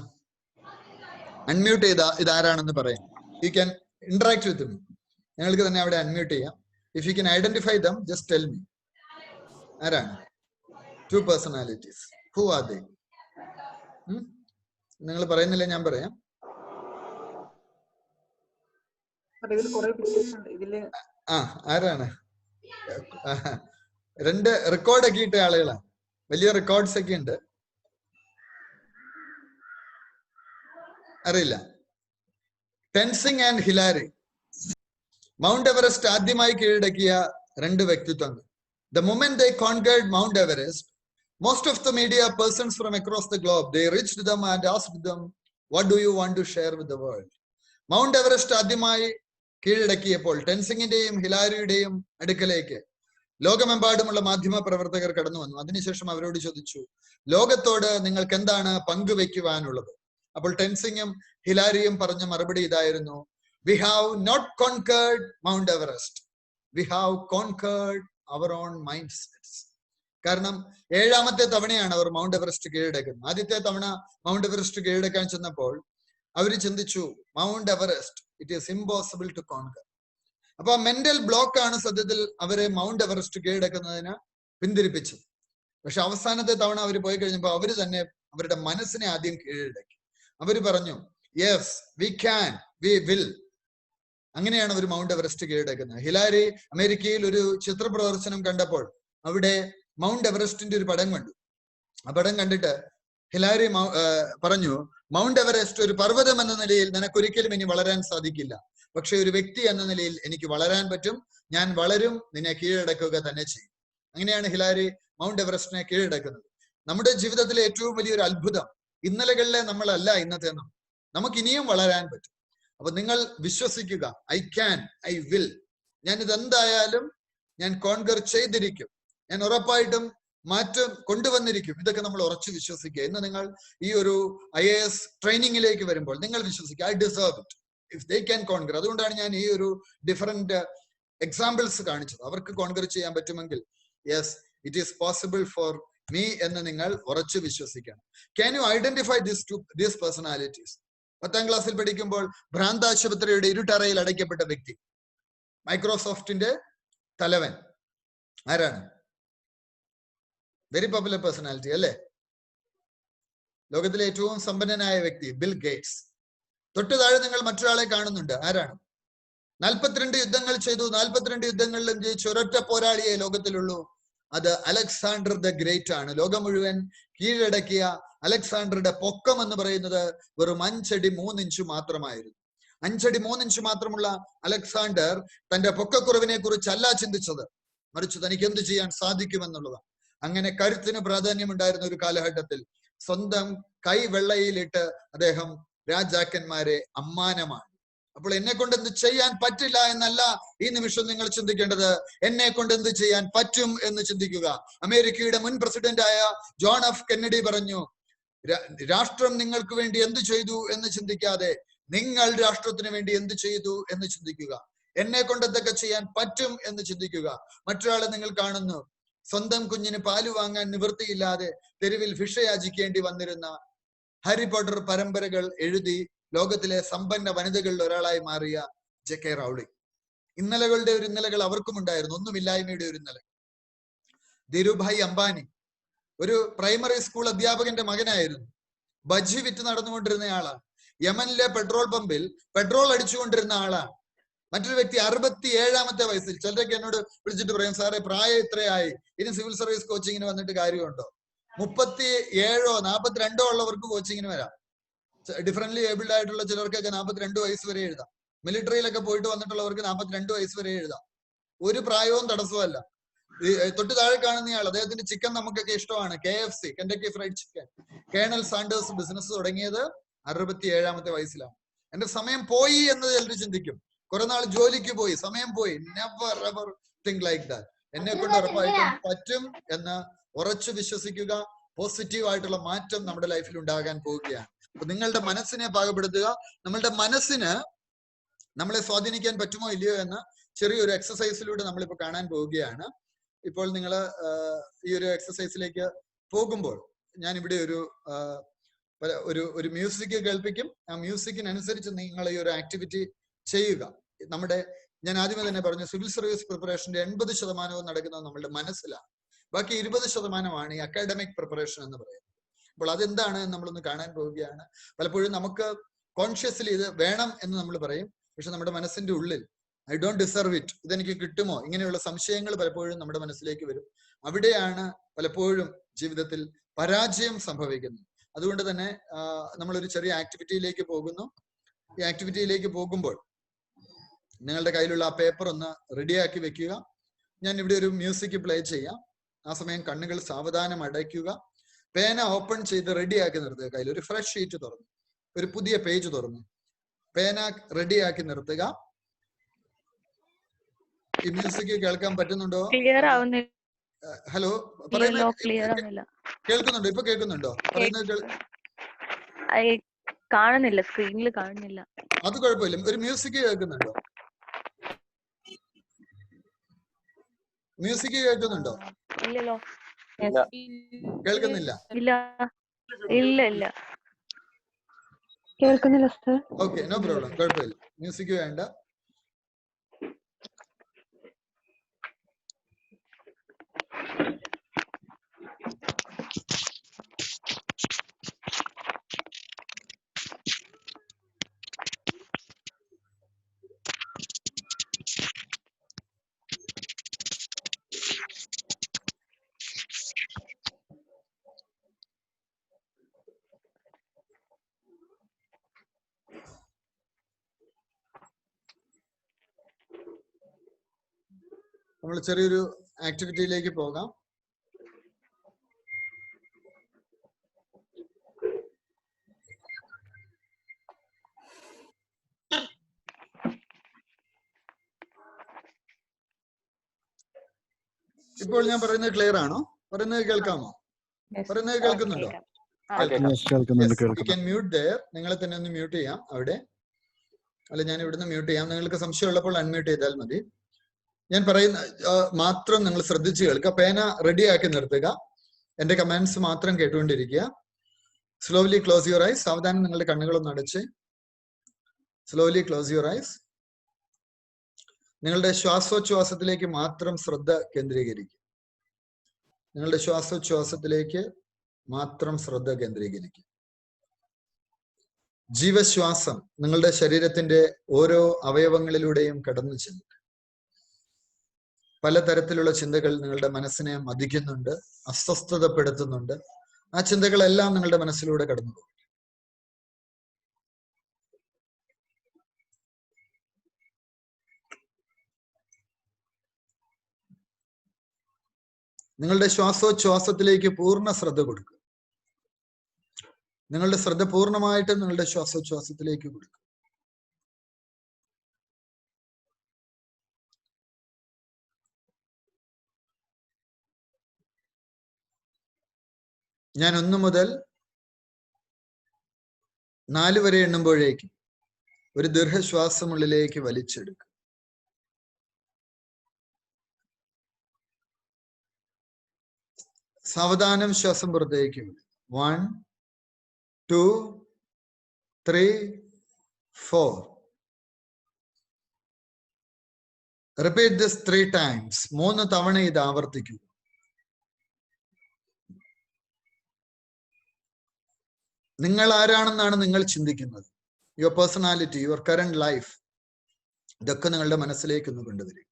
അൺമ്യൂട്ട് ചെയ്ത ഇതാരാണെന്ന് പറയാം. You can interact with me. നിങ്ങൾക്ക് തന്നെ അവിടെ അൺമ്യൂട്ട് ചെയ്യാം. If you can identify dum, just tell me. ആരാണ്? Two personalities. Who are they? നിങ്ങൾ പറയുന്നില്ല, ഞാൻ പറയാം. ആരാണ്? രണ്ട് റെക്കോർഡ് ഒക്കെ ഇട്ട ആളുകളാണ്, വലിയ റെക്കോർഡ്സ് ഒക്കെ ഉണ്ട്. അറിയില്ല. Tenzing and Hillary. Mount Everest ആദ്യമായി കീഴടക്കിയ രണ്ട് വ്യക്തിത്വങ്ങൾ. The moment they conquered Mount Everest, most of the media persons from across the globe, they reached them and asked them, what do you want to share with the world? Mount Everest ആദ്യമായി കീഴടക്കിയപ്പോൾ ടെൻസിംഗിന്റെയും ഹിലാരിയുടെയും അടുക്കലേക്ക് ലോകമെമ്പാടുമുള്ള മാധ്യമ പ്രവർത്തകർ കടന്നു വന്നു. അതിനുശേഷം അവരോട് ചോദിച്ചു, ലോകത്തോട് നിങ്ങൾക്ക് എന്താണ് പങ്കുവെക്കുവാനുള്ളത്? അപ്പോൾ ടെൻസിംഗും ഹിലാരിയും പറഞ്ഞ മറുപടി ഇതായിരുന്നു, we have not conquered Mount Everest, we have conquered our own mindsets. കാരണം 7ാമത്തെ തവണയാണ് അവർ മൗണ്ട് എവറസ്റ്റ് കീഴടക്കുന്നത്. ആദ്യത്തെ തവണ മൗണ്ട് എവറസ്റ്റ് കീഴടക്കാൻ ചെന്നപ്പോൾ അവർ ചിന്തിച്ചു, Mount Everest it is impossible to conquer. അപ്പൊ മെന്റൽ ബ്ലോക്ക് ആണ് സത്യത്തിൽ അവരെ മൗണ്ട് എവറസ്റ്റ് കീഴടക്കുന്നതിന് പിന്തിരിപ്പിച്ചത്. പക്ഷെ അവസാനത്തെ തവണ അവർ പോയി കഴിഞ്ഞപ്പോൾ അവര് തന്നെ അവരുടെ മനസ്സിനെ ആദ്യം കീഴടക്കി. അവര് പറഞ്ഞു, yes we can, we will. അങ്ങനെയാണ് അവർ മൗണ്ട് എവറസ്റ്റ് കീഴടക്കുന്നത്. ഹിലാരി അമേരിക്കയിൽ ഒരു ചിത്ര പ്രദർശനം കണ്ടപ്പോൾ അവിടെ മൗണ്ട് എവറസ്റ്റിന്റെ ഒരു പടം കണ്ടു. ആ പടം കണ്ടിട്ട് ഹിലാരി പറഞ്ഞു, മൗണ്ട് എവറസ്റ്റ് ഒരു പർവ്വതം എന്ന നിലയിൽ നിനക്കൊരിക്കലും ഇനി വളരാൻ സാധിക്കില്ല, പക്ഷെ ഒരു വ്യക്തി എന്ന നിലയിൽ എനിക്ക് വളരാൻ പറ്റും. ഞാൻ വളരും, നിന്നെ കീഴടക്കുക തന്നെ ചെയ്യും. അങ്ങനെയാണ് ഹിലാരി മൗണ്ട് എവറസ്റ്റിനെ കീഴടക്കുന്നത്. നമ്മുടെ ജീവിതത്തിലെ ഏറ്റവും വലിയൊരു അത്ഭുതം, ഇന്നലകളിലെ നമ്മളല്ല ഇന്നത്തെ നമ്മൾ. നമുക്ക് ഇനിയും വളരാൻ പറ്റും. അപ്പൊ നിങ്ങൾ വിശ്വസിക്കുക, ഐ ക്യാൻ, ഐ വിൽ. ഞാൻ ഇതെന്തായാലും ഞാൻ കോൺകർ ചെയ്തിരിക്കും, ഞാൻ ഉറപ്പായിട്ടും മാറ്റം കൊണ്ടുവന്നിരിക്കും. ഇതൊക്കെ നമ്മൾ ഉറച്ചു വിശ്വസിക്കുക. ഇന്ന് നിങ്ങൾ ഈ ഒരു IAS ട്രെയിനിങ്ങിലേക്ക് വരുമ്പോൾ നിങ്ങൾ വിശ്വസിക്കുക, I deserve it if they can conquer. അതുകൊണ്ടാണ് ഞാൻ ഈ ഒരു ഡിഫറെന്റ് എക്സാമ്പിൾസ് കാണിച്ചത്. അവർക്ക് കോൺകർ ചെയ്യാൻ പറ്റുമെങ്കിൽ yes it is possible for me എന്ന് നിങ്ങൾ ഉറച്ചു വിശ്വസിക്കണം. Can you identify these personalities? 10ാം ക്ലാസ്സിൽ പഠിക്കുമ്പോൾ ഭ്രാന്താശുപത്രിയുടെ ഇരുട്ടറയിൽ അടയ്ക്കപ്പെട്ട വ്യക്തി, മൈക്രോസോഫ്റ്റിന്റെ തലവൻ ആരാണ്? വെരി പോപ്പുലർ പേഴ്സണാലിറ്റി അല്ലേ? ലോകത്തിലെ ഏറ്റവും സമ്പന്നനായ വ്യക്തി ബിൽ ഗേറ്റ്സ്. തൊട്ട് താഴെ നിങ്ങൾ മറ്റൊരാളെ കാണുന്നുണ്ട്. ആരാണ്? 42 യുദ്ധങ്ങൾ ചെയ്തു. 42 യുദ്ധങ്ങളിലും ജയിച്ച ഒരൊറ്റ പോരാളിയെ ലോകത്തിലുള്ളൂ. അത് അലക്സാണ്ടർ ദ ഗ്രേറ്റ് ആണ്. ലോകം മുഴുവൻ കീഴടക്കിയ അലക്സാണ്ടറുടെ പൊക്കം എന്ന് പറയുന്നത് വെറും 5 അടി 3 ഇഞ്ച് മാത്രമായിരുന്നു. 5 അടി 3 ഇഞ്ച് മാത്രമുള്ള അലക്സാണ്ടർ തന്റെ പൊക്കക്കുറവിനെ കുറിച്ചല്ല ചിന്തിച്ചത്, മറിച്ച് തനിക്ക് എന്ത് ചെയ്യാൻ സാധിക്കുമെന്നുള്ളതാണ്. അങ്ങനെ കരുത്തിന് പ്രാധാന്യമുണ്ടായിരുന്ന ഒരു കാലഘട്ടത്തിൽ സ്വന്തം കൈ വെള്ളയിലിട്ട് അദ്ദേഹം രാജാക്കന്മാരെ അമ്മാനമാണ്. അപ്പോൾ എന്നെ കൊണ്ട് എന്ത് ചെയ്യാൻ പറ്റില്ല എന്നല്ല ഈ നിമിഷം നിങ്ങൾ ചിന്തിക്കേണ്ടത്, എന്നെ കൊണ്ട് എന്ത് ചെയ്യാൻ പറ്റും എന്ന് ചിന്തിക്കുക. അമേരിക്കയുടെ മുൻ പ്രസിഡന്റായ ജോൺ എഫ് കെന്നഡി പറഞ്ഞു, രാഷ്ട്രം നിങ്ങൾക്ക് വേണ്ടി എന്ത് ചെയ്തു എന്ന് ചിന്തിക്കാതെ നിങ്ങൾ രാഷ്ട്രത്തിന് വേണ്ടി എന്ത് ചെയ്തു എന്ന് ചിന്തിക്കുക. എന്നെ കൊണ്ട് എന്തൊക്കെ ചെയ്യാൻ പറ്റും എന്ന് ചിന്തിക്കുക. മറ്റൊരാളെ നിങ്ങൾ കാണുന്നു, സ്വന്തം കുഞ്ഞിന് പാല് വാങ്ങാൻ നിവൃത്തിയില്ലാതെ തെരുവിൽ ഭിക്ഷയാചിക്കേണ്ടി വന്നിരുന്ന ഹാരി പോട്ടർ പരമ്പരകൾ എഴുതി ലോകത്തിലെ സമ്പന്ന വനിതകളിൽ ഒരാളായി മാറിയ ജെ.കെ. റൗളിംഗ്. ഇന്നലകളുടെ ഒരു ഇന്നലകൾ അവർക്കും ഉണ്ടായിരുന്നു, ഒന്നുമില്ലായ്മയുടെ ഒരു ഇന്നലെ. ധീരുഭായ് അംബാനി ഒരു പ്രൈമറി സ്കൂൾ അധ്യാപകന്റെ മകനായിരുന്നു. ബജ്ജി വിറ്റ് നടന്നുകൊണ്ടിരുന്ന ആളാണ്. യമനിലെ പെട്രോൾ പമ്പിൽ പെട്രോൾ അടിച്ചുകൊണ്ടിരുന്ന ആളാണ്. മറ്റൊരു വ്യക്തി 67-ാമത്തെ വയസ്സിൽ, ചിലരൊക്കെ എന്നോട് വിളിച്ചിട്ട് പറയും, സാറേ പ്രായം ഇത്രയായി, ഇനി സിവിൽ സർവീസ് കോച്ചിങ്ങിന് വന്നിട്ട് കാര്യമുണ്ടോ? 37ഓ 42ഓ ഉള്ളവർക്ക് കോച്ചിങ്ങിന് വരാം. ഡിഫറൻറ്റ്ലി ഏബിൾഡ് ആയിട്ടുള്ള ചിലർക്കൊക്കെ 42 വയസ്സ് വരെ എഴുതാം. മിലിറ്ററിയിലൊക്കെ പോയിട്ട് വന്നിട്ടുള്ളവർക്ക് 42 വയസ്സ് വരെ എഴുതാം. ഒരു പ്രായവും തടസ്സമല്ല. തൊട്ട് താഴെ കാണുന്നയാൾ, അദ്ദേഹത്തിന്റെ ചിക്കൻ നമുക്കൊക്കെ ഇഷ്ടമാണ്, KFC, Kentucky fried chicken. Colonel Sanders business തുടങ്ങിയത് 67-ാമത്തെ വയസ്സിലാണ്. എന്റെ സമയം പോയി എന്ന് ചിലർ ചിന്തിക്കും. കുറെ നാൾ ജോലിക്ക് പോയി, സമയം പോയി. Never ever think like that. എന്നെ കൊണ്ട് ഉറപ്പായിട്ടും പറ്റും എന്ന് ഉറച്ചു വിശ്വസിക്കുക. പോസിറ്റീവ് ആയിട്ടുള്ള മാറ്റം നമ്മുടെ ലൈഫിൽ ഉണ്ടാകാൻ പോവുകയാണ്. അപ്പൊ നിങ്ങളുടെ മനസ്സിനെ പാകപ്പെടുത്തുക. നമ്മളുടെ മനസ്സിന് നമ്മളെ സ്വാധീനിക്കാൻ പറ്റുമോ ഇല്ലയോ എന്ന് ചെറിയൊരു എക്സസൈസിലൂടെ നമ്മളിപ്പോ കാണാൻ പോവുകയാണ്. ഇപ്പോൾ നിങ്ങൾ ഈ ഒരു എക്സസൈസിലേക്ക് പോകുമ്പോൾ ഞാൻ ഇവിടെ ഒരു മ്യൂസിക് കേൾപ്പിക്കും. ആ മ്യൂസിക്കിനനുസരിച്ച് നിങ്ങൾ ഈ ഒരു ആക്ടിവിറ്റി ചെയ്യുക. ഞാൻ ആദ്യമേ തന്നെ പറഞ്ഞു, സിവിൽ സർവീസ് പ്രിപ്പറേഷന്റെ 80% നടക്കുന്നത് നമ്മളുടെ മനസ്സിലാണ്. ബാക്കി 20% ഈ അക്കാഡമിക് പ്രിപ്പറേഷൻ എന്ന് പറയുന്നത്. അപ്പോൾ അതെന്താണ് നമ്മളൊന്ന് കാണാൻ പോവുകയാണ്. പലപ്പോഴും നമുക്ക് കോൺഷ്യസ്ലി ഇത് വേണം എന്ന് നമ്മൾ പറയും, പക്ഷെ നമ്മുടെ മനസ്സിന്റെ ഉള്ളിൽ ഐ ഡോണ്ട് ഡിസർവ് ഇറ്റ്, ഇതെനിക്ക് കിട്ടുമോ, ഇങ്ങനെയുള്ള സംശയങ്ങൾ പലപ്പോഴും നമ്മുടെ മനസ്സിലേക്ക് വരും. അവിടെയാണ് പലപ്പോഴും ജീവിതത്തിൽ പരാജയം സംഭവിക്കുന്നത്. അതുകൊണ്ട് തന്നെ നമ്മളൊരു ചെറിയ ആക്ടിവിറ്റിയിലേക്ക് പോകുന്നു. ഈ ആക്ടിവിറ്റിയിലേക്ക് പോകുമ്പോൾ നിങ്ങളുടെ കയ്യിലുള്ള ആ പേപ്പർ ഒന്ന് റെഡിയാക്കി വെക്കുക. ഞാൻ ഇവിടെ ഒരു മ്യൂസിക് പ്ലേ ചെയ്യാം. ആ സമയം കണ്ണുകൾ സാവധാനം അടയ്ക്കുക. പേന ഓപ്പൺ ചെയ്ത് റെഡിയാക്കി നിർത്തുക. കയ്യിൽ ഒരു ഫ്രഷ് ഷീറ്റ് തുറന്നു, ഒരു പുതിയ പേജ് തുറന്നു, പേന റെഡിയാക്കി നിർത്തുക. ഈ മ്യൂസിക് കേൾക്കാൻ പറ്റുന്നുണ്ടോ? ഹലോ, കേൾക്കുന്നുണ്ടോ? ഇപ്പൊ കേൾക്കുന്നുണ്ടോ? പറയുന്നത് കാണുന്നില്ല, സ്ക്രീനിൽ കാണുന്നില്ല. അത് കുഴപ്പമില്ല. ഒരു മ്യൂസിക് കേൾക്കുന്നുണ്ടോ? മ്യൂസിക് കേൾക്കുന്നുണ്ടോ? ഇല്ലല്ലോ. കേൾക്കുന്നില്ല? ഇല്ല ഇല്ല കേൾക്കുന്നില്ല. ഓക്കെ, നോ പ്രോബ്ലം, കുഴപ്പമില്ല. മ്യൂസിക് വേണ്ട. നമ്മൾ ചെറിയൊരു ആക്ടിവിറ്റിയിലേക്ക് പോകാം. ഇപ്പോൾ ഞാൻ പറയുന്നത് ക്ലിയർ ആണോ? പറയുന്നത് കേൾക്കാമോ? പറയുന്നത് കേൾക്കുന്നുണ്ടോ? Mute there. നിങ്ങളെ തന്നെ ഒന്ന് മ്യൂട്ട് ചെയ്യാം അവിടെ. അല്ല, ഞാൻ ഇവിടുന്ന് മ്യൂട്ട് ചെയ്യാം. നിങ്ങൾക്ക് സംശയം ഉള്ളപ്പോൾ അൺമ്യൂട്ട് ചെയ്താൽ മതി. ഞാൻ പറയുന്ന മാത്രം നിങ്ങൾ ശ്രദ്ധിച്ച് കേൾക്കുക. പേന റെഡിയാക്കി നിർത്തുക. എന്റെ കമാൻഡ്സ് മാത്രം കേട്ടുകൊണ്ടിരിക്കുക. Slowly close your eyes. സാവധാനം നിങ്ങളുടെ കണ്ണുകളൊന്ന് അടച്ച് സ്ലോലി ക്ലോസ് യുവർ ഐസ്. നിങ്ങളുടെ ശ്വാസോച്ഛ്വാസത്തിലേക്ക് മാത്രം ശ്രദ്ധ കേന്ദ്രീകരിക്കുക. നിങ്ങളുടെ ശ്വാസോച്ഛ്വാസത്തിലേക്ക് മാത്രം ശ്രദ്ധ കേന്ദ്രീകരിക്കുക. ജീവശ്വാസം നിങ്ങളുടെ ശരീരത്തിന്റെ ഓരോ അവയവങ്ങളിലൂടെയും കടന്നു ചെല്ലും. പലതരത്തിലുള്ള ചിന്തകൾ നിങ്ങളുടെ മനസ്സിനെ മതിക്കുന്നുണ്ട്, അസ്വസ്ഥതപ്പെടുത്തുന്നുണ്ട്. ആ ചിന്തകളെല്ലാം നിങ്ങളുടെ മനസ്സിലൂടെ കടന്നു പോകും. നിങ്ങളുടെ ശ്വാസോച്ഛ്വാസത്തിലേക്ക് പൂർണ്ണ ശ്രദ്ധ കൊടുക്കുക. നിങ്ങളുടെ ശ്രദ്ധ പൂർണ്ണമായിട്ട് നിങ്ങളുടെ ശ്വാസോച്ഛ്വാസത്തിലേക്ക് കൊടുക്കുക. ഞാൻ 1 മുതൽ 4 വരെ എണ്ണുമ്പോഴേക്കും ഒരു ദീർഘശ്വാസം ഉള്ളിലേക്ക് വലിച്ചെടുക്കുക. സാവധാനം ശ്വാസം പുറത്തേക്ക് വിടുക. 1, 2, 3, 4. Repeat this 3 times. 3 തവണ ഇത് ആവർത്തിക്കുക. നിങ്ങൾ ആരാണെന്നാണ് നിങ്ങൾ ചിന്തിക്കുന്നത്? Your personality, your current life, ഇതൊക്കെ നിങ്ങളുടെ മനസ്സിലേക്ക് ഒന്ന് കൊണ്ടുവരിക.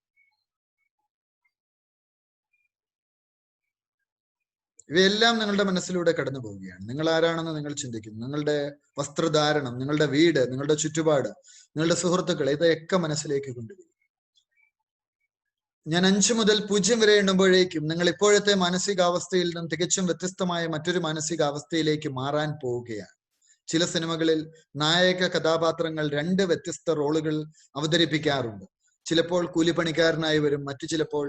ഇവയെല്ലാം നിങ്ങളുടെ മനസ്സിലൂടെ കടന്നു പോവുകയാണ്. നിങ്ങൾ ആരാണെന്ന് നിങ്ങൾ ചിന്തിക്കുന്നു. നിങ്ങളുടെ വസ്ത്രധാരണം, നിങ്ങളുടെ വീട്, നിങ്ങളുടെ ചുറ്റുപാട്, നിങ്ങളുടെ സുഹൃത്തുക്കൾ, ഇതൊക്കെ മനസ്സിലേക്ക് കൊണ്ടുവരിക. ഞാൻ 5 മുതൽ 0 വരെ എണ്ണുമ്പോഴേക്കും നിങ്ങൾ ഇപ്പോഴത്തെ മാനസികാവസ്ഥയിൽ നിന്നും തികച്ചും വ്യത്യസ്തമായ മറ്റൊരു മാനസികാവസ്ഥയിലേക്ക് മാറാൻ പോവുകയാണ്. ചില സിനിമകളിൽ നായക കഥാപാത്രങ്ങൾ 2 വ്യത്യസ്ത റോളുകൾ അവതരിപ്പിക്കാറുണ്ട്. ചിലപ്പോൾ കൂലിപ്പണിക്കാരനായി വരും, മറ്റു ചിലപ്പോൾ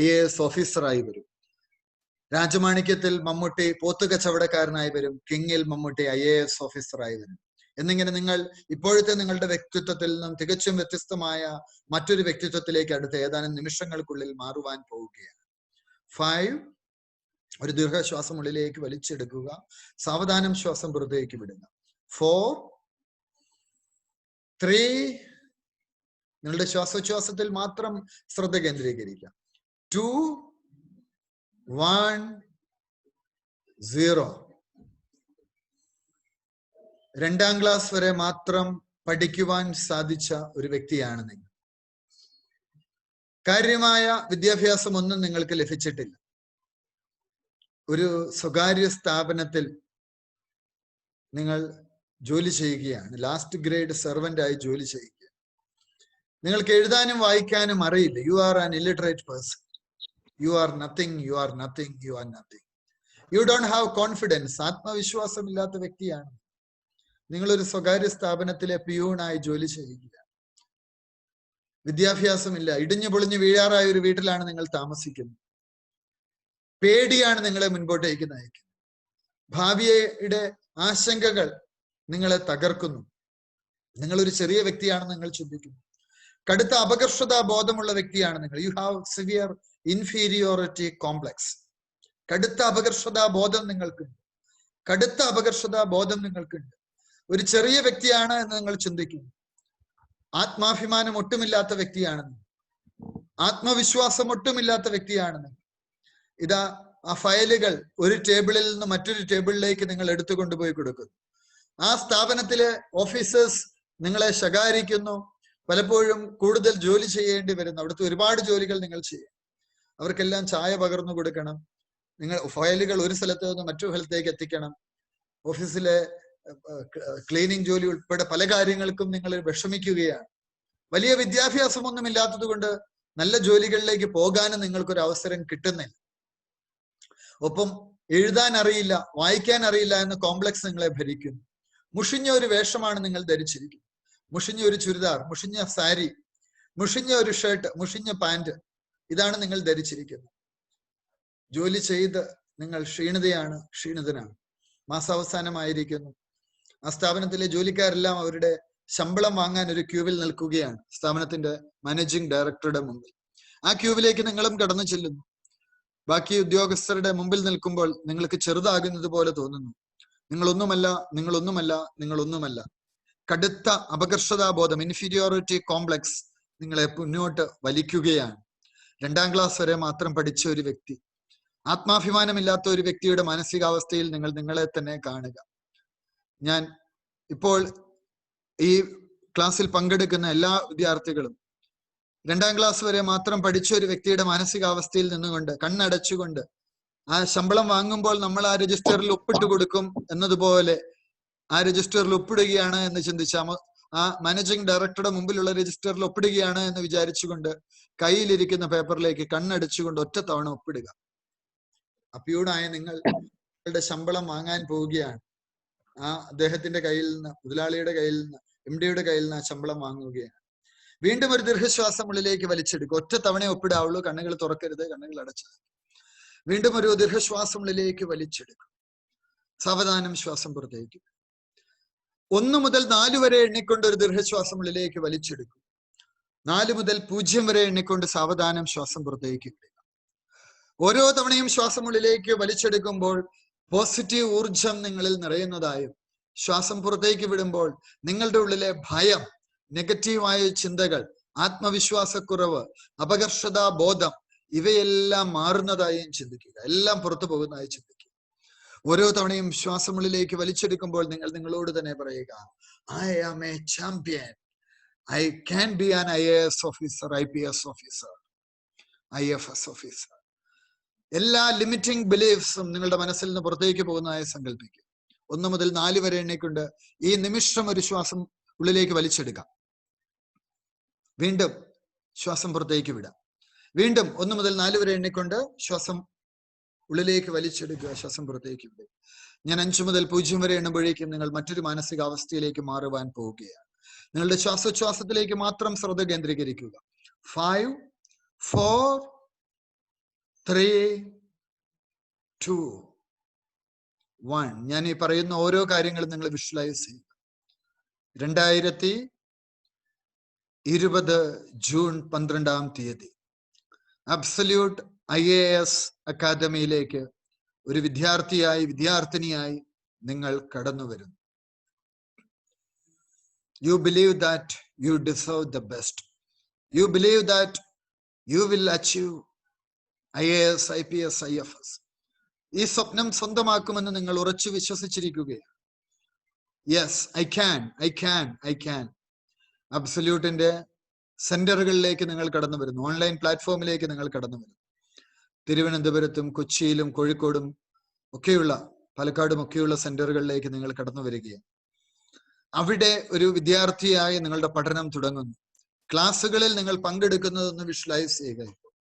IAS ഓഫീസറായി വരും. രാജമാണിക്യത്തിൽ മമ്മൂട്ടി പോത്തുകച്ചവടക്കാരനായി വരും, കിങ്ങിൽ മമ്മൂട്ടി IAS ഓഫീസറായി വരും. എന്നിങ്ങനെ നിങ്ങൾ ഇപ്പോഴത്തെ നിങ്ങളുടെ വ്യക്തിത്വത്തിൽ നിന്നും തികച്ചും വ്യത്യസ്തമായ മറ്റൊരു വ്യക്തിത്വത്തിലേക്ക് അടുത്ത ഏതാനും നിമിഷങ്ങൾക്കുള്ളിൽ മാറുവാൻ പോവുകയാണ്. 5, ഒരു ദീർഘശ്വാസം ഉള്ളിലേക്ക് വലിച്ചെടുക്കുക. സാവധാനം ശ്വാസം പുറത്തേക്ക് വിടുക. 4, 3, നിങ്ങളുടെ ശ്വാസോച്ഛ്വാസത്തിൽ മാത്രം ശ്രദ്ധ കേന്ദ്രീകരിക്കുക. 2, 1, 0. 2ാം ക്ലാസ് വരെ മാത്രം പഠിക്കുവാൻ സാധിച്ച ഒരു വ്യക്തിയാണ് നിങ്ങൾ. കാര്യമായ വിദ്യാഭ്യാസം ഒന്നും നിങ്ങൾക്ക് ലഭിച്ചിട്ടില്ല. ഒരു സ്വകാര്യ സ്ഥാപനത്തിൽ നിങ്ങൾ ജോലി ചെയ്യുകയാണ്. ലാസ്റ്റ് ഗ്രേഡ് സെർവന്റ് ആയി ജോലി ചെയ്യുക. നിങ്ങൾക്ക് എഴുതാനും വായിക്കാനും അറിയില്ല. You are an illiterate person. You are nothing, you are nothing, you are nothing. You don't have confidence. ആത്മവിശ്വാസമില്ലാത്ത വ്യക്തിയാണ്. നിങ്ങളൊരു സ്വകാര്യ സ്ഥാപനത്തിലെ പിയൂണായി ജോലി ചെയ്യുക. വിദ്യാഭ്യാസമില്ല. ഇടിഞ്ഞു പൊളിഞ്ഞു വീഴാറായ ഒരു വീട്ടിലാണ് നിങ്ങൾ താമസിക്കുന്നത്. പേടിയാണ് നിങ്ങളെ മുൻപോട്ടേക്ക് നയിക്കുന്നത്. ഭാവിയുടെ ആശങ്കകൾ നിങ്ങളെ തകർക്കുന്നു. നിങ്ങളൊരു ചെറിയ വ്യക്തിയാണെന്ന് നിങ്ങൾ ചിന്തിക്കുന്നു. കടുത്ത അപകർഷതാ ബോധമുള്ള വ്യക്തിയാണ് നിങ്ങൾ. You have severe inferiority complex. കടുത്ത അപകർഷതാ ബോധം നിങ്ങൾക്കുണ്ട്. കടുത്ത അപകർഷതാ ബോധം നിങ്ങൾക്കുണ്ട്. ഒരു ചെറിയ വ്യക്തിയാണ് എന്ന് നിങ്ങൾ ചിന്തിക്കുന്നു. ആത്മാഭിമാനം ഒട്ടുമില്ലാത്ത വ്യക്തിയാണ്. ആത്മവിശ്വാസം ഒട്ടുമില്ലാത്ത വ്യക്തിയാണ്. ഇതാ ആ ഫയലുകൾ ഒരു ടേബിളിൽ നിന്ന് മറ്റൊരു ടേബിളിലേക്ക് നിങ്ങൾ എടുത്തു കൊണ്ടുപോയി കൊടുക്കുന്നു. ആ സ്ഥാപനത്തിലെ ഓഫീസേഴ്സ് നിങ്ങളെ ശകാരിക്കുന്നു. പലപ്പോഴും കൂടുതൽ ജോലി ചെയ്യേണ്ടി വരുന്നു. അവിടുത്തെ ഒരുപാട് ജോലികൾ നിങ്ങൾ ചെയ്യും. അവർക്കെല്ലാം ചായ പകർന്നു കൊടുക്കണം. നിങ്ങൾ ഫയലുകൾ ഒരു സ്ഥലത്ത് നിന്ന് മറ്റൊരു സ്ഥലത്തേക്ക് എത്തിക്കണം. ഓഫീസിലെ ക്ലീനിങ് ജോലി ഉൾപ്പെടെ പല കാര്യങ്ങൾക്കും നിങ്ങൾ വിഷമിക്കുകയാണ്. വലിയ വിദ്യാഭ്യാസമൊന്നും ഇല്ലാത്തത് കൊണ്ട് നല്ല ജോലികളിലേക്ക് പോകാനും നിങ്ങൾക്കൊരു അവസരം കിട്ടുന്നില്ല. ഒപ്പം എഴുതാൻ അറിയില്ല, വായിക്കാൻ അറിയില്ല എന്ന കോംപ്ലക്സ് നിങ്ങളെ ഭരിക്കുന്നു. മുഷിഞ്ഞ ഒരു വേഷമാണ് നിങ്ങൾ ധരിച്ചിരിക്കുന്നത്. മുഷിഞ്ഞ ഒരു ചുരിദാർ, മുഷിഞ്ഞ സാരി, മുഷിഞ്ഞ ഒരു ഷർട്ട്, മുഷിഞ്ഞ പാന്റ്, ഇതാണ് നിങ്ങൾ ധരിച്ചിരിക്കുന്നത്. ജോലി ചെയ്ത് നിങ്ങൾ ക്ഷീണിതനാണ്. മാസാവസാനമായിരിക്കുന്നു. ആ സ്ഥാപനത്തിലെ ജോലിക്കാരെല്ലാം അവരുടെ ശമ്പളം വാങ്ങാൻ ഒരു ക്യൂവിൽ നിൽക്കുകയാണ് സ്ഥാപനത്തിന്റെ മാനേജിംഗ് ഡയറക്ടറുടെ മുമ്പിൽ. ആ ക്യൂവിലേക്ക് നിങ്ങളും കടന്നു ചെല്ലുന്നു. ബാക്കി ഉദ്യോഗസ്ഥരുടെ മുമ്പിൽ നിൽക്കുമ്പോൾ നിങ്ങൾക്ക് ചെറുതാകുന്നത് പോലെ തോന്നുന്നു. നിങ്ങളൊന്നുമല്ല. കടുത്ത അപകർഷതാബോധം, ഇൻഫീരിയോറിറ്റി കോംപ്ലക്സ് നിങ്ങളെ മുന്നോട്ട് വലിക്കുകയാണ്. 2ാം ക്ലാസ് വരെ മാത്രം പഠിച്ച ഒരു വ്യക്തി, ആത്മാഭിമാനമില്ലാത്ത ഒരു വ്യക്തിയുടെ മാനസികാവസ്ഥയിൽ നിങ്ങൾ നിങ്ങളെ തന്നെ കാണുക. ഞാൻ ഇപ്പോൾ ഈ ക്ലാസ്സിൽ പങ്കെടുക്കുന്ന എല്ലാ വിദ്യാർത്ഥികളും 2ാം ക്ലാസ് വരെ മാത്രം പഠിച്ച ഒരു വ്യക്തിയുടെ മാനസികാവസ്ഥയിൽ നിന്നുകൊണ്ട് കണ്ണടച്ചുകൊണ്ട് ആ ശമ്പളം വാങ്ങുമ്പോൾ നമ്മൾ ആ രജിസ്റ്ററിൽ ഒപ്പിട്ട് കൊടുക്കും എന്നതുപോലെ ആ രജിസ്റ്ററിൽ ഒപ്പിടുകയാണ് എന്ന് ചിന്തിച്ചാൽ ആ മാനേജിംഗ് ഡയറക്ടറുടെ മുമ്പിലുള്ള രജിസ്റ്ററിൽ ഒപ്പിടുകയാണ് എന്ന് വിചാരിച്ചുകൊണ്ട് കയ്യിലിരിക്കുന്ന പേപ്പറിലേക്ക് കണ്ണടച്ചുകൊണ്ട് ഒറ്റ തവണ ഒപ്പിടുക. അപ്പിയൂടായ നിങ്ങളുടെ ശമ്പളം വാങ്ങാൻ പോവുകയാണ്. ആ അദ്ദേഹത്തിന്റെ കയ്യിൽ നിന്ന്, മുതലാളിയുടെ കയ്യിൽ നിന്ന്, MD-യുടെ കയ്യിൽ നിന്ന് ആ ശമ്പളം വാങ്ങുകയാണ്. വീണ്ടും ഒരു ദീർഘശ്വാസം ഉള്ളിലേക്ക് വലിച്ചെടുക്കുക. ഒറ്റ തവണ ഒപ്പിടാവുള്ളൂ. കണ്ണുകൾ തുറക്കരുത്, കണ്ണുകൾ അടച്ചു. വീണ്ടും ഒരു ദീർഘശ്വാസം ഉള്ളിലേക്ക് വലിച്ചെടുക്കും. സാവധാനം ശ്വാസം പുറത്തേക്ക്. 1 മുതൽ 4 വരെ എണ്ണിക്കൊണ്ട് ഒരു ദീർഘശ്വാസം ഉള്ളിലേക്ക് വലിച്ചെടുക്കും. 4 മുതൽ 0 വരെ എണ്ണിക്കൊണ്ട് സാവധാനം ശ്വാസം പുറത്തേക്ക് വിടുക. ഓരോ തവണയും ശ്വാസം ഉള്ളിലേക്ക് വലിച്ചെടുക്കുമ്പോൾ പോസിറ്റീവ് ഊർജം നിങ്ങളിൽ നിറയുന്നതായും, ശ്വാസം പുറത്തേക്ക് വിടുമ്പോൾ നിങ്ങളുടെ ഉള്ളിലെ ഭയം, നെഗറ്റീവായ ചിന്തകൾ, ആത്മവിശ്വാസക്കുറവ്, അപകർഷതാ ബോധം ഇവയെല്ലാം മാറുന്നതായും ചിന്തിക്കുക. എല്ലാം പുറത്തു പോകുന്നതായി ചിന്തിക്കുക. ഓരോ തവണയും ശ്വാസമുള്ളിലേക്ക് വലിച്ചെടുക്കുമ്പോൾ നിങ്ങൾ നിങ്ങളോട് തന്നെ പറയുക, I am a champion. I can be an IAS officer, IPS officer, IFS officer. എല്ലാ ലിമിറ്റിംഗ് ബിലീഫ്സും നിങ്ങളുടെ മനസ്സിൽ നിന്ന് പുറത്തേക്ക് പോകുന്നതായി സങ്കല്പിക്കുക. 1 മുതൽ 4 വരെ എണ്ണിക്കൊണ്ട് ഈ നിമിഷം ഒരു ശ്വാസം ഉള്ളിലേക്ക് വലിച്ചെടുക്കാം. വീണ്ടും ശ്വാസം പുറത്തേക്ക് വിടാം. വീണ്ടും 1 മുതൽ 4 വരെ എണ്ണിക്കൊണ്ട് ശ്വാസം ഉള്ളിലേക്ക് വലിച്ചെടുക്കുക, ശ്വാസം പുറത്തേക്ക് വിടുക. ഞാൻ 5 മുതൽ 0 വരെ എണ്ണുമ്പോഴേക്കും നിങ്ങൾ മറ്റൊരു മാനസികാവസ്ഥയിലേക്ക് മാറുവാൻ പോവുകയാണ്. നിങ്ങളുടെ ശ്വാസോച്ഛ്വാസത്തിലേക്ക് മാത്രം ശ്രദ്ധ കേന്ദ്രീകരിക്കുക. 5, 4, 3, 2, 1. ഞാൻ ഈ പറയുന്ന ഓരോ കാര്യങ്ങളും നിങ്ങൾ വിഷ്വലൈസ് ചെയ്യുക. 2020 ജൂൺ 12-ാം തീയതി അബ്സല്യൂട്ട് IAS അക്കാദമിയിലേക്ക് ഒരു വിദ്യാർത്ഥിനിയായി നിങ്ങൾ കടന്നു വരുന്നു. You believe that you deserve the best. You believe that you will achieve IAS, IPS, IFS. ഈ സ്വപ്നം സ്വന്തമാക്കുമെന്ന് നിങ്ങൾ ഉറച്ചു വിശ്വസിച്ചിരിക്കുകയാണ്. Yes, I can. അബ്സല്യൂട്ടിന്റെ സെന്ററുകളിലേക്ക് നിങ്ങൾ കടന്നു വരുന്നു. ഓൺലൈൻ പ്ലാറ്റ്ഫോമിലേക്ക് നിങ്ങൾ കടന്നു വരുന്നു. തിരുവനന്തപുരത്തും കൊച്ചിയിലും കോഴിക്കോടും ഒക്കെയുള്ള, പാലക്കാടും ഒക്കെയുള്ള സെന്ററുകളിലേക്ക് നിങ്ങൾ കടന്നു വരികയാണ്. അവിടെ ഒരു വിദ്യാർത്ഥിയായി നിങ്ങളുടെ പഠനം തുടങ്ങുന്നു. ക്ലാസ്സുകളിൽ നിങ്ങൾ പങ്കെടുക്കുന്നത് ഒന്ന് വിഷ്വലൈസ് ചെയ്യുക. ഇപ്പോൾ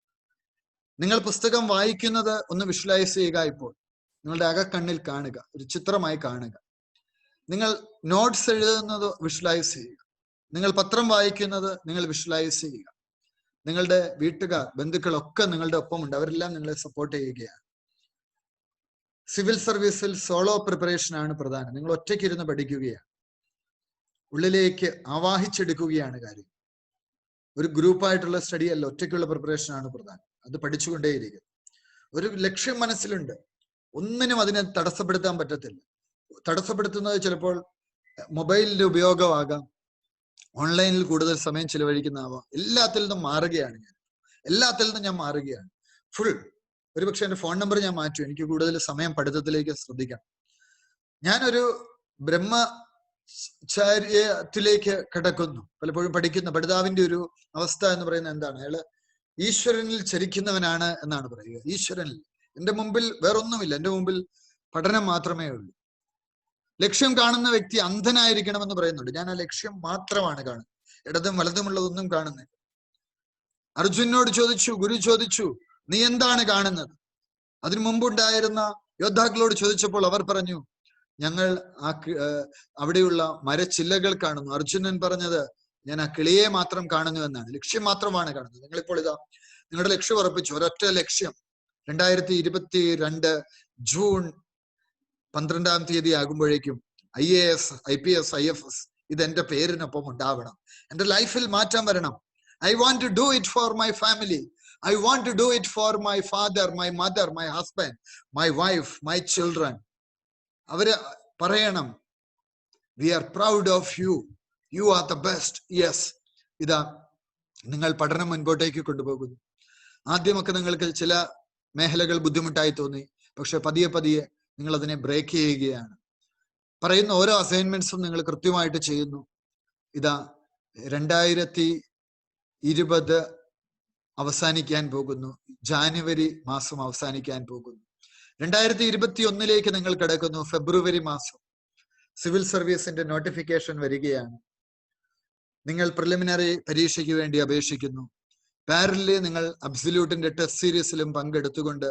നിങ്ങൾ പുസ്തകം വായിക്കുന്നത് ഒന്ന് വിഷ്വലൈസ് ചെയ്യുക. ഇപ്പോൾ നിങ്ങളുടെ അകക്കണ്ണിൽ കാണുക, ഒരു ചിത്രമായി കാണുക. നിങ്ങൾ നോട്ട്സ് എഴുതുന്നത് വിഷ്വലൈസ് ചെയ്യുക. നിങ്ങൾ പത്രം വായിക്കുന്നത് നിങ്ങൾ വിഷ്വലൈസ് ചെയ്യുക. നിങ്ങളുടെ വീട്ടുകാർ, ബന്ധുക്കളൊക്കെ നിങ്ങളുടെ ഒപ്പമുണ്ട്. അവരെല്ലാം നിങ്ങളെ സപ്പോർട്ട് ചെയ്യുകയാണ്. സിവിൽ സർവീസിൽ സോളോ പ്രിപ്പറേഷൻ ആണ് പ്രധാനം. നിങ്ങൾ ഒറ്റയ്ക്കിരുന്ന് പഠിക്കുകയാണ്. ഉള്ളിലേക്ക് ആവാഹിച്ചെടുക്കുകയാണ് കാര്യം. ഒരു ഗ്രൂപ്പായിട്ടുള്ള സ്റ്റഡി അല്ല, ഒറ്റയ്ക്കുള്ള പ്രിപ്പറേഷൻ ആണ് പ്രധാനം. അത് പഠിച്ചുകൊണ്ടേയിരിക്കും. ഒരു ലക്ഷ്യം മനസ്സിലുണ്ട്. ഒന്നിനും അതിനെ തടസ്സപ്പെടുത്താൻ പറ്റത്തില്ല. തടസ്സപ്പെടുത്തുന്നത് ചിലപ്പോൾ മൊബൈലിന്റെ ഉപയോഗമാകാം, ഓൺലൈനിൽ കൂടുതൽ സമയം ചിലവഴിക്കുന്നതാവാം. എല്ലാത്തിൽ നിന്നും മാറുകയാണ് ഞാൻ മാറുകയാണ്. ഫുൾ ഒരുപക്ഷെ എന്റെ ഫോൺ നമ്പർ ഞാൻ മാറ്റും. എനിക്ക് കൂടുതൽ സമയം പഠിത്തത്തിലേക്ക് ശ്രദ്ധിക്കണം. ഞാനൊരു ബ്രഹ്മചാര്യത്തിലേക്ക് കിടക്കുന്നു. പലപ്പോഴും പഠിതാവിന്റെ ഒരു അവസ്ഥ എന്ന് പറയുന്നത് എന്താണ്? അയാള് ഈശ്വരനിൽ ചരിക്കുന്നവനാണ് എന്നാണ് പറയുക. ഈശ്വരനിൽ. എന്റെ മുമ്പിൽ വേറൊന്നുമില്ല, എന്റെ മുമ്പിൽ പഠനം മാത്രമേ ഉള്ളൂ. ലക്ഷ്യം കാണുന്ന വ്യക്തി അന്ധനായിരിക്കണമെന്ന് പറയുന്നുണ്ട്. ഞാൻ ആ ലക്ഷ്യം മാത്രമാണ് കാണുന്നത്. ഇടതും വലതുമുള്ളതൊന്നും കാണുന്നില്ല. അർജുനോട് ചോദിച്ചു, ഗുരു ചോദിച്ചു, നീ എന്താണ് കാണുന്നത്? അതിനു മുമ്പുണ്ടായിരുന്ന യോദ്ധാക്കളോട് ചോദിച്ചപ്പോൾ അവർ പറഞ്ഞു, ഞങ്ങൾ അവിടെയുള്ള മരച്ചില്ലകൾ കാണുന്നു. അർജുനൻ പറഞ്ഞത്, ഞാൻ ആ കിളിയെ മാത്രം കാണുന്നു എന്നാണ്. ലക്ഷ്യം മാത്രമാണ് കാണുന്നത്. നിങ്ങളിപ്പോൾ ഇതാ നിങ്ങളുടെ ലക്ഷ്യം ഉറപ്പിച്ചു. ഒരൊറ്റ ലക്ഷ്യം. 2022 ജൂൺ 12-ാം തീയതി ആകുമ്പോഴേക്കും IAS, IPS, IFS ഇത് എന്റെ പേരിനൊപ്പം ഉണ്ടാവണം. എന്റെ ലൈഫിൽ മാറ്റം വരണം. I want to do it for my family. I want to do it for my father, my mother, my husband, my wife, my children. അവര് പറയണം, we are proud of you. You are the best. Yes. ഇതാ നിങ്ങൾ പഠനം മുൻപോട്ടേക്ക് കൊണ്ടുപോകുന്നു. ആദ്യമൊക്കെ നിങ്ങൾക്ക് ചില മേഖലകൾ ബുദ്ധിമുട്ടായി തോന്നി. പക്ഷെ പതിയെ പതിയെ നിങ്ങൾ അതിനെ ബ്രേക്ക് ചെയ്യുകയാണ്. പറയുന്ന ഓരോ അസൈൻമെന്റ്സും നിങ്ങൾ കൃത്യമായിട്ട് ചെയ്യുന്നു. ഇതാ 2020 അവസാനിക്കാൻ പോകുന്നു. ജാനുവരി മാസം അവസാനിക്കാൻ പോകുന്നു. 2021 നിങ്ങൾ കിടക്കുന്നു. ഫെബ്രുവരി മാസം സിവിൽ സർവീസിന്റെ നോട്ടിഫിക്കേഷൻ വരികയാണ്. നിങ്ങൾ പ്രിലിമിനറി പരീക്ഷയ്ക്ക് വേണ്ടി അപേക്ഷിക്കുന്നു. പാരലി നിങ്ങൾ അബ്സല്യൂട്ടിന്റെ ടെസ്റ്റ് സീരീസിലും പങ്കെടുത്തുകൊണ്ട്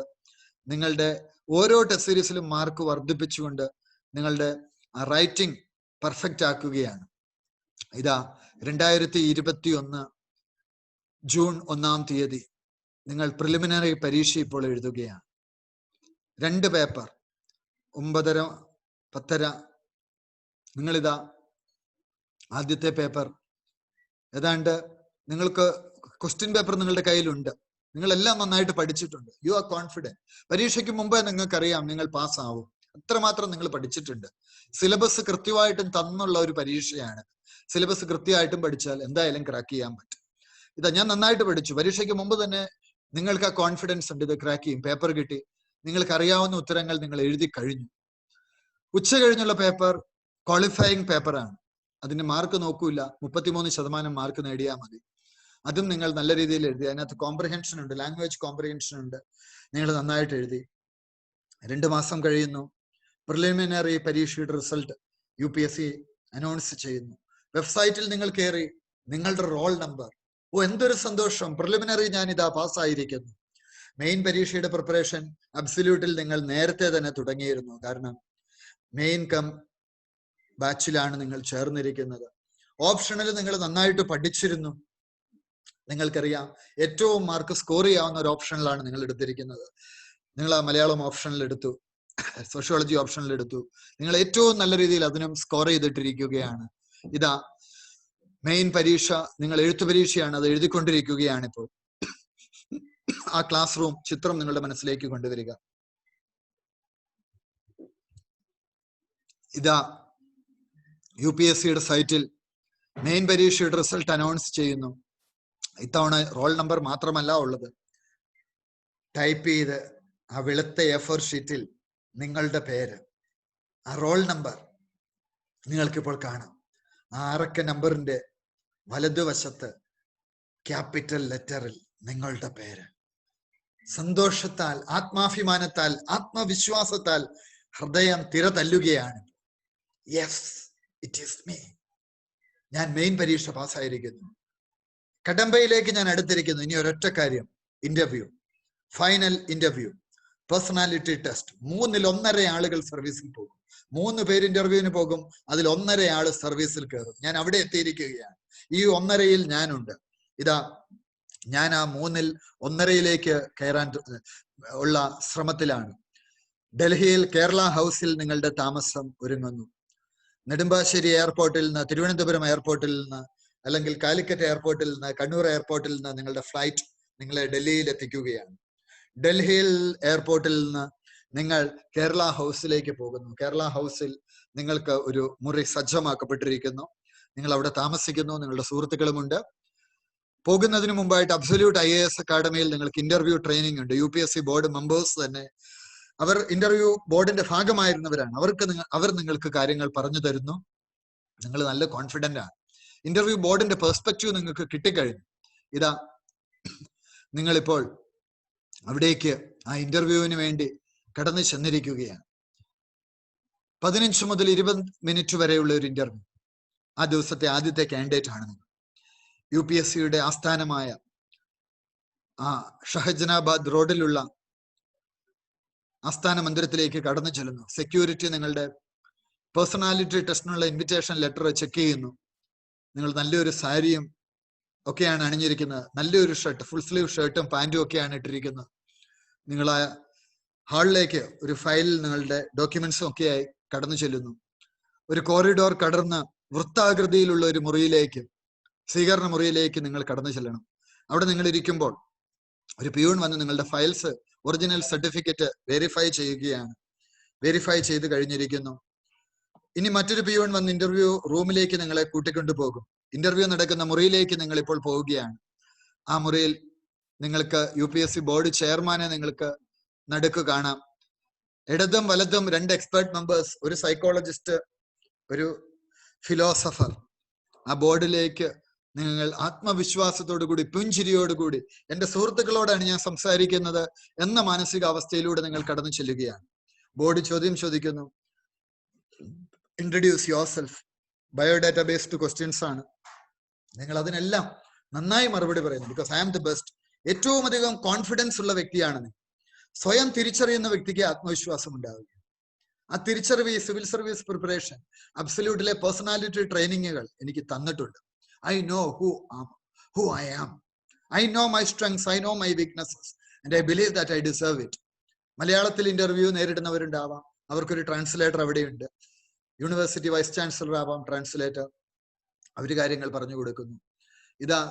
നിങ്ങളുടെ ഓരോ ടെസ്റ്റ് സീരീസിലും മാർക്ക് വർദ്ധിപ്പിച്ചുകൊണ്ട് നിങ്ങളുടെ റൈറ്റിംഗ് പെർഫെക്റ്റ് ആക്കുകയാണ്. ഇതാ 2021 ജൂൺ 1-ാം തീയതി നിങ്ങൾ പ്രിലിമിനറി പരീക്ഷ ഇപ്പോൾ എഴുതുകയാണ്. 2 പേപ്പർ 9:30, 10:30. നിങ്ങളിതാ ആദ്യത്തെ പേപ്പർ ഏതാണ്ട് നിങ്ങൾക്ക് ക്വസ്റ്റ്യൻ പേപ്പർ നിങ്ങളുടെ കയ്യിലുണ്ട്. നിങ്ങളെല്ലാം നന്നായിട്ട് പഠിച്ചിട്ടുണ്ട്. You are confident. പരീക്ഷയ്ക്ക് മുമ്പേ നിങ്ങൾക്കറിയാം നിങ്ങൾ പാസ്സാവും. അത്രമാത്രം നിങ്ങൾ പഠിച്ചിട്ടുണ്ട്. സിലബസ് കൃത്യമായിട്ടും തന്നുള്ള ഒരു പരീക്ഷയാണ്. സിലബസ് കൃത്യമായിട്ടും പഠിച്ചാൽ എന്തായാലും ക്രാക്ക് ചെയ്യാൻ പറ്റും. ഇതാ ഞാൻ നന്നായിട്ട് പഠിച്ചു. പരീക്ഷയ്ക്ക് മുമ്പ് തന്നെ നിങ്ങൾക്ക് ആ കോൺഫിഡൻസ് ഉണ്ട്, ഇത് ക്രാക്ക് ചെയ്യും. പേപ്പർ കിട്ടി. നിങ്ങൾക്ക് അറിയാവുന്ന ഉത്തരങ്ങൾ നിങ്ങൾ എഴുതി കഴിഞ്ഞു. ഉച്ച കഴിഞ്ഞുള്ള പേപ്പർ ക്വാളിഫയിങ് പേപ്പറാണ്. അതിന് മാർക്ക് നോക്കൂല. 33% മാർക്ക് നേടിയാൽ മതി. അതും നിങ്ങൾ നല്ല രീതിയിൽ എഴുതി. അതിനകത്ത് കോംപ്രിഹെൻഷൻ ഉണ്ട്, ലാംഗ്വേജ് കോംപ്രിഹെൻഷൻ ഉണ്ട്. നിങ്ങൾ നന്നായിട്ട് എഴുതി. 2 മാസം കഴിയുന്നു. പ്രിലിമിനറി പരീക്ഷയുടെ റിസൾട്ട് UPSC അനൗൺസ് ചെയ്യുന്നു. വെബ്സൈറ്റിൽ നിങ്ങൾ കയറി നിങ്ങളുടെ റോൾ നമ്പർ. ഓ എന്തൊരു സന്തോഷം! പ്രിലിമിനറി ഞാൻ ഇതാ പാസ്സായിരിക്കുന്നു. മെയിൻ പരീക്ഷയുടെ പ്രിപ്പറേഷൻ അബ്സല്യൂട്ടിൽ നിങ്ങൾ നേരത്തെ തന്നെ തുടങ്ങിയിരുന്നു. കാരണം മെയിൻ കം ബാച്ചിലാണ് നിങ്ങൾ ചേർന്നിരിക്കുന്നത്. ഓപ്ഷനിൽ നിങ്ങൾ നന്നായിട്ട് പഠിച്ചിരുന്നു. നിങ്ങൾക്കറിയാം ഏറ്റവും മാർക്ക് സ്കോർ ചെയ്യാവുന്ന ഒരു ഓപ്ഷനിലാണ് നിങ്ങൾ എടുത്തിരിക്കുന്നത്. നിങ്ങൾ ആ മലയാളം ഓപ്ഷനിൽ എടുത്തു, സോഷ്യോളജി ഓപ്ഷനിൽ എടുത്തു. നിങ്ങൾ ഏറ്റവും നല്ല രീതിയിൽ അതിനും സ്കോർ ചെയ്തിട്ടിരിക്കുകയാണ്. ഇതാ മെയിൻ പരീക്ഷ നിങ്ങൾ എഴുത്തു പരീക്ഷയാണ്, അത് എഴുതിക്കൊണ്ടിരിക്കുകയാണ് ഇപ്പോൾ. ആ ക്ലാസ് റൂം ചിത്രം നിങ്ങളുടെ മനസ്സിലേക്ക് കൊണ്ടുവരിക. ഇതാ UPSCയുടെ സൈറ്റിൽ മെയിൻ പരീക്ഷയുടെ റിസൾട്ട് അനൗൺസ് ചെയ്യുന്നു. ഇത്തവണ റോൾ നമ്പർ മാത്രമല്ല ഉള്ളത്. ടൈപ്പ് ചെയ്ത് ആ വെളുത്ത A4 ഷീറ്റിൽ നിങ്ങളുടെ പേര്, ആ റോൾ നമ്പർ നിങ്ങൾക്കിപ്പോൾ കാണാം. ആ 6 നമ്പറിന്റെ വലതുവശത്ത് ക്യാപിറ്റൽ ലെറ്ററിൽ നിങ്ങളുടെ പേര്. സന്തോഷത്താൽ, ആത്മാഭിമാനത്താൽ, ആത്മവിശ്വാസത്താൽ ഹൃദയം തിരതല്ലുകയാണ്. Yes, it is me. ഞാൻ മെയിൻ പരീക്ഷ പാസ്സായിരിക്കുന്നു. കടമ്പയിലേക്ക് ഞാൻ അടുത്തിരിക്കുന്നു. ഇനി ഒരൊറ്റ കാര്യം, interview, final interview, personality test. 3-ൽ 1.5 ആളുകൾ സർവീസിൽ പോകും. 3 പേര് ഇന്റർവ്യൂവിന് പോകും. അതിൽ 1.5 ആള് സർവീസിൽ കയറും. ഞാൻ അവിടെ എത്തിയിരിക്കുകയാണ്. ഈ 1.5-ൽ ഞാനുണ്ട്. ഇതാ ഞാൻ ആ 3-ൽ 1.5-ലേക്ക് കയറാൻ ഉള്ള ശ്രമത്തിലാണ്. ഡൽഹിയിൽ കേരള ഹൗസിൽ നിങ്ങളുടെ താമസം ഒരുങ്ങുന്നു. നെടുമ്പാശ്ശേരി എയർപോർട്ടിൽ നിന്ന്, തിരുവനന്തപുരം എയർപോർട്ടിൽ നിന്ന്, അല്ലെങ്കിൽ കാലിക്കറ്റ് എയർപോർട്ടിൽ നിന്ന്, കണ്ണൂർ എയർപോർട്ടിൽ നിന്ന് നിങ്ങളുടെ ഫ്ലൈറ്റ് നിങ്ങളെ ഡൽഹിയിൽ എത്തിക്കുകയാണ്. ഡൽഹിയിൽ എയർപോർട്ടിൽ നിന്ന് നിങ്ങൾ കേരള ഹൗസിലേക്ക് പോകുന്നു. കേരള ഹൗസിൽ നിങ്ങൾക്ക് ഒരു മുറി സജ്ജമാക്കപ്പെട്ടിരിക്കുന്നു. നിങ്ങൾ അവിടെ താമസിക്കുന്നു. നിങ്ങളുടെ സുഹൃത്തുക്കളുമുണ്ട്. പോകുന്നതിന് മുമ്പായിട്ട് അബ്സല്യൂട്ട് IAS അക്കാഡമിയിൽ നിങ്ങൾക്ക് ഇന്റർവ്യൂ ട്രെയിനിങ് ഉണ്ട്. UPSC ബോർഡ് മെമ്പേഴ്സ് തന്നെ അവർ ഇന്റർവ്യൂ ബോർഡിന്റെ ഭാഗമായിരുന്നവരാണ്. അവർ നിങ്ങൾക്ക് കാര്യങ്ങൾ പറഞ്ഞു തരുന്നു. നിങ്ങൾ നല്ല കോൺഫിഡന്റ് ആണ്. ഇന്റർവ്യൂ ബോർഡിന്റെ പെർസ്പെക്റ്റീവ് നിങ്ങൾക്ക് കിട്ടിക്കഴിഞ്ഞു. ഇതാ നിങ്ങളിപ്പോൾ അവിടേക്ക് ആ ഇന്റർവ്യൂവിന് വേണ്ടി കടന്നു ചെന്നിരിക്കുകയാണ്. 15 മുതൽ 20 മിനിറ്റ് വരെയുള്ള ഒരു ഇന്റർവ്യൂ. ആ ദിവസത്തെ ആദ്യത്തെ കാൻഡിഡേറ്റ് ആണ് നിങ്ങൾ. UPSCയുടെ ആസ്ഥാനമായ ആ ഷഹജനാബാദ് റോഡിലുള്ള ആസ്ഥാന മന്ദിരത്തിലേക്ക് കടന്നു ചെല്ലുന്നു. സെക്യൂരിറ്റി നിങ്ങളുടെ പേഴ്സണാലിറ്റി ടെസ്റ്റിനുള്ള ഇൻവിറ്റേഷൻ ലെറ്റർ ചെക്ക് ചെയ്യുന്നു. നിങ്ങൾ നല്ലൊരു സാരിയും ഒക്കെയാണ് അണിഞ്ഞിരിക്കുന്നത്. നല്ലൊരു ഷർട്ട്, ഫുൾ സ്ലീവ് ഷർട്ടും പാൻറ്റും ഒക്കെയാണ് ഇട്ടിരിക്കുന്നത്. നിങ്ങൾ ആ ഹാളിലേക്ക് ഒരു ഫയലിൽ നിങ്ങളുടെ ഡോക്യുമെന്റ്സും ഒക്കെയായി കടന്നു ചെല്ലുന്നു. ഒരു കോറിഡോർ കടർന്ന് വൃത്താകൃതിയിലുള്ള ഒരു മുറിയിലേക്ക്, സ്വീകരണ മുറിയിലേക്ക് നിങ്ങൾ കടന്നു ചെല്ലണം. അവിടെ നിങ്ങൾ ഇരിക്കുമ്പോൾ ഒരു പിയൂൺ വന്ന് നിങ്ങളുടെ ഫയൽസ്, ഒറിജിനൽ സർട്ടിഫിക്കറ്റ് വെരിഫൈ ചെയ്യുകയാണ്. വെരിഫൈ ചെയ്ത് കഴിഞ്ഞിരിക്കുന്നു. ഇനി മറ്റൊരു പിയൂൺ വന്ന് ഇന്റർവ്യൂ റൂമിലേക്ക് നിങ്ങളെ കൂട്ടിക്കൊണ്ടുപോകും. ഇന്റർവ്യൂ നടക്കുന്ന മുറിയിലേക്ക് നിങ്ങൾ ഇപ്പോൾ പോവുകയാണ്. ആ മുറിയിൽ നിങ്ങൾക്ക് UPSC ബോർഡ് ചെയർമാനെ നിങ്ങൾക്ക് നടുക്ക് കാണാം. ഇടതും വലതും 2 എക്സ്പെർട്ട് മെമ്പേഴ്സ്, ഒരു സൈക്കോളജിസ്റ്റ്, ഒരു ഫിലോസഫർ. ആ ബോർഡിലേക്ക് നിങ്ങൾ ആത്മവിശ്വാസത്തോടു കൂടി, പുഞ്ചിരിയോടുകൂടി, എന്റെ സുഹൃത്തുക്കളോടാണ് ഞാൻ സംസാരിക്കുന്നത് എന്ന മാനസികാവസ്ഥയിലൂടെ നിങ്ങൾ കടന്നു ചെല്ലുകയാണ്. ബോർഡ് ചോദ്യം ചോദിക്കുന്നു, introduce yourself. Biodata based questions ആണ്. നിങ്ങൾ അതിനെല്ലാം നന്നായി മറുപടി പറയുന്നു. Because I am the best. ഏറ്റവും അധികം കോൺഫിഡൻസ് ഉള്ള വ്യക്തിയാണ് നിങ്ങൾ. സ്വയം തിരിച്ചറിയുന്ന വ്യക്തിക്ക് ആത്മവിശ്വാസം ഉണ്ടാവുക. ആ തിരിച്ചറിവ് ഈ സിവിൽ സർവീസ് പ്രിപ്പറേഷൻ അബ്സല്യൂട്ടിലെ പേഴ്സണാലിറ്റി ട്രെയിനിങ്ങുകൾ എനിക്ക് തന്നിട്ടുണ്ട്. I know who I am. I know my strengths, I know my weaknesses, and I believe that I deserve it. മലയാളത്തിൽ ഇന്റർവ്യൂ നേരിടുന്നവരുണ്ടാവാം, അവർക്കൊരു ട്രാൻസ്ലേറ്റർ അവിടെയുണ്ട്. യൂണിവേഴ്സിറ്റി വൈസ് ചാൻസലർ ആവാം ട്രാൻസ്ലേറ്റർ. അവര് കാര്യങ്ങൾ പറഞ്ഞു കൊടുക്കുന്നു. ഇതാ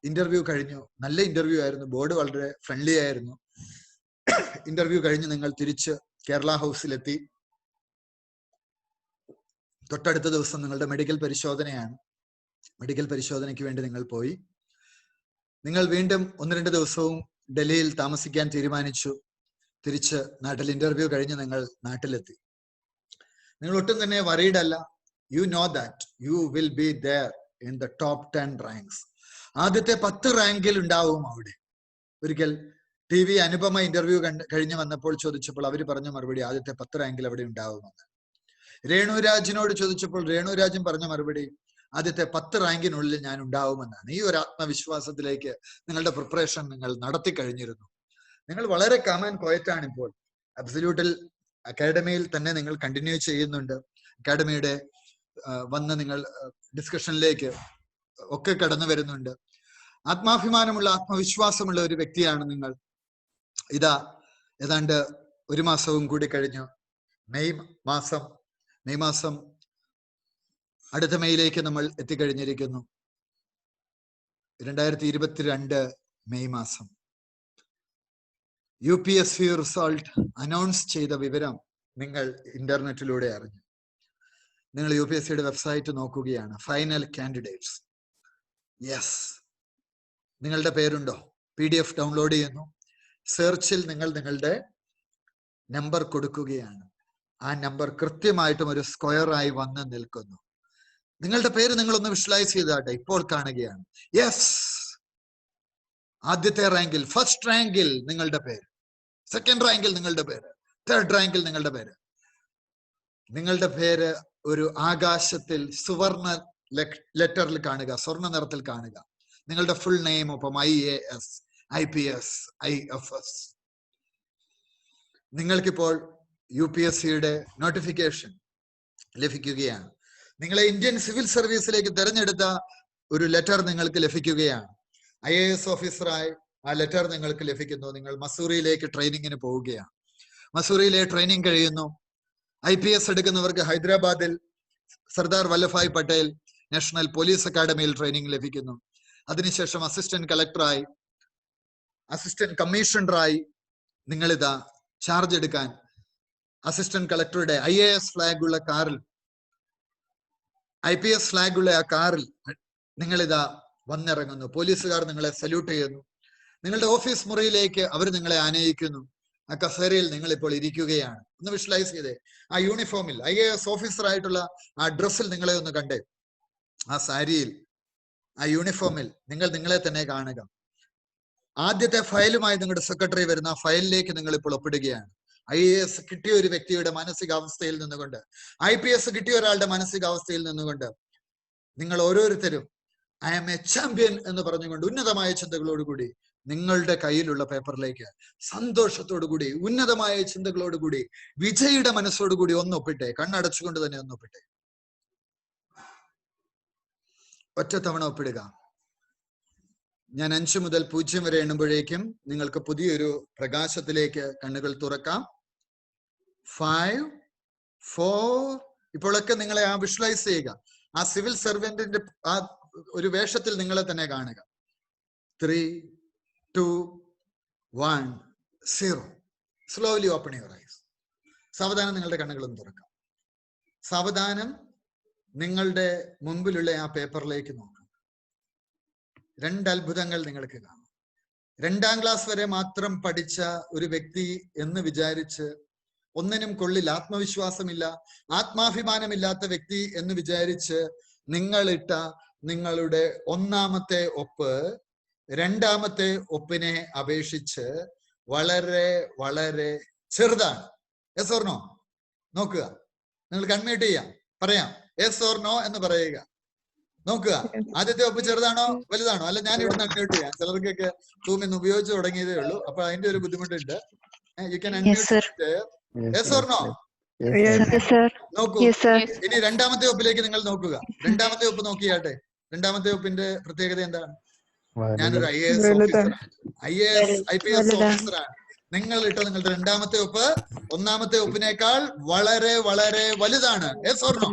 ഇന്റർവ്യൂ കഴിഞ്ഞു, നല്ല ഇന്റർവ്യൂ ആയിരുന്നു, ബോർഡ് വളരെ ഫ്രണ്ട്ലി ആയിരുന്നു. ഇന്റർവ്യൂ കഴിഞ്ഞ് നിങ്ങൾ തിരിച്ച് കേരള ഹൗസിലെത്തി. തൊട്ടടുത്ത ദിവസം നിങ്ങളുടെ മെഡിക്കൽ പരിശോധനയാണ്. മെഡിക്കൽ പരിശോധനയ്ക്ക് വേണ്ടി നിങ്ങൾ പോയി. നിങ്ങൾ വീണ്ടും 1-2 ദിവസവും ഡൽഹിയിൽ താമസിക്കാൻ തീരുമാനിച്ചു. തിരിച്ച് നാട്ടിൽ ഇന്റർവ്യൂ കഴിഞ്ഞ് നിങ്ങൾ നാട്ടിലെത്തി. നിങ്ങൾ ഒട്ടും തന്നെ വറീഡ് അല്ല. You know that you will be there in the top 10 ranks. ആദ്യത്തെ 10 റാങ്കിൽ ഉണ്ടാവും അവിടെ. ഒരിക്കൽ TV അനുപമ ഇന്റർവ്യൂ കഴിഞ്ഞ് വന്നപ്പോൾ ചോദിച്ചപ്പോൾ അവർ പറഞ്ഞ മറുപടി ആദ്യത്തെ 10 റാങ്കിൽ അവിടെ ഉണ്ടാവുമെന്ന്. രേണുരാജിനോട് ചോദിച്ചപ്പോൾ രേണുരാജൻ പറഞ്ഞ മറുപടി ആദ്യത്തെ 10 റാങ്കിനുള്ളിൽ ഞാൻ ഉണ്ടാവുമെന്നാണ്. ഈ ഒരു ആത്മവിശ്വാസത്തിലേക്ക് നിങ്ങളുടെ പ്രിപ്പറേഷൻ നിങ്ങൾ നടത്തി കഴിഞ്ഞിരുന്നു. നിങ്ങൾ വളരെ കാം ആൻഡ് ക്വയറ്റ് ആണ് ഇപ്പോൾ. അബ്സല്യൂട്ടിൽ അക്കാഡമിയിൽ തന്നെ നിങ്ങൾ കണ്ടിന്യൂ ചെയ്യുന്നുണ്ട്. അക്കാഡമിയുടെ വന്ന് നിങ്ങൾ ഡിസ്കഷനിലേക്ക് ഒക്കെ കടന്നു വരുന്നുണ്ട്. ആത്മാഭിമാനമുള്ള, ആത്മവിശ്വാസമുള്ള ഒരു വ്യക്തിയാണ് നിങ്ങൾ. ഇതാ ഏതാണ്ട് 1 മാസവും കൂടി കഴിഞ്ഞു. മെയ് മാസം അടുത്ത മെയ്യിലേക്ക് നമ്മൾ എത്തിക്കഴിഞ്ഞിരിക്കുന്നു. 2022 മെയ് മാസം UPSC റിസൾട്ട് അനൗൺസ് ചെയ്ത വിവരം നിങ്ങൾ ഇന്റർനെറ്റിലൂടെ അറിഞ്ഞു. നിങ്ങൾ UPSCയുടെ വെബ്സൈറ്റ് നോക്കുകയാണ്. Final candidates. യെസ്, നിങ്ങളുടെ പേരുണ്ടോ? PDF ഡൗൺലോഡ് ചെയ്യുന്നു. സെർച്ചിൽ നിങ്ങൾ നിങ്ങളുടെ നമ്പർ കൊടുക്കുകയാണ്. ആ നമ്പർ കൃത്യമായിട്ടും ഒരു സ്ക്വയറായി വന്ന് നിൽക്കുന്നു. നിങ്ങളുടെ പേര് നിങ്ങളൊന്ന് വിഷ്വലൈസ് ചെയ്താട്ടെ. ഇപ്പോൾ കാണുകയാണ്. യെസ്, ആദ്യത്തെ റാങ്കിൽ, ഫസ്റ്റ് റാങ്കിൽ നിങ്ങളുടെ പേര്, സെക്കൻഡ് റാങ്കിൽ നിങ്ങളുടെ പേര്, തേർഡ് റാങ്കിൽ നിങ്ങളുടെ പേര്. നിങ്ങളുടെ പേര് ഒരു ആകാശത്തിൽ സുവർണ ലെറ്ററിൽ കാണുക, സ്വർണ്ണ നിറത്തിൽ കാണുക. നിങ്ങളുടെ ഫുൾ നെയിം ഒപ്പം IAS, IPS, IFS. നിങ്ങൾക്കിപ്പോൾ UPSCയുടെ നോട്ടിഫിക്കേഷൻ ലഭിക്കുകയാണ്. നിങ്ങളെ ഇന്ത്യൻ സിവിൽ സർവീസിലേക്ക് തിരഞ്ഞെടുത്ത ഒരു ലെറ്റർ നിങ്ങൾക്ക് ലഭിക്കുകയാണ്. IAS ഓഫീസറായി ആ ലെറ്റർ നിങ്ങൾക്ക് ലഭിക്കുന്നു. നിങ്ങൾ മസൂറിയിലേക്ക് ട്രെയിനിങ്ങിന് പോവുകയാണ്. മസൂറിയിലെ ട്രെയിനിങ് കഴിയുന്നു. IPS എടുക്കുന്നവർക്ക് ഹൈദരാബാദിൽ സർദാർ വല്ലഭായ് പട്ടേൽ നാഷണൽ പോലീസ് അക്കാഡമിയിൽ ട്രെയിനിങ് ലഭിക്കുന്നു. അതിനുശേഷം അസിസ്റ്റന്റ് കളക്ടറായി, അസിസ്റ്റന്റ് കമ്മീഷണറായി നിങ്ങളിതാ ചാർജ് എടുക്കാൻ അസിസ്റ്റന്റ് കളക്ടറുടെ IAS ഫ്ലാഗ് ഉള്ള കാറിൽ, IPS ഫ്ലാഗ് ഉള്ള ആ കാറിൽ നിങ്ങളിതാ വന്നിറങ്ങുന്നു. പോലീസുകാർ നിങ്ങളെ സല്യൂട്ട് ചെയ്യുന്നു. നിങ്ങളുടെ ഓഫീസ് മുറിയിലേക്ക് അവർ നിങ്ങളെ ആനയിക്കുന്നു. ആ കസേരയിൽ നിങ്ങൾ ഇപ്പോൾ ഇരിക്കുകയാണ്. ഒന്ന് വിഷ്വലൈസ് ചെയ്തേ. ആ യൂണിഫോമിൽ, IAS ഓഫീസർ ആയിട്ടുള്ള ആ ഡ്രസ്സിൽ നിങ്ങളെ ഒന്ന് കണ്ടേ. ആ സാരിയിൽ, ആ യൂണിഫോമിൽ നിങ്ങൾ നിങ്ങളെ തന്നെ കാണുക. ആദ്യത്തെ ഫയലുമായി നിങ്ങളുടെ സെക്രട്ടറി വരുന്ന ആ ഫയലിലേക്ക് നിങ്ങൾ ഇപ്പോൾ ഒപ്പിടുകയാണ്. IAS കിട്ടിയ ഒരു വ്യക്തിയുടെ മാനസികാവസ്ഥയിൽ നിന്നുകൊണ്ട്, IPS കിട്ടിയ ഒരാളുടെ മാനസികാവസ്ഥയിൽ നിന്നുകൊണ്ട് നിങ്ങൾ ഓരോരുത്തരും I am a champion എന്ന് പറഞ്ഞുകൊണ്ട് ഉന്നതമായ ചിന്തകളോടുകൂടി നിങ്ങളുടെ കയ്യിലുള്ള പേപ്പറിലേക്ക് സന്തോഷത്തോടുകൂടി, ഉന്നതമായ ചിന്തകളോടുകൂടി, വിജയിയുടെ മനസ്സോടുകൂടി ഒന്നൊപ്പിട്ടെ. കണ്ണടച്ചുകൊണ്ട് തന്നെ ഒന്നൊപ്പിട്ടെ. ഒറ്റത്തവണ ഒപ്പിടുക. ഞാൻ 5 മുതൽ 0 വരെ എണ്ണുമ്പോഴേക്കും നിങ്ങൾക്ക് പുതിയൊരു പ്രകാശത്തിലേക്ക് കണ്ണുകൾ തുറക്കാം. 5, 4. ഇപ്പോഴൊക്കെ നിങ്ങളെ ആ വിഷ്വലൈസ് ചെയ്യുക. ആ സിവിൽ സർവന്റിന്റെ ആ ഒരു വേഷത്തിൽ നിങ്ങളെ തന്നെ കാണുക. 3, 2, 1, 0. Slowly open your eyes. സാവധാനം നിങ്ങളുടെ കണ്ണുകളും തുറക്കാം. സാവധാനം നിങ്ങളുടെ മുമ്പിലുള്ള ആ പേപ്പറിലേക്ക് നോക്കുക. 2 അത്ഭുതങ്ങൾ നിങ്ങൾക്ക് കാണാം. 2ാം ക്ലാസ് വരെ മാത്രം പഠിച്ച ഒരു വ്യക്തി എന്ന് വിചാരിച്ച്, ഒന്നിനും കൊള്ളില്ല, ആത്മവിശ്വാസമില്ല, ആത്മാഭിമാനമില്ലാത്ത വ്യക്തി എന്ന് വിചാരിച്ച് നിങ്ങളിട്ട നിങ്ങളുടെ ഒന്നാമത്തെ ഒപ്പ് രണ്ടാമത്തെ ഒപ്പിനെ അപേക്ഷിച്ച് വളരെ വളരെ ചെറുതാണ്. Yes or no? നോക്കുക, നിങ്ങൾ കൺമ്യൂട്ട് ചെയ്യാം, പറയാം യെസ് ഓർ നോ എന്ന് പറയുക. നോക്കുക, ആദ്യത്തെ ഒപ്പ് ചെറുതാണോ വലുതാണോ? അല്ല ഞാൻ ഇവിടെ അൺമ്യൂട്ട് ചെയ്യാം, ചിലർക്കൊക്കെ സൂം ഇന്ന് ഉപയോഗിച്ച് തുടങ്ങിയതേ ഉള്ളൂ, അപ്പൊ അതിന്റെ ഒരു ബുദ്ധിമുട്ടുണ്ട്. You can unmute. Yes or no? നോക്കൂ. ഇനി രണ്ടാമത്തെ ഒപ്പിലേക്ക് നിങ്ങൾ നോക്കുക. രണ്ടാമത്തെ ഒപ്പ് നോക്കിയാട്ടെ. രണ്ടാമത്തെ ഒപ്പിന്റെ പ്രത്യേകത എന്താണ്? ഞാനൊരു IAS ഓഫീസറാണ്, IAS IPS ഓഫീസറാണ്. നിങ്ങൾ ഇട്ട നിങ്ങളുടെ രണ്ടാമത്തെ ഒപ്പ് ഒന്നാമത്തെ ഒപ്പിനേക്കാൾ വളരെ വളരെ വലുതാണ്. Yes or no?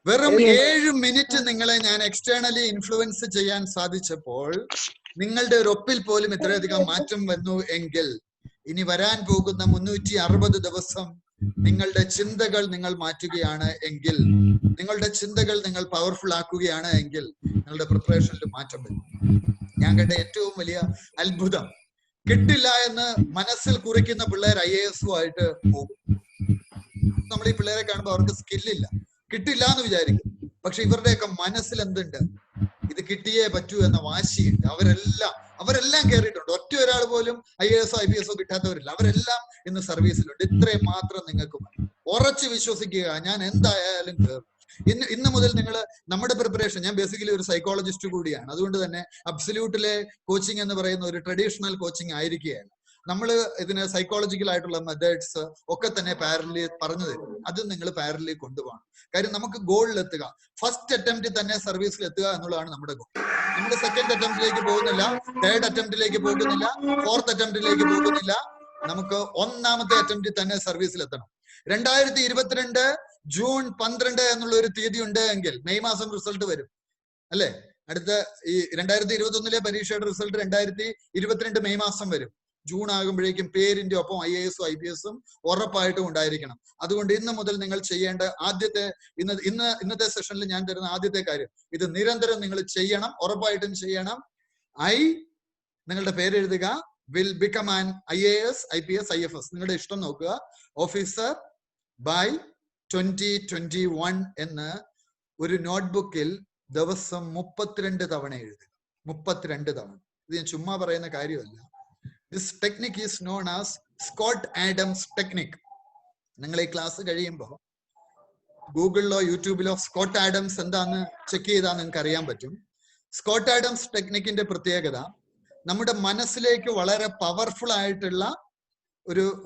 വെറും 7 മിനിറ്റ് നിങ്ങളെ ഞാൻ എക്സ്റ്റേണലി ഇൻഫ്ലുവൻസ് ചെയ്യാൻ സാധിച്ചപ്പോൾ നിങ്ങളുടെ ഒരു ഒപ്പിൽ പോലും ഇത്രയധികം മാറ്റം വന്നു എങ്കിൽ ഇനി വരാൻ പോകുന്ന 360 ദിവസം നിങ്ങളുടെ ചിന്തകൾ നിങ്ങൾ മാറ്റുകയാണ് എങ്കിൽ, നിങ്ങളുടെ ചിന്തകൾ നിങ്ങൾ പവർഫുൾ ആക്കുകയാണ് എങ്കിൽ നിങ്ങളുടെ പ്രിപ്പറേഷനിൽ മാറ്റം വരും. ഞാൻ കണ്ട ഏറ്റവും വലിയ അത്ഭുതം, കിട്ടില്ല എന്ന് മനസ്സിൽ കുറിക്കുന്ന പിള്ളേർ IAS-ഉമായിട്ട് പോകും. നമ്മൾ ഈ പിള്ളേരെ കാണുമ്പോൾ അവർക്ക് സ്കില്ലില്ല, കിട്ടില്ല എന്ന് വിചാരിക്കും. പക്ഷെ ഇവരുടെയൊക്കെ മനസ്സിൽ എന്തുണ്ട്? ഇത് കിട്ടിയേ പറ്റൂ എന്ന വാശിയുണ്ട്. അവരെല്ലാം കയറിയിട്ടുണ്ട്. ഒറ്റ ഒരാൾ പോലും IAS-ഓ IPS-ഓ കിട്ടാത്തവരില്ല. അവരെല്ലാം ഇന്ന് സർവീസിലുണ്ട്. ഇത്രയും മാത്രം നിങ്ങൾക്ക് ഉറച്ചു വിശ്വസിക്കുക, ഞാൻ എന്തായാലും കയറും. ഇന്ന് മുതൽ നിങ്ങൾ നമ്മുടെ പ്രിപ്പറേഷൻ, ഞാൻ ബേസിക്കലി ഒരു സൈക്കോളജിസ്റ്റ് കൂടിയാണ്, അതുകൊണ്ട് തന്നെ അബ്സല്യൂട്ടിലെ കോച്ചിങ് എന്ന് പറയുന്ന ഒരു ട്രഡീഷണൽ കോച്ചിങ് ആയിരിക്കുകയാണ്. നമ്മൾ ഇതിന് സൈക്കോളജിക്കൽ ആയിട്ടുള്ള മെത്തേഡ്സ് ഒക്കെ തന്നെ പാരലി പറഞ്ഞു തരും. അത് നിങ്ങൾ പാരലി കൊണ്ടുപോകണം. കാര്യം നമുക്ക് ഗോളിൽ എത്തുക, ഫസ്റ്റ് അറ്റംപ്റ്റ് തന്നെ സർവീസിൽ എത്തുക എന്നുള്ളതാണ് നമ്മുടെ ഗോൾ. നമ്മുടെ സെക്കൻഡ് അറ്റംപ്റ്റിലേക്ക് പോകുന്നില്ല, തേർഡ് അറ്റംപ്റ്റിലേക്ക് പോകുന്നില്ല, ഫോർത്ത് അറ്റംപ്റ്റിലേക്ക് പോകുന്നില്ല. നമുക്ക് ഒന്നാമത്തെ അറ്റംപ്റ്റിൽ തന്നെ സർവീസിൽ എത്തണം. 2022 ജൂൺ 12 എന്നുള്ള ഒരു തീയതി ഉണ്ട് എങ്കിൽ മെയ് മാസം റിസൾട്ട് വരും അല്ലെ? അടുത്ത ഈ 2021 പരീക്ഷയുടെ റിസൾട്ട് 2022 മെയ് മാസം വരും. ജൂൺ ആകുമ്പോഴേക്കും പേരിന്റെ ഒപ്പം IAS-ഉം IPS-ഉം ഉറപ്പായിട്ടും ഉണ്ടായിരിക്കണം. അതുകൊണ്ട് ഇന്ന് മുതൽ നിങ്ങൾ ചെയ്യേണ്ട ഇന്നത്തെ സെഷനിൽ ഞാൻ തരുന്ന ആദ്യത്തെ കാര്യം, ഇത് നിരന്തരം നിങ്ങൾ ചെയ്യണം, ഉറപ്പായിട്ടും ചെയ്യണം. നിങ്ങളുടെ പേര് എഴുതുക, will become an IAS IPS IFS. നിങ്ങളുടെ ഇഷ്ടം നോക്കുക. ഓഫീസർ ബൈ 2021 എന്ന് ഒരു നോട്ട്ബുക്കിൽ ദിവസം 32 തവണ എഴുതുക. 32 തവണ. ഇത് ഞാൻ ചുമ്മാ പറയുന്ന കാര്യമല്ല. This technique is known as Scott Adams technique. നിങ്ങൾ ഈ ക്ലാസ് കഴിയുമ്പോൾ ഗൂഗിളിലോ യൂട്യൂബിലോ സ്കോട്ട് ആഡംസ് എന്താന്ന് ചെക്ക് ചെയ്താൽ നിങ്ങൾക്ക് അറിയാൻ പറ്റും. സ്കോട്ട് ആഡംസ് ടെക്നിക്കിന്റെ പ്രത്യേകത, നമ്മുടെ മനസ്സിലേക്ക് വളരെ പവർഫുൾ ആയിട്ടുള്ള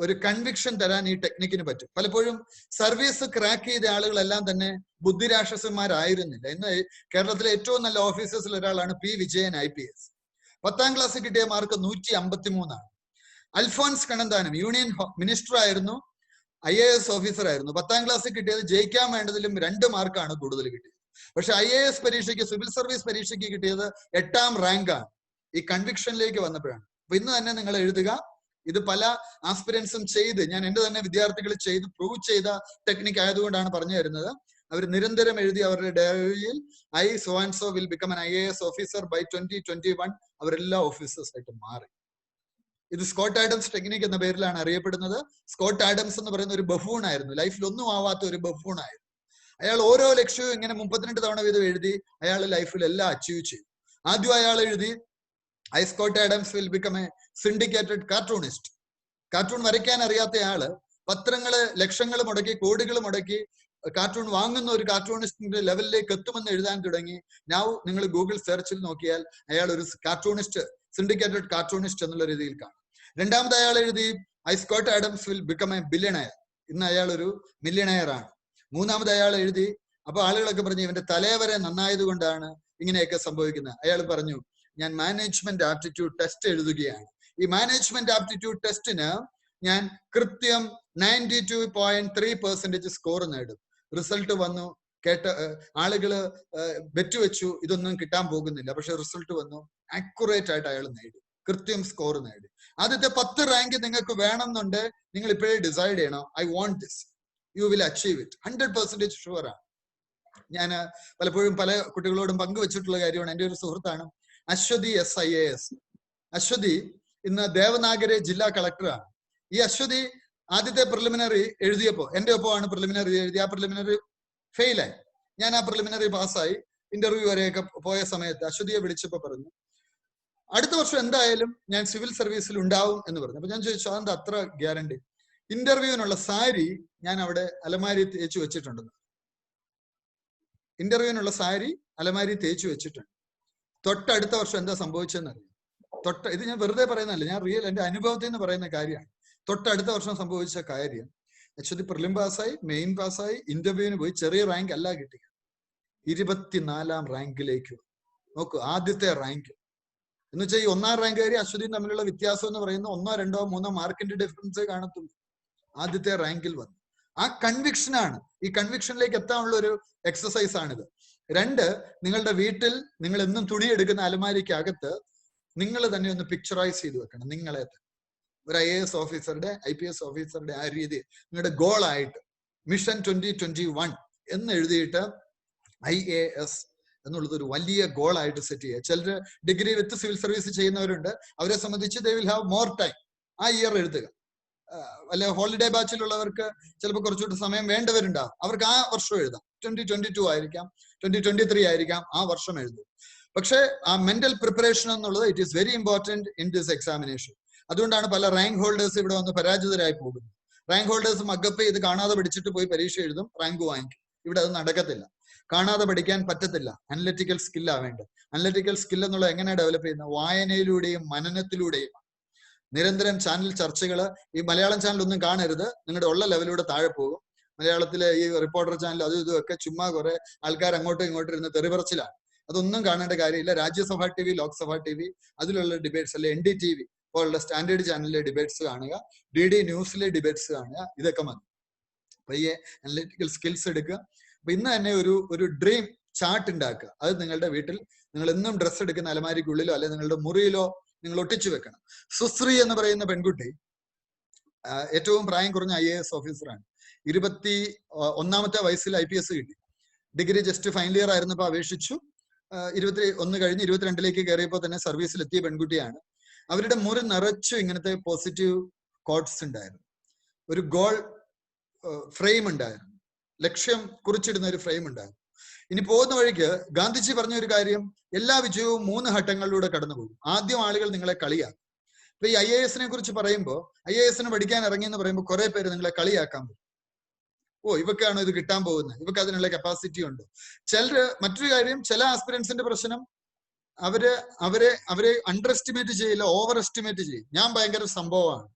ഒരു കൺവിക്ഷൻ തരാൻ ഈ ടെക്നിക്കിന് പറ്റും. പലപ്പോഴും സർവീസ് ക്രാക്ക് ചെയ്ത ആളുകളെല്ലാം തന്നെ ബുദ്ധിരാക്ഷസന്മാരായിരുന്നില്ല. ഇന്ന് കേരളത്തിലെ ഏറ്റവും നല്ല ഓഫീസേഴ്സിൽ ഒരാളാണ് P. വിജയൻ IPS. 10ാം ക്ലാസ്സിൽ കിട്ടിയ മാർക്ക് 153 ആണ്. അൽഫോൻസ് കണ്ണന്താനം യൂണിയൻ മിനിസ്റ്റർ ആയിരുന്നു, IAS ഓഫീസർ ആയിരുന്നു. 10ാം ക്ലാസ്സിൽ കിട്ടിയത് ജയിക്കാൻ വേണ്ടതിലും 2 മാർക്കാണ് കൂടുതൽ കിട്ടിയത്. പക്ഷെ IAS പരീക്ഷയ്ക്ക്, സിവിൽ സർവീസ് പരീക്ഷയ്ക്ക് കിട്ടിയത് 8ാം റാങ്കാണ്. ഈ കൺവിക്ഷനിലേക്ക് വന്നപ്പോഴാണ്. അപ്പൊ ഇന്ന് തന്നെ നിങ്ങൾ എഴുതുക. ഇത് പല ആസ്പിരൻസും ചെയ്ത്, ഞാൻ എന്റെ തന്നെ വിദ്യാർത്ഥികൾ ചെയ്ത് പ്രൂവ് ചെയ്ത ടെക്നിക്ക് ആയതുകൊണ്ടാണ് പറഞ്ഞു തരുന്നത്. അവർ നിരന്തരം എഴുതി അവരുടെ ഡയറിയിൽ I so and so will become an IAS officer by 2021. അവരെല്ലാം ഓഫീസേഴ്സ് ആയിട്ട് മാറി. ഇത് സ്കോട്ട് ആഡംസ് ടെക്നിക്ക് എന്ന പേരിലാണ് അറിയപ്പെടുന്നത്. സ്കോട്ട് ആഡംസ് എന്ന് പറയുന്ന ഒരു ബഫൂൺ ആയിരുന്നു, ലൈഫിൽ ഒന്നും ആവാത്ത ഒരു ബഫൂൺ ആയിരുന്നു. അയാൾ ഓരോ ലക്ഷ്യവും ഇങ്ങനെ 32 തവണ വീതം എഴുതി അയാൾ ലൈഫിൽ എല്ലാം അച്ചീവ് ചെയ്തു. ആദ്യം അയാൾ എഴുതി I Scott Adams will become a syndicated cartoonist. Cartoon വരയ്ക്കാൻ അറിയാത്ത ആള് പത്രങ്ങള് ലക്ഷങ്ങൾ മുടക്കി കോടികൾ മുടക്കി കാർട്ടൂൺ വാങ്ങുന്ന ഒരു കാർട്ടൂണിസ്റ്റിന്റെ ലെവലിലേക്ക് എത്തുമെന്ന് എഴുതാൻ തുടങ്ങി. നിങ്ങൾ ഗൂഗിൾ സെർച്ചിൽ നോക്കിയാൽ അയാൾ ഒരു കാർട്ടൂണിസ്റ്റ്, സിൻഡിക്കേറ്റഡ് കാർട്ടൂണിസ്റ്റ് എന്നുള്ള രീതിയിൽ കാണും. രണ്ടാമത് അയാൾ എഴുതി I Scott Adams will become a billionaire. ഇന്ന് അയാൾ ഒരു മില്യണയർ ആണ്. മൂന്നാമത് അയാൾ എഴുതി, അപ്പൊ ആളുകളൊക്കെ പറഞ്ഞു ഇവന്റെ തലവരെ നന്നായത് കൊണ്ടാണ് ഇങ്ങനെയൊക്കെ സംഭവിക്കുന്നത്. അയാൾ പറഞ്ഞു ഞാൻ മാനേജ്മെന്റ് ആപ്റ്റിറ്റ്യൂഡ് ടെസ്റ്റ് എഴുതുകയാണ്. ഈ മാനേജ്മെന്റ് ആപ്റ്റിറ്റ്യൂഡ് ടെസ്റ്റിന് ഞാൻ കൃത്യം 92.3% സ്കോർ നേടും. റിസൾട്ട് വന്നു. ആളുകള് ബെറ്റ് വെച്ചു ഇതൊന്നും കിട്ടാൻ പോകുന്നില്ല. പക്ഷെ റിസൾട്ട് വന്നു, ആക്യുറേറ്റ് ആയിട്ട് അയാൾ നേടി, കൃത്യം സ്കോർ നേടി. ആദ്യത്തെ 10 റാങ്ക് നിങ്ങൾക്ക് വേണമെന്നുണ്ട്, നിങ്ങൾ ഇപ്പോഴേ ഡിസൈഡ് ചെയ്യണം. I want this. You will achieve it. 100% sure ആണ്. ഞാൻ പലപ്പോഴും പല കുട്ടികളോടും പങ്കുവെച്ചിട്ടുള്ള കാര്യമാണ്. എൻ്റെ ഒരു സുഹൃത്താണ് അശ്വതി SIAS. അശ്വതി ഇന്ന് ദേവനാഗരി ജില്ലാ കളക്ടറാണ്. ഈ അശ്വതി ആദ്യത്തെ പ്രിലിമിനറി എഴുതിയപ്പോ എന്റെ ഒപ്പമാണ് പ്രിലിമിനറി എഴുതി. ആ പ്രിലിമിനറി ഫെയിലായി. ഞാൻ ആ പ്രിലിമിനറി പാസ്സായി. ഇന്റർവ്യൂ വരെയൊക്കെ പോയ സമയത്ത് അശ്വതിയെ വിളിച്ചപ്പോ പറഞ്ഞു അടുത്ത വർഷം എന്തായാലും ഞാൻ സിവിൽ സർവീസിൽ ഉണ്ടാവും എന്ന് പറഞ്ഞു. അപ്പൊ ഞാൻ ചോദിച്ചു അതെന്താ അത്ര ഗ്യാരണ്ടി? ഇന്റർവ്യൂവിനുള്ള സാരി ഞാൻ അവിടെ അലമാരി തേച്ചു വെച്ചിട്ടുണ്ടെന്ന്. ഇന്റർവ്യൂവിനുള്ള സാരി അലമാരി തേച്ചു വെച്ചിട്ടുണ്ട്. തൊട്ടടുത്ത വർഷം എന്താ സംഭവിച്ചതെന്ന് അറിയാം. ഇത് ഞാൻ വെറുതെ പറയുന്നതല്ല, ഞാൻ റിയൽ എന്റെ അനുഭവത്തിൽ നിന്ന് പറയുന്ന കാര്യമാണ്. തൊട്ടടുത്ത വർഷം സംഭവിച്ച കാര്യം, ആക്ച്വലി പ്രിലിം പാസ്സായി, മെയിൻ പാസ്സായി, ഇന്റർവ്യൂവിന് പോയി. ചെറിയ റാങ്ക് അല്ല കിട്ടിയ, 24ാം റാങ്കിലേക്ക്. നോക്കൂ, ആദ്യത്തെ റാങ്ക് എന്ന് വെച്ചാൽ ഈ 1ാം റാങ്കുകാരി അശ്വതിയും തമ്മിലുള്ള വ്യത്യാസം എന്ന് പറയുന്നത് 1, 2, 3 മാർക്കിന്റെ ഡിഫറൻസേ കാണത്തുള്ളൂ. ആദ്യത്തെ റാങ്കിൽ വന്നു. ആ കൺവിക്ഷനാണ്, ഈ കൺവിക്ഷനിലേക്ക് എത്താനുള്ള ഒരു എക്സസൈസ് ആണിത്. 2, നിങ്ങളുടെ വീട്ടിൽ നിങ്ങൾ എന്നും തുണി എടുക്കുന്ന അലമാരിക്കകത്ത് നിങ്ങൾ തന്നെ ഒന്ന് പിക്ചറൈസ് ചെയ്ത് വെക്കണം. നിങ്ങളെ ഒരു IAS ഓഫീസറുടെ, IPS ഓഫീസറുടെ ആ രീതി നിങ്ങളുടെ ഗോളായിട്ട് മിഷൻ 2021 എന്ന് എഴുതിയിട്ട് IAS എന്നുള്ളത് ഒരു വലിയ ഗോളായിട്ട് സെറ്റ് ചെയ്യുക. ചിലർ ഡിഗ്രി വിത്ത് സിവിൽ സർവീസ് ചെയ്യുന്നവരുണ്ട്. അവരെ സംബന്ധിച്ച് they will have more time. ആ ഇയർ എഴുതുക. അല്ലെ ഹോളിഡേ ബാച്ചിലുള്ളവർക്ക് ചിലപ്പോൾ കുറച്ചുകൂടി സമയം വേണ്ടവരുണ്ടാവും. അവർക്ക് ആ വർഷം എഴുതാം. 2022 ആയിരിക്കാം, 2023 ആയിരിക്കാം, ആ വർഷം എഴുതും. പക്ഷെ ആ മെന്റൽ പ്രിപ്പറേഷൻ എന്നുള്ളത് it is very important in this examination. അതുകൊണ്ടാണ് പല റാങ്ക് ഹോൾഡേഴ്സ് ഇവിടെ വന്ന് പരാജിതരായി പോകുന്നത്. റാങ്ക് ഹോൾഡേഴ്സ് മഗപ്പ് ഇത് കാണാതെ പഠിച്ചിട്ട് പോയി പരീക്ഷ എഴുതും, റാങ്ക് വാങ്ങിക്കും. ഇവിടെ അത് നടക്കത്തില്ല. കാണാതെ പഠിക്കാൻ പറ്റത്തില്ല. അനലിറ്റിക്കൽ സ്കില്ലാ വേണ്ടത്. അനലിറ്റിക്കൽ സ്കിൽ എന്നുള്ളത് എങ്ങനെയാണ് ഡെവലപ്പ് ചെയ്യുന്നത്? വായനയിലൂടെയും മനനത്തിലൂടെയും. നിരന്തരം ചാനൽ ചർച്ചകൾ, ഈ മലയാളം ചാനൽ ഒന്നും കാണരുത്, നിങ്ങളുടെ ഉള്ള ലെവലിലൂടെ താഴെ പോകും. മലയാളത്തിലെ ഈ റിപ്പോർട്ടർ ചാനൽ അതും ഇതും ഒക്കെ ചുമ്മാ കുറെ ആൾക്കാർ അങ്ങോട്ടും ഇങ്ങോട്ടും ഇരുന്ന് തെറിപറച്ചിലാണ്. അതൊന്നും കാണേണ്ട കാര്യമില്ല. രാജ്യസഭ TV, ലോക്സഭ TV, അതിലുള്ള ഡിബേറ്റ്സ്, അല്ലെ NDTV പോലുള്ള സ്റ്റാൻഡേർഡ് ചാനലിലെ ഡിബേറ്റ്സ് കാണുക, DD ന്യൂസിലെ ഡിബേറ്റ്സ് കാണുക, ഇതൊക്കെ മതി. പയ്യെ അനലിറ്റിക്കൽ സ്കിൽസ് എടുക്കുക. അപ്പൊ ഇന്ന് തന്നെ ഒരു ഡ്രീം ചാർട്ട് ഉണ്ടാക്കുക. അത് നിങ്ങളുടെ വീട്ടിൽ നിങ്ങൾ എന്നും ഡ്രസ്സ് എടുക്കുന്ന അലമാരിക്കുള്ളിലോ അല്ലെ നിങ്ങളുടെ മുറിയിലോ നിങ്ങൾ ഒട്ടിച്ചു വെക്കണം. സുശ്രീ എന്ന് പറയുന്ന പെൺകുട്ടി ഏറ്റവും പ്രായം കുറഞ്ഞ IAS ഓഫീസറാണ്. 21ാമത്തെ വയസ്സിൽ IPS കിട്ടി. ഡിഗ്രി ജസ്റ്റ് ഫൈനൽ ഇയർ ആയിരുന്നപ്പോ അപേക്ഷിച്ചു. 21 കഴിഞ്ഞ് 22ലേക്ക് കയറിയപ്പോൾ തന്നെ സർവീസിൽ എത്തിയ പെൺകുട്ടിയാണ്. അവരുടെ മുറി നിറച്ചു ഇങ്ങനത്തെ പോസിറ്റീവ് കോട്ട്സ് ഉണ്ടായിരുന്നു. ഒരു ഗോൾ ഫ്രെയിം ഉണ്ടായിരുന്നു. ലക്ഷ്യം കുറിച്ചിടുന്ന ഒരു ഫ്രെയിം ഉണ്ടായിരുന്നു. ഇനി പോകുന്ന വഴിക്ക് ഗാന്ധിജി പറഞ്ഞ ഒരു കാര്യം, എല്ലാ വിജയവും 3 ഘട്ടങ്ങളിലൂടെ കടന്നു പോകും. ആദ്യം ആളുകൾ നിങ്ങളെ കളിയാക്കും. ഇപ്പൊ ഈ IASനെ കുറിച്ച് പറയുമ്പോൾ, IASന് പഠിക്കാൻ ഇറങ്ങി എന്ന് പറയുമ്പോൾ കുറെ പേര് നിങ്ങളെ കളിയാക്കാൻ പറ്റും. ഓ, ഇവക്കാണോ ഇത് കിട്ടാൻ പോകുന്നത്, ഇവക്ക് അതിനുള്ള കപ്പാസിറ്റി ഉണ്ട്. മറ്റൊരു കാര്യം, ചില ആസ്പിരൻസിന്റെ പ്രശ്നം അവരെ അണ്ടർ എസ്റ്റിമേറ്റ് ചെയ്യില്ല, ഓവർ എസ്റ്റിമേറ്റ് ചെയ്യും. ഞാൻ ഭയങ്കര സംഭവമാണ്,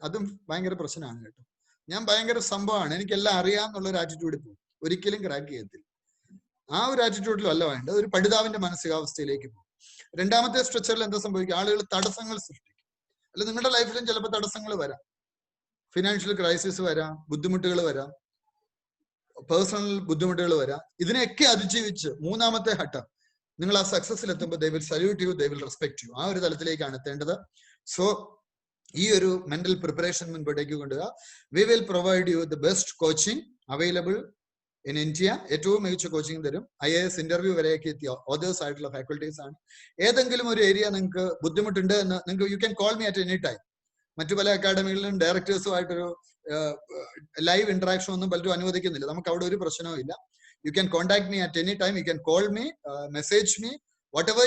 അതും ഭയങ്കര പ്രശ്നമാണ് കേട്ടോ. ഞാൻ ഭയങ്കര സംഭവമാണ്, എനിക്കെല്ലാം അറിയാം എന്നുള്ളൊരു ആറ്റിറ്റ്യൂഡിൽ പോകും. ഒരിക്കലും ക്രാക്ക് ചെയ്യത്തില്ല. ആ ഒരു ആറ്റിറ്റ്യൂഡിലും അല്ല വേണ്ടത്. ഒരു പഠിതാവിന്റെ മാനസികാവസ്ഥയിലേക്ക് പോകും. 2ാമത്തെ സ്ട്രക്ചറിൽ എന്താ സംഭവിക്കുക? ആളുകൾ തടസ്സങ്ങൾ സൃഷ്ടിക്കും. അല്ല, നിങ്ങളുടെ ലൈഫിലും ചിലപ്പോൾ തടസ്സങ്ങൾ വരാം. ഫിനാൻഷ്യൽ ക്രൈസിസ് വരാം, ബുദ്ധിമുട്ടുകൾ വരാം, പേഴ്സണൽ ബുദ്ധിമുട്ടുകൾ വരാം. ഇതിനെയൊക്കെ അതിജീവിച്ച് 3ാമത്തെ ഘട്ടം നിങ്ങൾ ആ സക്സസിൽ എത്തുമ്പോൾ they will salute U, they will respect you. ആ ഒരു തലത്തിലേക്കാണ് എത്തേണ്ടത്. സോ ഈ ഒരു മെന്റൽ പ്രിപ്പറേഷൻ മുൻപോട്ടേക്ക് കൊണ്ടുപോകുക. We will provide you the best coaching available in India. ഏറ്റവും മികച്ച കോച്ചിങ് തരും. IAS ഇന്റർവ്യൂ വരെയൊക്കെ എത്തിയ ഓതേഴ്സ് ആയിട്ടുള്ള ഫാക്കൽറ്റീസ് ആണ്. ഏതെങ്കിലും ഒരു ഏരിയ നിങ്ങൾക്ക് ബുദ്ധിമുട്ടുണ്ട് എന്ന് നിങ്ങൾക്ക് you can call me at any time. മറ്റു പല അക്കാഡമികളിലും ഡയറക്ടേഴ്സുമായിട്ടൊരു ലൈവ് ഇന്ററാക്ഷൻ ഒന്നും പലരും അനുവദിക്കുന്നില്ല. നമുക്ക് അവിടെ ഒരു പ്രശ്നവും ഇല്ല. You can contact me at any time. You can call me, message me, what ever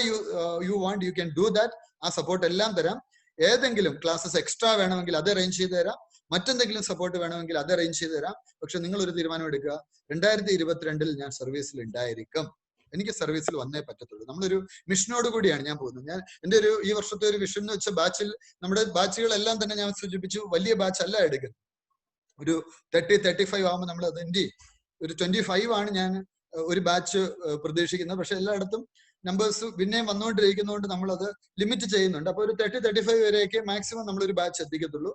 you want you can do that. ആ സപ്പോർട്ട് എല്ലാം തരാം. ഏതെങ്കിലും ക്ലാസ്സസ് എക്സ്ട്രാ വേണമെങ്കിൽ അത് അറേഞ്ച് ചെയ്ത് തരാം. മറ്റെന്തെങ്കിലും സപ്പോർട്ട് വേണമെങ്കിൽ അത് അറേഞ്ച് ചെയ്ത് തരാം. പക്ഷെ നിങ്ങൾ ഒരു തീരുമാനം എടുക്കുക, 2022 ഞാൻ സർവീസിൽ ഉണ്ടായിരിക്കും, എനിക്ക് സർവീസിൽ വന്നേ പറ്റത്തുള്ളൂ. നമ്മളൊരു മിഷനോട് കൂടിയാണ് ഞാൻ പോകുന്നത്. എന്റെ ഈ വർഷത്തെ ഒരു വിഷൻ എന്ന് വെച്ച ബാച്ചിൽ, നമ്മുടെ ബാച്ചുകളെല്ലാം തന്നെ ഞാൻ സൂചിപ്പിച്ചു, വലിയ ബാച്ച് അല്ല എടുക്കുന്നത്. ഒരു 30-35 ആകുമ്പോൾ നമ്മൾ അത് ഒരു 25 ആണ് ഞാൻ ഒരു ബാച്ച് പ്രതീക്ഷിക്കുന്നത്. പക്ഷെ എല്ലായിടത്തും നമ്പേഴ്സ് പിന്നെയും വന്നുകൊണ്ടിരിക്കുന്നതുകൊണ്ട് നമ്മൾ അത് ലിമിറ്റ് ചെയ്യുന്നുണ്ട്. അപ്പൊ ഒരു 30-35 വരെയൊക്കെ മാക്സിമം നമ്മളൊരു ബാച്ച് എത്തിക്കത്തുള്ളൂ.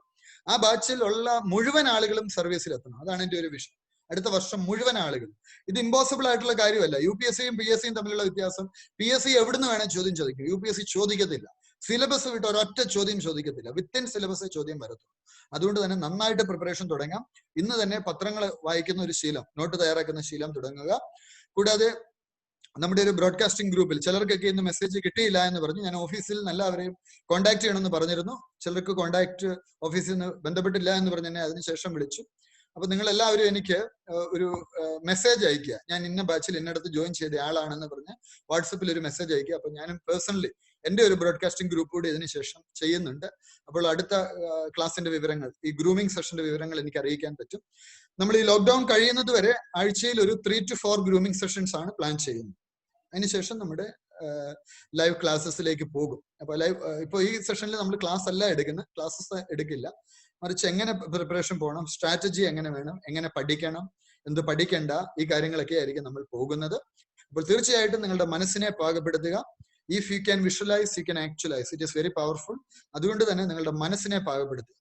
ആ ബാച്ചിലുള്ള മുഴുവൻ ആളുകളും സർവീസിൽ എത്തണം. അതാണ് എന്റെ ഒരു വിഷൻ. അടുത്ത വർഷം മുഴുവൻ ആളുകൾ. ഇത് ഇമ്പോസിബിൾ ആയിട്ടുള്ള കാര്യമല്ല. UPSCയും PSCയും തമ്മിലുള്ള വ്യത്യാസം, PSC എവിടുന്ന് വേണേൽ ചോദ്യം ചോദിക്കും, UPSC ചോദിക്കത്തില്ല. സിലബസ് വിട്ട് ഒരൊറ്റ ചോദ്യം ചോദിക്കത്തില്ല. വിത്തിൻ സിലബസ് ചോദ്യം വരത്തുള്ളൂ. അതുകൊണ്ട് തന്നെ നന്നായിട്ട് പ്രിപ്പറേഷൻ തുടങ്ങാം. ഇന്ന് തന്നെ പത്രങ്ങൾ വായിക്കുന്ന ഒരു ശീലം, നോട്ട് തയ്യാറാക്കുന്ന ശീലം തുടങ്ങുക. കൂടാതെ നമ്മുടെ ഒരു ബ്രോഡ്കാസ്റ്റിംഗ് ഗ്രൂപ്പിൽ ചിലർക്കൊക്കെ ഇന്ന് മെസ്സേജ് കിട്ടിയില്ല എന്ന് പറഞ്ഞു. ഞാൻ ഓഫീസിൽ എല്ലാവരെയും കോൺടാക്ട് ചെയ്യണമെന്ന് പറഞ്ഞിരുന്നു. ചിലർക്ക് കോൺടാക്ട് ഓഫീസിൽ നിന്ന് ബന്ധപ്പെട്ടില്ല എന്ന് പറഞ്ഞ് എന്നെ അതിനുശേഷം വിളിച്ചു. അപ്പൊ നിങ്ങൾ എല്ലാവരും എനിക്ക് ഒരു മെസ്സേജ് അയക്കുക. ഞാൻ ഇന്ന ബാച്ചിൽ ഇന്നടത്ത് ജോയിൻ ചെയ്ത ആളാണെന്ന് പറഞ്ഞ് വാട്സപ്പിൽ ഒരു മെസ്സേജ് അയക്കുക. അപ്പൊ ഞാനും പേഴ്സണലി എന്റെ ഒരു ബ്രോഡ്കാസ്റ്റിംഗ് ഗ്രൂപ്പ് കൂടി ഇതിന് ശേഷം ചെയ്യുന്നുണ്ട്. അപ്പോൾ അടുത്ത ക്ലാസിന്റെ വിവരങ്ങൾ, ഈ ഗ്രൂമിംഗ് സെഷന്റെ വിവരങ്ങൾ എനിക്ക് അറിയിക്കാൻ പറ്റും. നമ്മൾ ഈ ലോക്ക്ഡൌൺ കഴിയുന്നത് വരെ ആഴ്ചയിൽ ഒരു 3 to 4 ഗ്രൂമിംഗ് സെഷൻസ് ആണ് പ്ലാൻ ചെയ്യുന്നത്. അതിനുശേഷം നമ്മുടെ ലൈവ് ക്ലാസ്സസിലേക്ക് പോകും. അപ്പൊ ഇപ്പൊ ഈ സെഷനിൽ നമ്മൾ ക്ലാസ് അല്ല എടുക്കുന്നത്, ക്ലാസ്സസ് എടുക്കില്ല, മറിച്ച് എങ്ങനെ പ്രിപ്പറേഷൻ പോകണം, സ്ട്രാറ്റജി എങ്ങനെ വേണം, എങ്ങനെ പഠിക്കണം, എന്ത് പഠിക്കേണ്ട, ഈ കാര്യങ്ങളൊക്കെ ആയിരിക്കും നമ്മൾ പോകുന്നത്. അപ്പോൾ തീർച്ചയായിട്ടും നിങ്ങളുടെ മനസ്സിനെ പാകപ്പെടുത്തുക. If you can visualise you can actualise. It is very powerful. അതുകൊണ്ട് തന്നെ നിങ്ങളുടെ മനസ്സിനെ പാകപ്പെടുത്തുക.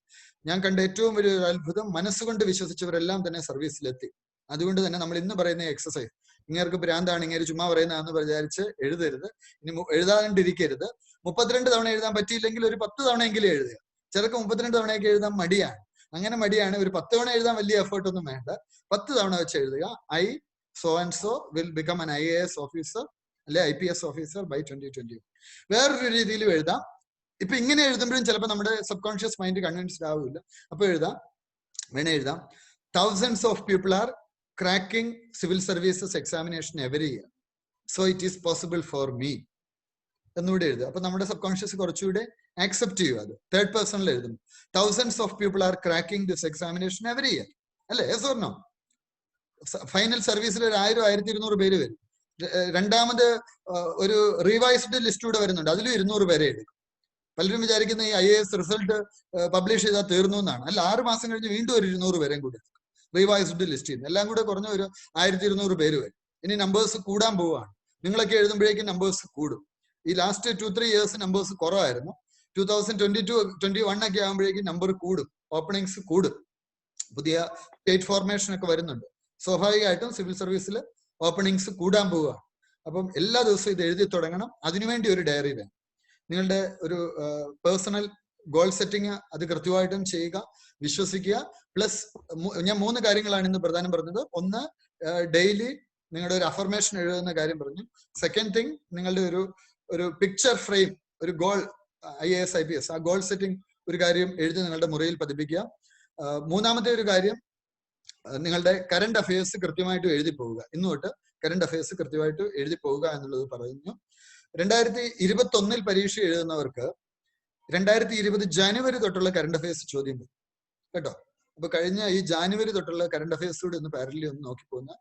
ഞാൻ കണ്ട ഏറ്റവും വലിയൊരു അത്ഭുതം, മനസ്സുകൊണ്ട് വിശ്വസിച്ചവരെല്ലാം തന്നെ സർവീസിലെത്തി. അതുകൊണ്ട് തന്നെ നമ്മൾ ഇന്ന് പറയുന്ന എക്സസൈസ്, ഇങ്ങേർക്ക് ഭ്രാന്താണ്, ഇങ്ങനെ ചുമ്മാ പറയുന്നതെന്ന് വിചാരിച്ച് എഴുതരുത്. ഇനി എഴുതാണ്ടിരിക്കരുത്. 32 തവണ എഴുതാൻ പറ്റിയില്ലെങ്കിൽ ഒരു 10 തവണയെങ്കിലും എഴുതുക. ചിലർക്ക് 32 തവണയൊക്കെ എഴുതാൻ മടിയാണ്. അങ്ങനെ മടിയാണ്, ഒരു 10 തവണ എഴുതാൻ വലിയ എഫേർട്ട് ഒന്നും വേണ്ട. 10 തവണ വെച്ച് എഴുതുക. I so and so will become an IAS officer അല്ലെ IPS ഓഫീസർ ബൈ 2020. വേറൊരു രീതിയിലും എഴുതാം. ഇപ്പൊ ഇങ്ങനെ എഴുതുമ്പോഴും ചിലപ്പോൾ നമ്മുടെ സബ് കോൺഷ്യസ് മൈൻഡ് കൺവിൻസ്ഡ് ആവില്ല. അപ്പൊ വേണേ എഴുതാം, thousands of people are cracking civil services examination every year, so it is possible for me എന്നൂടെ എഴുതുക. അപ്പൊ നമ്മുടെ സബ് കോൺഷ്യസ് കുറച്ചുകൂടെ ആക്സെപ്റ്റ് ചെയ്യും. അത് തേർഡ് പേഴ്സണിൽ എഴുതും. thousands of people are cracking this examination every year, അല്ലെ? yes or no? ഫൈനൽ സർവീസിൽ 1000-1200 പേര് വരും. രണ്ടാമത് ഒരു റിവൈസ്ഡ് ലിസ്റ്റ് കൂടെ വരുന്നുണ്ട്, അതിലും 200 പേരെ എടുക്കും. പലരും വിചാരിക്കുന്ന ഈ IAS റിസൾട്ട് പബ്ലിഷ് ചെയ്താൽ തീർന്നു എന്നാണ്. അല്ല, 6 മാസം കഴിഞ്ഞ് വീണ്ടും ഒരു 200 പേരെയും കൂടെ റിവൈസ്ഡ് ലിസ്റ്റ് ചെയ്യുന്നു. എല്ലാം കൂടെ കുറഞ്ഞ ഒരു 1200 പേര് വരും. ഇനി നമ്പേഴ്സ് കൂടാൻ പോവുകയാണ്. നിങ്ങളൊക്കെ എഴുതുമ്പോഴേക്കും നമ്പേഴ്സ് കൂടും. ഈ ലാസ്റ്റ് 2-3 ഇയേഴ്സ് നമ്പേഴ്സ് കുറവായിരുന്നു. 2022-21 ഒക്കെ ആകുമ്പോഴേക്കും നമ്പർ കൂടും, ഓപ്പണിങ്സ് കൂടും. പുതിയ സ്റ്റേറ്റ് ഫോർമേഷൻ ഒക്കെ വരുന്നുണ്ട്. സ്വാഭാവികമായിട്ടും സിവിൽ സർവീസിൽ ഓപ്പണിങ്സ് കൂടാൻ പോവുകയാണ്. അപ്പം എല്ലാ ദിവസവും ഇത് എഴുതി തുടങ്ങണം. അതിനുവേണ്ടി ഒരു ഡയറി വേണം. നിങ്ങളുടെ ഒരു പേഴ്സണൽ ഗോൾ സെറ്റിംഗ് അത് കൃത്യമായിട്ടും ചെയ്യുക, വിശ്വസിക്കുക. പ്ലസ് ഞാൻ 3 കാര്യങ്ങളാണ് ഇന്ന് പ്രധാനം പറഞ്ഞത്. ഒന്ന്, ഡെയിലി നിങ്ങളുടെ ഒരു അഫർമേഷൻ എഴുതുന്ന കാര്യം പറഞ്ഞു. സെക്കൻഡ് തിങ്, നിങ്ങളുടെ ഒരു പിക്ചർ ഫ്രെയിം, ഒരു ഗോൾ, IAS IPS, ആ ഗോൾ സെറ്റിംഗ് ഒരു കാര്യം എഴുതി നിങ്ങളുടെ മുറിയിൽ പതിപ്പിക്കുക. മൂന്നാമത്തെ ഒരു കാര്യം, നിങ്ങളുടെ കറണ്ട് അഫയേഴ്സ് കൃത്യമായിട്ട് എഴുതി പോവുക. ഇന്ന് തൊട്ട് കറണ്ട് അഫയേഴ്സ് കൃത്യമായിട്ട് എഴുതി പോവുക എന്നുള്ളത് പറഞ്ഞു. 2021 പരീക്ഷ എഴുതുന്നവർക്ക് 2020 ജനുവരി തൊട്ടുള്ള കറണ്ട് അഫയേഴ്സ് ചോദ്യം വരും കേട്ടോ. അപ്പൊ കഴിഞ്ഞ ഈ ജാനുവരി തൊട്ടുള്ള കറണ്ട് അഫയേഴ്സ് കൂടി ഒന്ന് പാരലി ഒന്ന് നോക്കി പോകുന്ന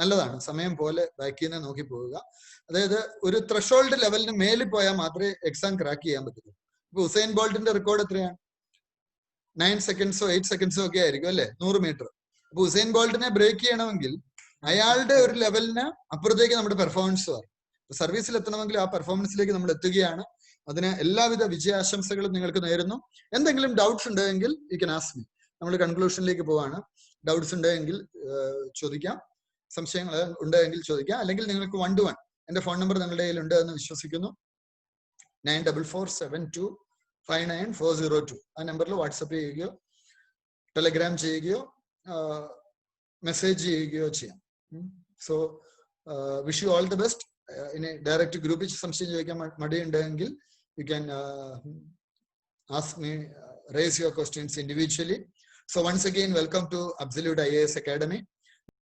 നല്ലതാണ്. സമയം പോലെ ബാക്കി നിന്ന് നോക്കി പോവുക. അതായത് ഒരു ത്രഷോൾഡ് ലെവലിന് മേലിൽ പോയാൽ മാത്രമേ എക്സാം ക്രാക്ക് ചെയ്യാൻ പറ്റുള്ളൂ. ഇപ്പൊ ഉസൈൻ ബോൾട്ടിന്റെ റെക്കോർഡ് എത്രയാണ്? 9 സെക്കൻഡ്സോ 8 സെക്കൻഡ്സോ ഒക്കെ ആയിരിക്കും അല്ലെ, 100 മീറ്റർ. അപ്പൊ ഉസൈൻ ബോൾട്ടിനെ ബ്രേക്ക് ചെയ്യണമെങ്കിൽ അയാളുടെ ഒരു ലെവലിന് അപ്പുറത്തേക്ക് നമ്മുടെ പെർഫോമൻസ് വരും. സർവീസിൽ എത്തണമെങ്കിൽ ആ പെർഫോമൻസിലേക്ക് നമ്മൾ എത്തുകയാണ്. അതിന് എല്ലാവിധ വിജയാശംസകളും നിങ്ങൾക്ക് നേരുന്നു. എന്തെങ്കിലും ഡൗട്ട്സ് ഉണ്ടെങ്കിൽ യു കൻ ആസ്ക് മീ. നമ്മൾ കൺക്ലൂഷനിലേക്ക് പോവാണ്. ഡൗട്ട്സ് ഉണ്ടെങ്കിൽ ചോദിക്കാം, സംശയങ്ങൾ ഉണ്ടെങ്കിൽ ചോദിക്കാം. അല്ലെങ്കിൽ നിങ്ങൾക്ക് 1-to-1 എന്റെ ഫോൺ നമ്പർ നിങ്ങളുടെ കയ്യിൽ ഉണ്ട് എന്ന് വിശ്വസിക്കുന്നു. 9447259402 ആ നമ്പറിൽ വാട്സപ്പ് ചെയ്യുകയോ ടെലഗ്രാം ചെയ്യുകയോ മെസ്സേജ് ചെയ്യുകയോ ചെയ്യാം. So wish you all the best. ഇനി ഡയറക്റ്റ് ഗ്രൂപ്പിൽ സംശയം ചോദിക്കാൻ മടിയുണ്ടെങ്കിൽ you can ask me, raise your questions individually. So once again, welcome to Absolute IAS Academy.